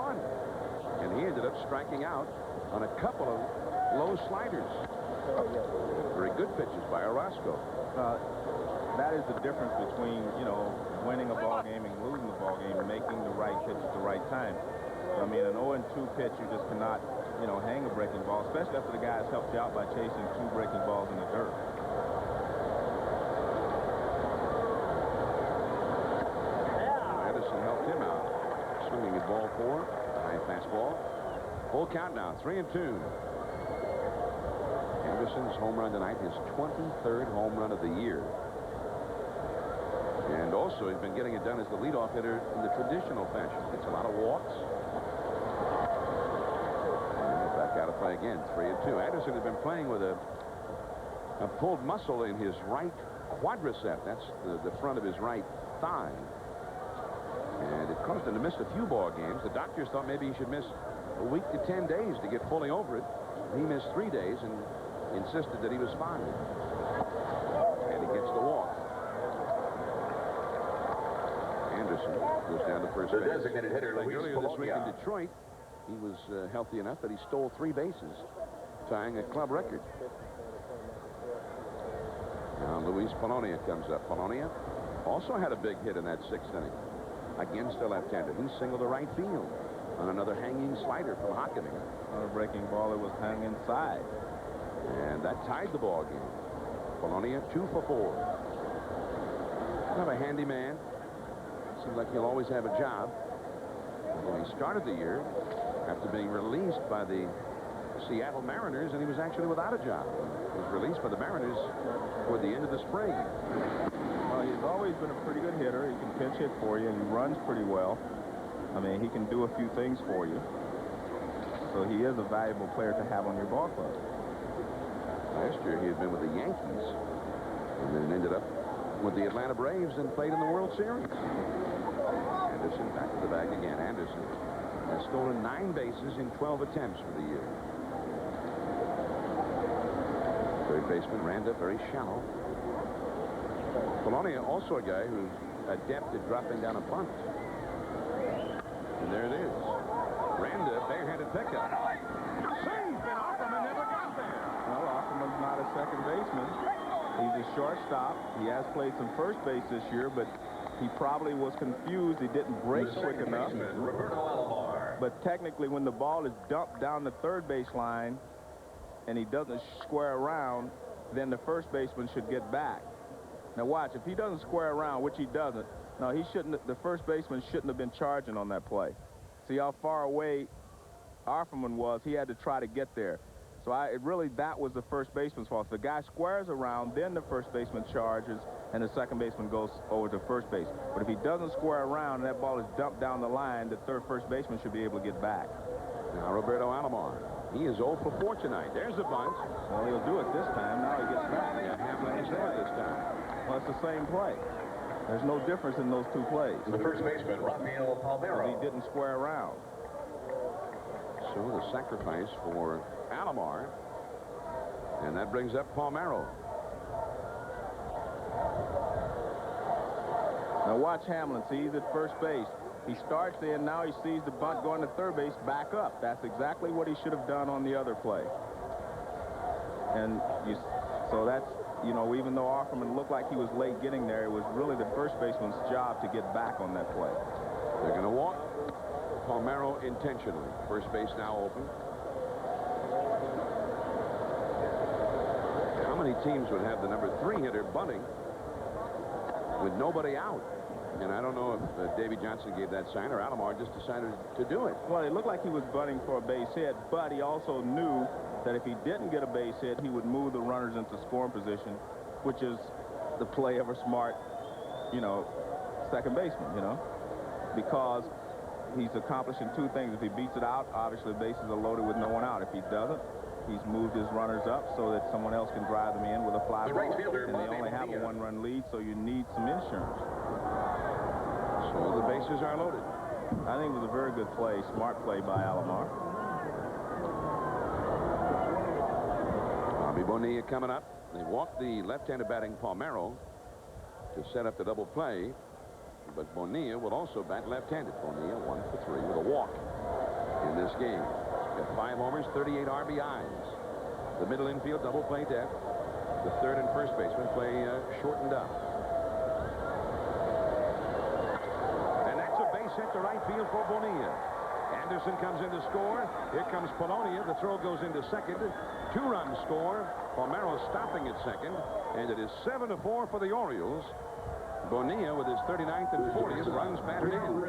and he ended up striking out on a couple of low sliders. Very good pitches by Orozco. That is the difference between, winning a ball game and losing the ball game, making the right pitch at the right time. I mean, an 0-2 pitch, you just cannot, hang a breaking ball, especially after the guys helped you out by chasing 2 breaking balls in the dirt. Anderson helped him out. Swinging at ball 4. High fastball. Full count now, 3-2. Anderson's home run tonight, his 23rd home run of the year. And also, he's been getting it done as the leadoff hitter in the traditional fashion. Gets a lot of walks. And back out of play again, 3-2. Anderson has been playing with a pulled muscle in his right quadricep. That's the front of his right thigh. And it caused him to miss a few ball games. The doctors thought maybe he should miss a week to 10 days to get fully over it. He missed 3 days and insisted that he was fine. And he gets the walk. Anderson goes down to first base. Designated hitter, Luis Earlier this week in Polonia. Detroit, he was healthy enough that he stole 3 bases, tying a club record. Now Luis Polonia comes up. Polonia also had a big hit in that 6th inning against the left-hander. He singled to right field on another hanging slider from Hockenning. Not a breaking ball, it was hung inside. And that tied the ball game. Polonia 2 for 4. Kind of a handy man. Seems like he'll always have a job. When he started the year after being released by the Seattle Mariners, and he was actually without a job. He was released by the Mariners toward the end of the spring. Well, He's always been a pretty good hitter. He can pinch hit for you, and he runs pretty well. I mean, he can do a few things for you. So he is a valuable player to have on your ball club. Last year he had been with the Yankees and then ended up with the Atlanta Braves and played in the World Series. Anderson back to the bag again. Anderson has stolen 9 bases in 12 attempts for the year. Third baseman Randa very shallow. Polonia also a guy who's adept at dropping down a bunt. And there it is. Randa, barehanded pickup. Safe, and Offerman never got there. Well, Offerman's not a second baseman. He's a shortstop. He has played some first base this year, but he probably was confused. He didn't break quick enough. But technically, when the ball is dumped down the third base line and he doesn't square around, then the first baseman should get back. Now watch, if he doesn't square around, which he doesn't, no, he shouldn't. The first baseman shouldn't have been charging on that play. See how far away Offerman was? He had to try to get there. So that was the first baseman's fault. If the guy squares around, then the first baseman charges, and the second baseman goes over to first base. But if he doesn't square around and that ball is dumped down the line, the first baseman should be able to get back. Now Roberto Alomar. He is 0 for 4 tonight. There's a bunt. Well, he'll do it this time. Now he gets back. Yeah, Hamlin is there this time. Well, it's the same play. There's no difference in those two plays. The first baseman, Rafael Palmeiro. He didn't square around. So the sacrifice for Alomar. And that brings up Palmeiro. Now watch Hamlin. See, he's at first base. He starts in. Now he sees the bunt going to third base. Back up. That's exactly what he should have done on the other play. And so that's, you know, even though Offerman looked like he was late getting there, it was really the first baseman's job to get back on that play. They're going to walk Palmeiro intentionally. First base now open. How many teams would have the number 3 hitter bunting with nobody out? And I don't know if Davy Johnson gave that sign or Alomar just decided to do it. Well, it looked like he was bunting for a base hit, but he also knew that if he didn't get a base hit, he would move the runners into scoring position, which is the play of a smart, you know, second baseman, you know, because he's accomplishing 2 things. If he beats it out, obviously the bases are loaded with no one out. If he doesn't, he's moved his runners up so that someone else can drive them in with a fly ball. And they only have a 1-run lead, so you need some insurance. So the bases are loaded. I think it was a very good play, smart play by Alomar. Bobby Bonilla coming up. They walk the left-handed batting Palmeiro to set up the double play. But Bonilla will also bat left-handed. Bonilla 1 for 3 with a walk in this game. Got 5 homers, 38 RBIs. The middle infield double play depth. The third and first baseman play shortened up. And that's a base hit to right field for Bonilla. Anderson comes in to score. Here comes Polonia. The throw goes into second. 2-run score. Palmeiro stopping at second. And it is 7-4 for the Orioles. Bonilla with his 39th and 40th runs batted in.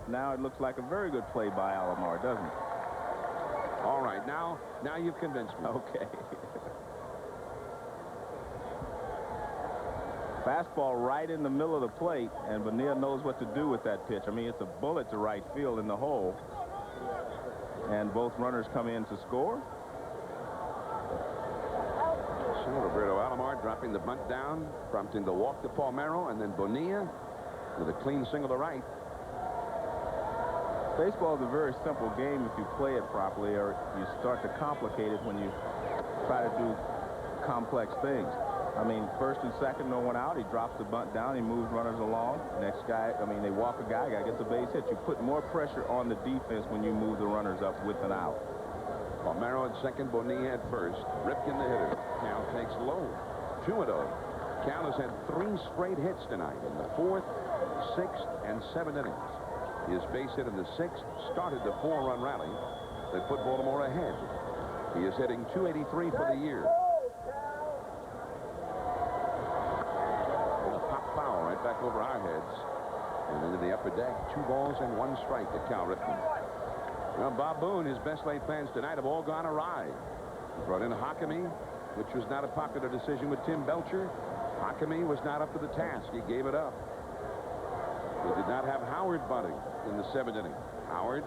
Now it looks like a very good play by Alomar, doesn't it? All right, now you've convinced me. Okay. Fastball right in the middle of the plate, and Bonilla knows what to do with that pitch. I mean, it's a bullet to right field in the hole. And both runners come in to score. So Roberto Alomar dropping the bunt down, prompting the walk to Palmeiro, and then Bonilla with a clean single to right. Baseball is a very simple game if you play it properly, or you start to complicate it when you try to do complex things. I mean, first and second, no one out. He drops the bunt down. He moves runners along. Next guy, I mean, they walk a guy gets a base hit. You put more pressure on the defense when you move the runners up with and out. Palmeiro at second, Bonilla at first. Ripken the hitter. Count takes low. 2-0. Cal has had 3 straight hits tonight in the 4th, 6th, and 7th innings. His base hit in the 6th started the 4-run rally that put Baltimore ahead. He is hitting .283 for the year. A pop foul right back over our heads. And into the upper deck. 2 balls and 1 strike to Cal Ripken. Well, Bob Boone, his best laid plans tonight have all gone awry. He brought in Hakimi, which was not a popular decision with Tim Belcher. Hakimi was not up to the task. He gave it up. He did not have Howard bunting in the 7th inning. Howard,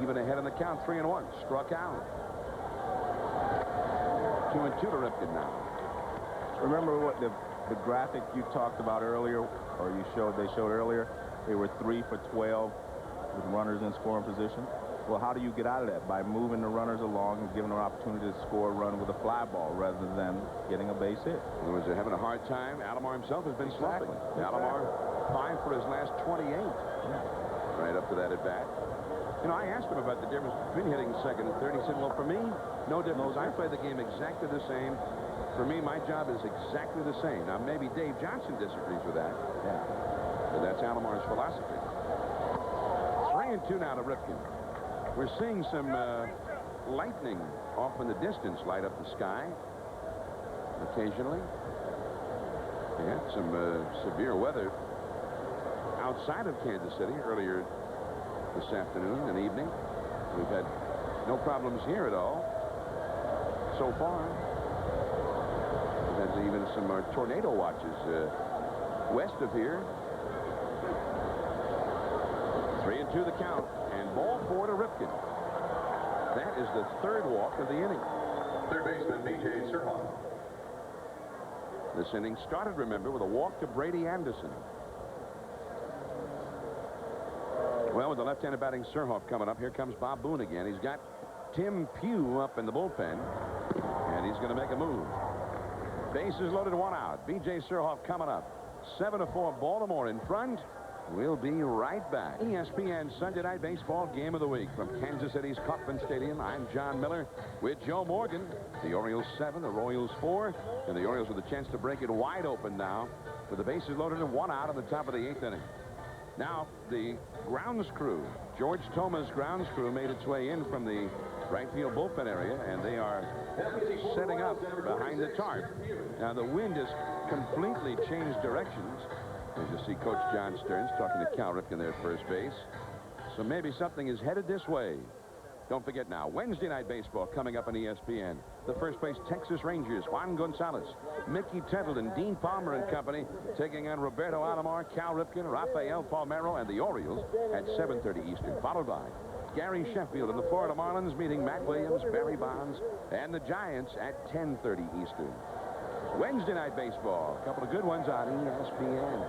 even ahead in the count, 3-1, struck out. 2-2 to Ripken now. Remember what the graphic you talked about earlier, or they showed earlier? They were 3 for 12 with runners in scoring position. Well, how do you get out of that? By moving the runners along and giving them an opportunity to score a run with a fly ball rather than getting a base hit. He was having a hard time. Alomar himself has been slumping. Alomar 5 for his last 28. Right up to that at bat. You know, I asked him about the difference between hitting second and third. He said, well, for me, no difference. I play the game exactly the same. For me, my job is exactly the same. Now, maybe Dave Johnson disagrees with that. Yeah. But that's Alomar's philosophy. 3-2 now to Ripken. We're seeing some lightning off in the distance light up the sky occasionally. They had some severe weather outside of Kansas City earlier this afternoon and evening. We've had no problems here at all so far. We've had even some tornado watches west of here. 3-2 the count, and ball 4 to Ripken. That is the 3rd walk of the inning. Third baseman B.J. Surhoff. This inning started, remember, with a walk to Brady Anderson. Well, with the left-handed batting Surhoff coming up, here comes Bob Boone again. He's got Tim Pugh up in the bullpen, and he's going to make a move. Bases loaded, 1 out. B.J. Surhoff coming up. 7-4 Baltimore in front. We'll be right back. ESPN Sunday Night Baseball Game of the Week from Kansas City's Kauffman Stadium. I'm John Miller with Joe Morgan. The Orioles 7, the Royals 4, and the Orioles with a chance to break it wide open now with the bases loaded and 1 out on the top of the 8th inning. Now, the grounds crew, George Thoma's grounds crew, made its way in from the right field bullpen area, and they are setting up behind the tarp. Now, the wind has completely changed directions. As you see Coach John Stearns talking to Cal Ripken there at first base. So maybe something is headed this way. Don't forget now, Wednesday Night Baseball coming up on ESPN. The first place Texas Rangers, Juan Gonzalez, Mickey Templeton, Dean Palmer and company taking on Roberto Alomar, Cal Ripken, Rafael Palmeiro, and the Orioles at 7:30 Eastern, followed by Gary Sheffield and the Florida Marlins meeting Matt Williams, Barry Bonds, and the Giants at 10:30 Eastern. Wednesday Night Baseball. A couple of good ones on ESPN.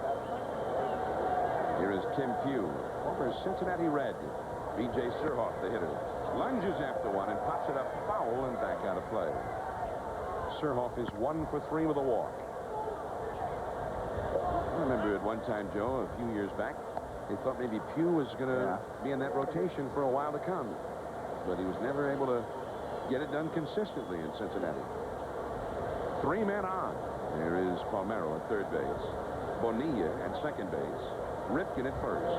Here is Tim Pugh, former Cincinnati Red. B.J. Surhoff, the hitter, lunges after one and pops it up foul and back out of play. Surhoff is 1 for 3 with a walk. I remember at one time, Joe, a few years back, they thought maybe Pugh was going to be in that rotation for a while to come. But he was never able to get it done consistently in Cincinnati. 3 men on. There is Palmeiro at third base. Bonilla at second base. Ripken at first.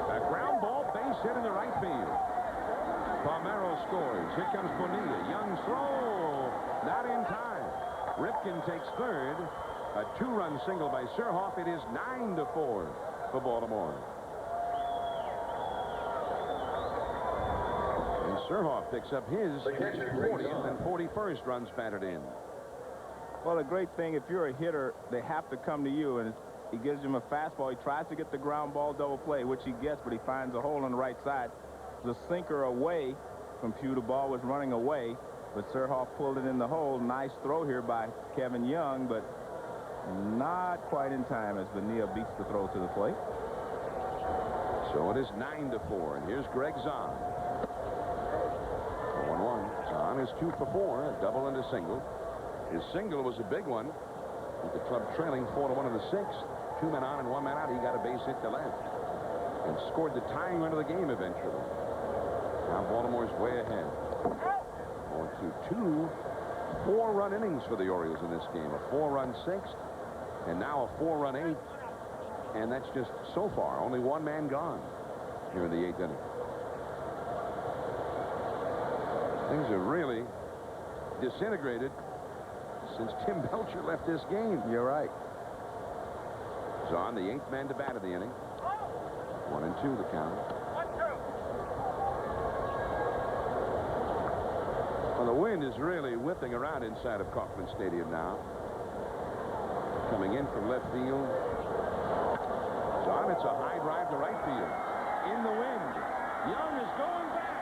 A ground ball, base hit in the right field. Palmeiro scores. Here comes Bonilla. Young throw. Not in time. Ripken takes third. A 2-run single by Surhoff. It is 9-4 for Baltimore. And Surhoff picks up his 40th and 41st runs batted in. Well, the great thing, if you're a hitter, they have to come to you, and he gives him a fastball. He tries to get the ground ball double play, which he gets, but he finds a hole on the right side. The sinker away from Pugh. The ball was running away, but Surhoff pulled it in the hole. Nice throw here by Kevin Young, but not quite in time as Bonilla beats the throw to the plate. So it is 9-4, and here's Greg Zahn. 1-1. Zahn is 2 for 4, a double and a single. His single was a big one, with the club trailing 4-1 in the 6th. 2 men on and 1 man out. He got a base hit to left and scored the tying run of the game eventually. Now Baltimore's way ahead. On to 2 4-run innings for the Orioles in this game. A 4-run 6th, and now a 4-run 8th. And that's just so far. Only 1 man gone here in the 8th inning. Things are really disintegrated since Tim Belcher left this game. You're right. Zahn, the 8th man to bat of the inning. 1-2 the count. Well, Well, the wind is really whipping around inside of Kauffman Stadium now. Coming in from left field. John, it's a high drive to right field. In the wind. Young is going back.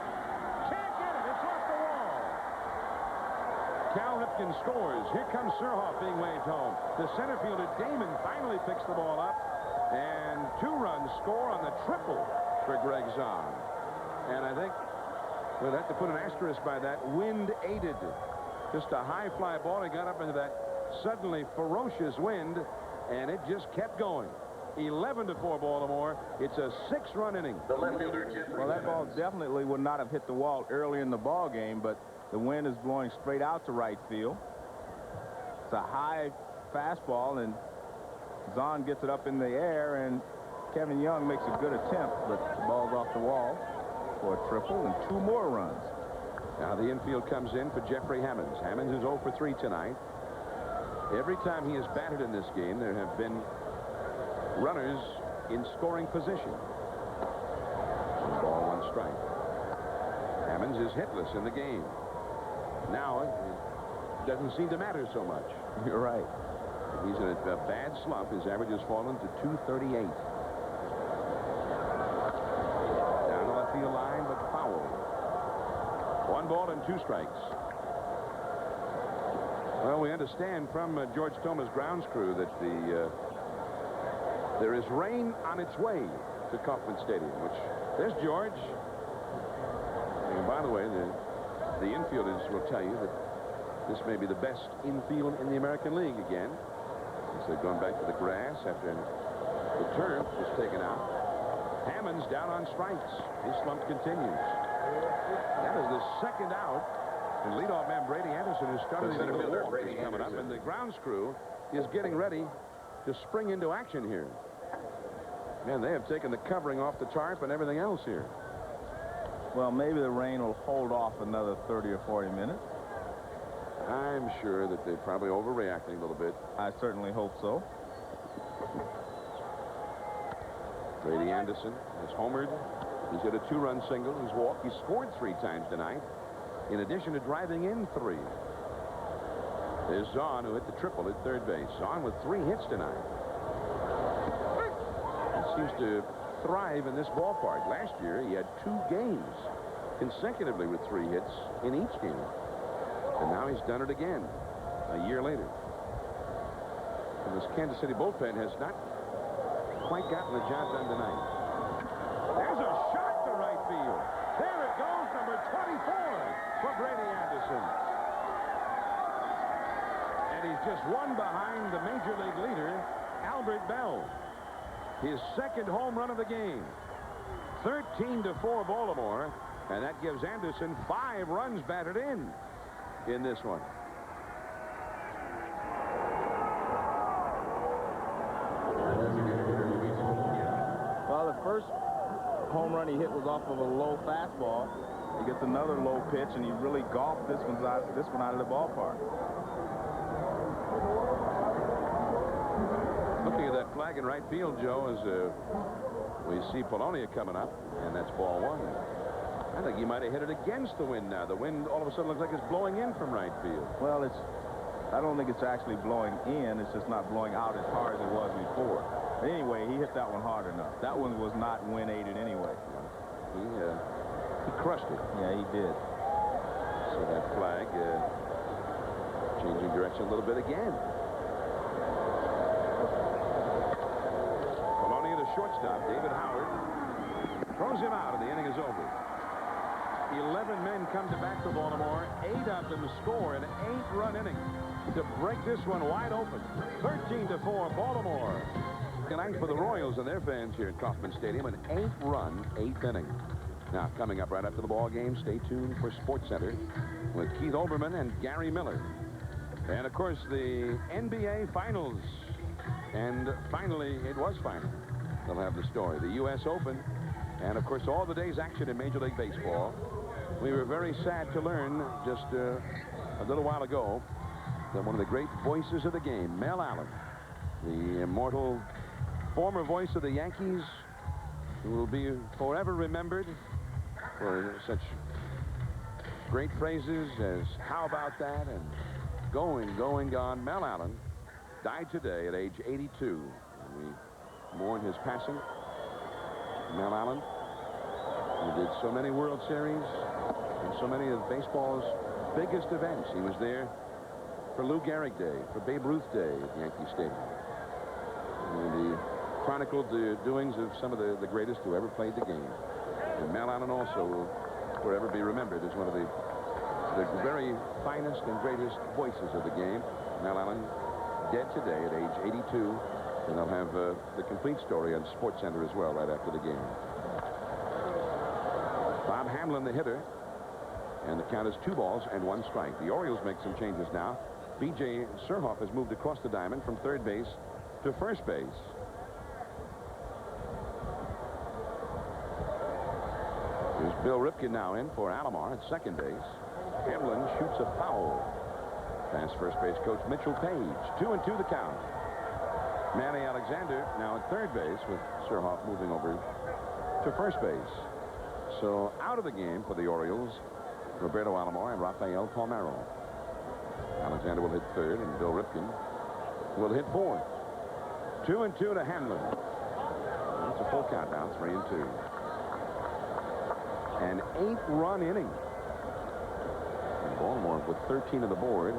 Can't get it. It's off the wall. Cal Ripken scores. Here comes Surhoff being waved home. The center fielder Damon finally picks the ball up. And 2 runs score on the triple for Greg Zahn. And I think we'll have to put an asterisk by that. Wind aided. Just a high fly ball. He got up into that suddenly ferocious wind, and it just kept going. 11-4 Baltimore. It's a 6-run inning. The left fielder, Jeffrey. Well, that ball definitely would not have hit the wall early in the ball game, but the wind is blowing straight out to right field. It's a high fastball, and Zahn gets it up in the air, and Kevin Young makes a good attempt, but the ball's off the wall for a triple and 2 more runs. Now the infield comes in for Jeffrey Hammonds. Hammonds is 0 for 3 tonight. Every time he has batted in this game, there have been runners in scoring position. Ball 1 strike. Hammonds is hitless in the game. Now it doesn't seem to matter so much. You're right. He's in a bad slump. His average has fallen to 238. Down the left field line, but foul. 1 ball and 2 strikes. Well, we understand from George Thomas' grounds crew that there is rain on its way to Kauffman Stadium, which there's George. And by the way, the infielders will tell you that this may be the best infield in the American League again. So they've gone back to the grass after the turf was taken out. Hammonds down on strikes. His slump continues. That is the 2nd out. And leadoff man Brady Anderson is starting to walk. He's coming up, and the grounds crew is getting ready to spring into action here. Man, they have taken the covering off the tarp and everything else here. Well, maybe the rain will hold off another 30 or 40 minutes. I'm sure that they're probably overreacting a little bit. I certainly hope so. Brady Anderson has homered. He's hit a 2-run single. He's walked. He's scored 3 times tonight, in addition to driving in 3. There's Zahn, who hit the triple at third base. Zahn with 3 hits tonight. He seems to thrive in this ballpark. Last year, he had 2 games consecutively with 3 hits in each game. And now he's done it again a year later. And this Kansas City bullpen has not quite gotten the job done tonight. There's a shot to right field. There it goes, number 24 for Brady Anderson. And he's just 1 behind the Major League leader, Albert Bell. His 2nd home run of the game. 13-4 Baltimore. And that gives Anderson 5 runs batted in this one. Well, the first home run he hit was off of a low fastball. He gets another low pitch, and he really golfed this one out of the ballpark. Looking at that flag in right field, Joe, as we see Polonia coming up, and that's ball 1. I think he might have hit it against the wind now. The wind all of a sudden looks like it's blowing in from right field. Well, I don't think it's actually blowing in. It's just not blowing out as hard as it was before. But anyway, he hit that one hard enough. That one was not wind aided anyway. He crushed it. Yeah, he did. So that flag changing direction a little bit again. Polonia, the shortstop, David Howard, throws him out, and the inning is over. 11 men come to bat for Baltimore. 8 of them score an 8-run inning to break this one wide open. 13-4 Baltimore. Tonight for the Royals and their fans here at Kauffman Stadium, an 8-run 8th inning. Now, coming up right after the ball game, stay tuned for Sports Center with Keith Olbermann and Gary Miller. And, of course, the NBA Finals. And finally, it was final. They'll have the story. The U.S. Open. And, of course, all the day's action in Major League Baseball. We were very sad to learn just a little while ago that one of the great voices of the game, Mel Allen, the immortal former voice of the Yankees, who will be forever remembered for such great phrases as "how about that" and "going, gone." Mel Allen died today at age 82. And we mourn his passing. Mel Allen, who did so many World Series and so many of baseball's biggest events. He was there for Lou Gehrig Day, for Babe Ruth Day at Yankee Stadium. And he chronicled the doings of some of the greatest who ever played the game. And Mel Allen also will forever be remembered as one of the very finest and greatest voices of the game. Mel Allen dead today at age 82. And they'll have the complete story on SportsCenter as well right after the game. Bob Hamlin, the hitter. And the count is 2 balls and 1 strike. The Orioles make some changes now. B.J. Surhoff has moved across the diamond from third base to first base. Here's Bill Ripken now in for Alomar at second base. Hamlin shoots a foul. Past first base coach Mitchell Page. 2-2 the count. Manny Alexander now at third base with Surhoff moving over to first base. So out of the game for the Orioles, Roberto Alomar and Rafael Palmeiro. Alexander will hit third, and Bill Ripken will hit fourth. 2-2 to Hamlin. That's a full count now, 3-2. An 8-run inning. And Baltimore with 13 on the board.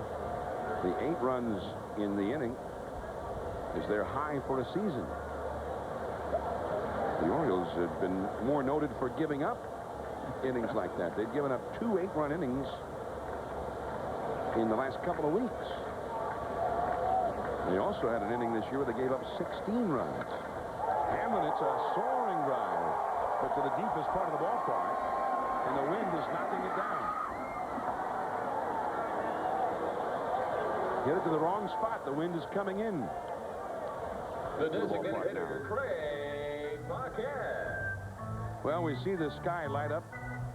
The 8 runs in the inning is their high for a season. The Orioles have been more noted for giving up innings like that. They've given up 2 8-run innings in the last couple of weeks. They also had an inning this year where they gave up 16 runs. Hamlin, it's a soaring drive, but to the deepest part of the ballpark, and the wind is knocking it down. Hit it to the wrong spot. The wind is coming in. The designated hitter, Craig Paquette. Well, we see the sky light up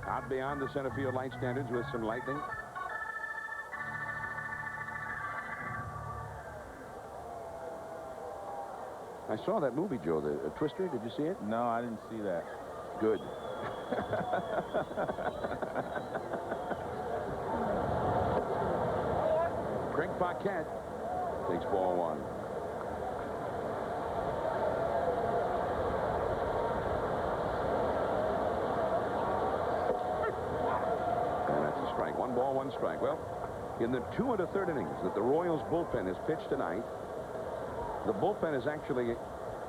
out beyond the center field light standards with some lightning. I saw that movie, Joe, the Twister. Did you see it? No, I didn't see that. Good. Craig Paquette takes ball 1. And that's a strike. 1 ball, 1 strike. Well, in the 2 1/3 innings that the Royals bullpen has pitched tonight, the bullpen has actually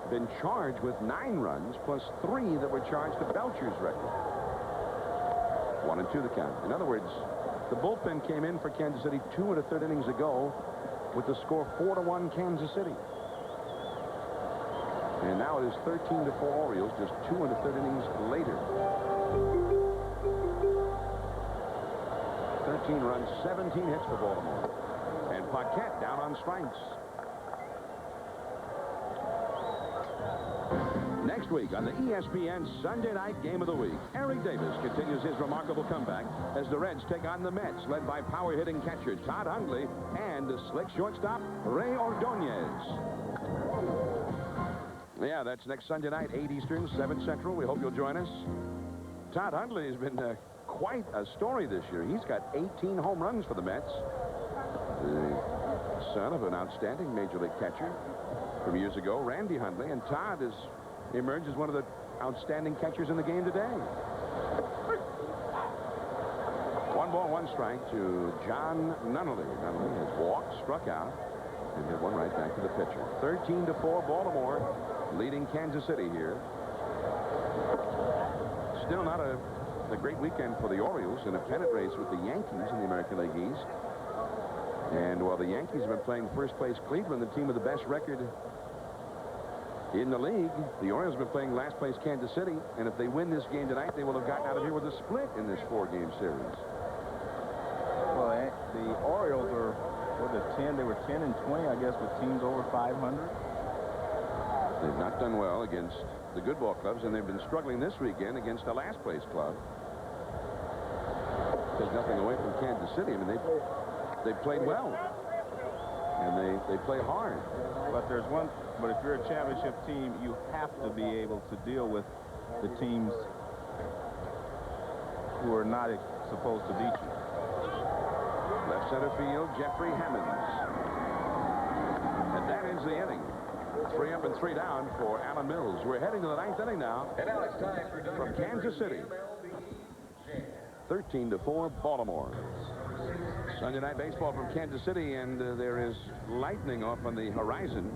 been charged with 9 runs plus 3 that were charged to Belcher's record. 1-2 the count. In other words, the bullpen came in for Kansas City 2 1/3 innings ago with the score 4-1 Kansas City. And now it is 13-4 Orioles just 2 1/3 innings later. 13 runs, 17 hits for Baltimore. And Paquette down on strikes. Next week on the ESPN Sunday Night Game of the Week, Eric Davis continues his remarkable comeback as the Reds take on the Mets, led by power-hitting catcher Todd Hundley and the slick shortstop Ray Ordonez. Yeah, that's next Sunday night, 8 Eastern, 7 Central. We hope you'll join us. Todd Hundley has been quite a story this year. He's got 18 home runs for the Mets. The son of an outstanding Major League catcher from years ago, Randy Hundley, and Todd has emerged as one of the outstanding catchers in the game today. 1 ball, 1 strike to John Nunnally. Nunnally has walked, struck out, and hit one right back to the pitcher. 13-4 Baltimore leading Kansas City here. Still not a great weekend for the Orioles in a pennant race with the Yankees in the American League East. And while the Yankees have been playing first place Cleveland, the team with the best record in the league, the Orioles have been playing last place Kansas City, and if they win this game tonight, they will have gotten out of here with a split in this 4-game series. Well, the Orioles are, what, 10? They were 10-20, I guess, with teams over 500. They've not done well against the good ball clubs, and they've been struggling this weekend against the last place club. There's nothing away from Kansas City. I mean, they played well, and they play hard. But there's one. But if you're a championship team, you have to be able to deal with the teams who are not supposed to beat you. center field, Jeffrey Hammonds. And that ends the inning. 3 up and 3 down for Alan Mills. We're heading to the 9th inning now. And now it's time for from Kansas City. 13-4 Baltimore. Sunday Night Baseball from Kansas City, and there is lightning off on the horizon.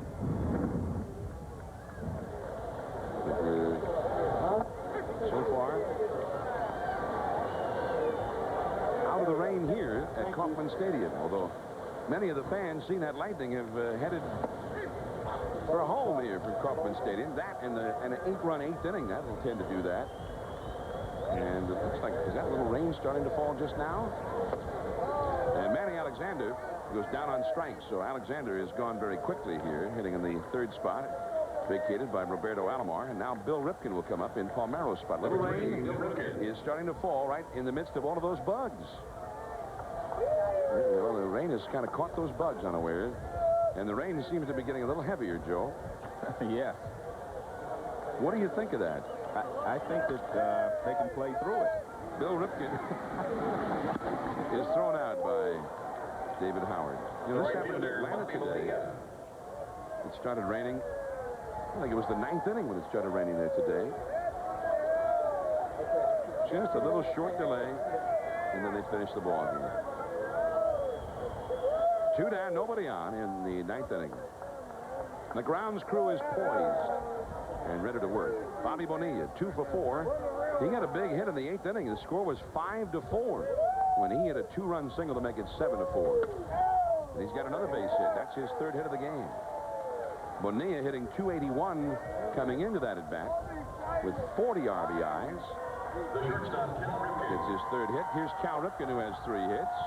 So far, out of the rain here at Kauffman Stadium, although many of the fans seen that lightning have headed for a home here from Kauffman Stadium. That and an 8-run 8th inning, that will tend to do that. And it looks like, is that little rain starting to fall just now? And Manny Alexander goes down on strikes, so Alexander has gone very quickly here, hitting in the 3rd spot, vacated by Roberto Alomar, and now Bill Ripken will come up in Palmero's spot. Little rain is starting to fall right in the midst of all of those bugs. Well, the rain has kind of caught those bugs unawares, and the rain seems to be getting a little heavier, Joe. Yes. What do you think of that? I think that they can play through it. Bill Ripken is thrown out by David Howard. You know, this happened in Atlanta today. It started raining. I think it was the 9th inning when it started raining there today. Just a little short delay, and then they finished the ball game. 2 down, nobody on in the 9th inning. The grounds crew is poised and ready to work. Bobby Bonilla, 2 for 4. He got a big hit in the 8th inning. The score was 5-4 when he hit a 2-run single to make it 7-4. And he's got another base hit. That's his 3rd hit of the game. Bonilla hitting .281 coming into that at bat with 40 RBIs. It's his 3rd hit. Here's Cal Ripken, who has 3 hits.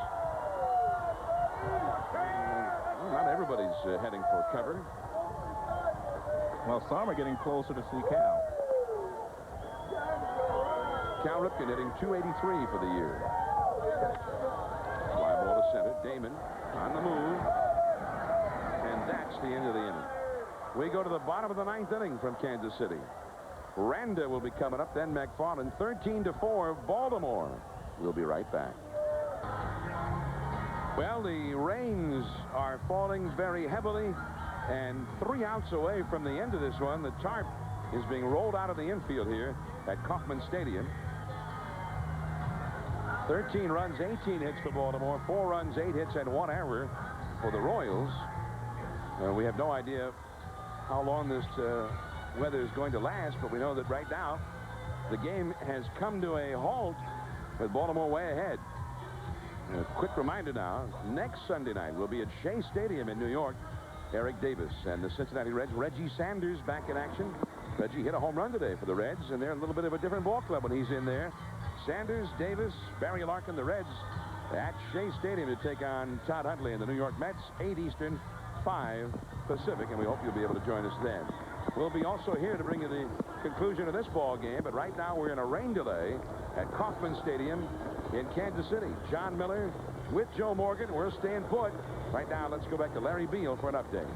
Well, not everybody's heading for cover. Well, some are getting closer to see Cal. Cal Ripken hitting .283 for the year. Fly ball to center. Damon on the move. And that's the end of the inning. We go to the bottom of the 9th inning from Kansas City. Randa will be coming up, then McFarland. 13-4 Baltimore. We'll be right back. Well, the rains are falling very heavily, and 3 outs away from the end of this one. The tarp is being rolled out of the infield here at Kauffman Stadium. 13 runs, 18 hits for Baltimore, 4 runs, 8 hits, and 1 error for the Royals. We have no idea how long this weather is going to last, but we know that right now the game has come to a halt with Baltimore way ahead. A quick reminder now, next Sunday night we'll be at Shea Stadium in New York. Eric Davis and the Cincinnati Reds. Reggie Sanders back in action. Reggie hit a home run today for the Reds, and they're a little bit of a different ball club when he's in there. Sanders, Davis, Barry Larkin, the Reds at Shea Stadium to take on Todd Huntley and the New York Mets. 8 Eastern, 5 Pacific, and we hope you'll be able to join us then. We'll be also here to bring you the conclusion of this ball game, but right now we're in a rain delay at Kauffman Stadium in Kansas City. John Miller with Joe Morgan. We're staying put. Right now, let's go back to Larry Beal for an update.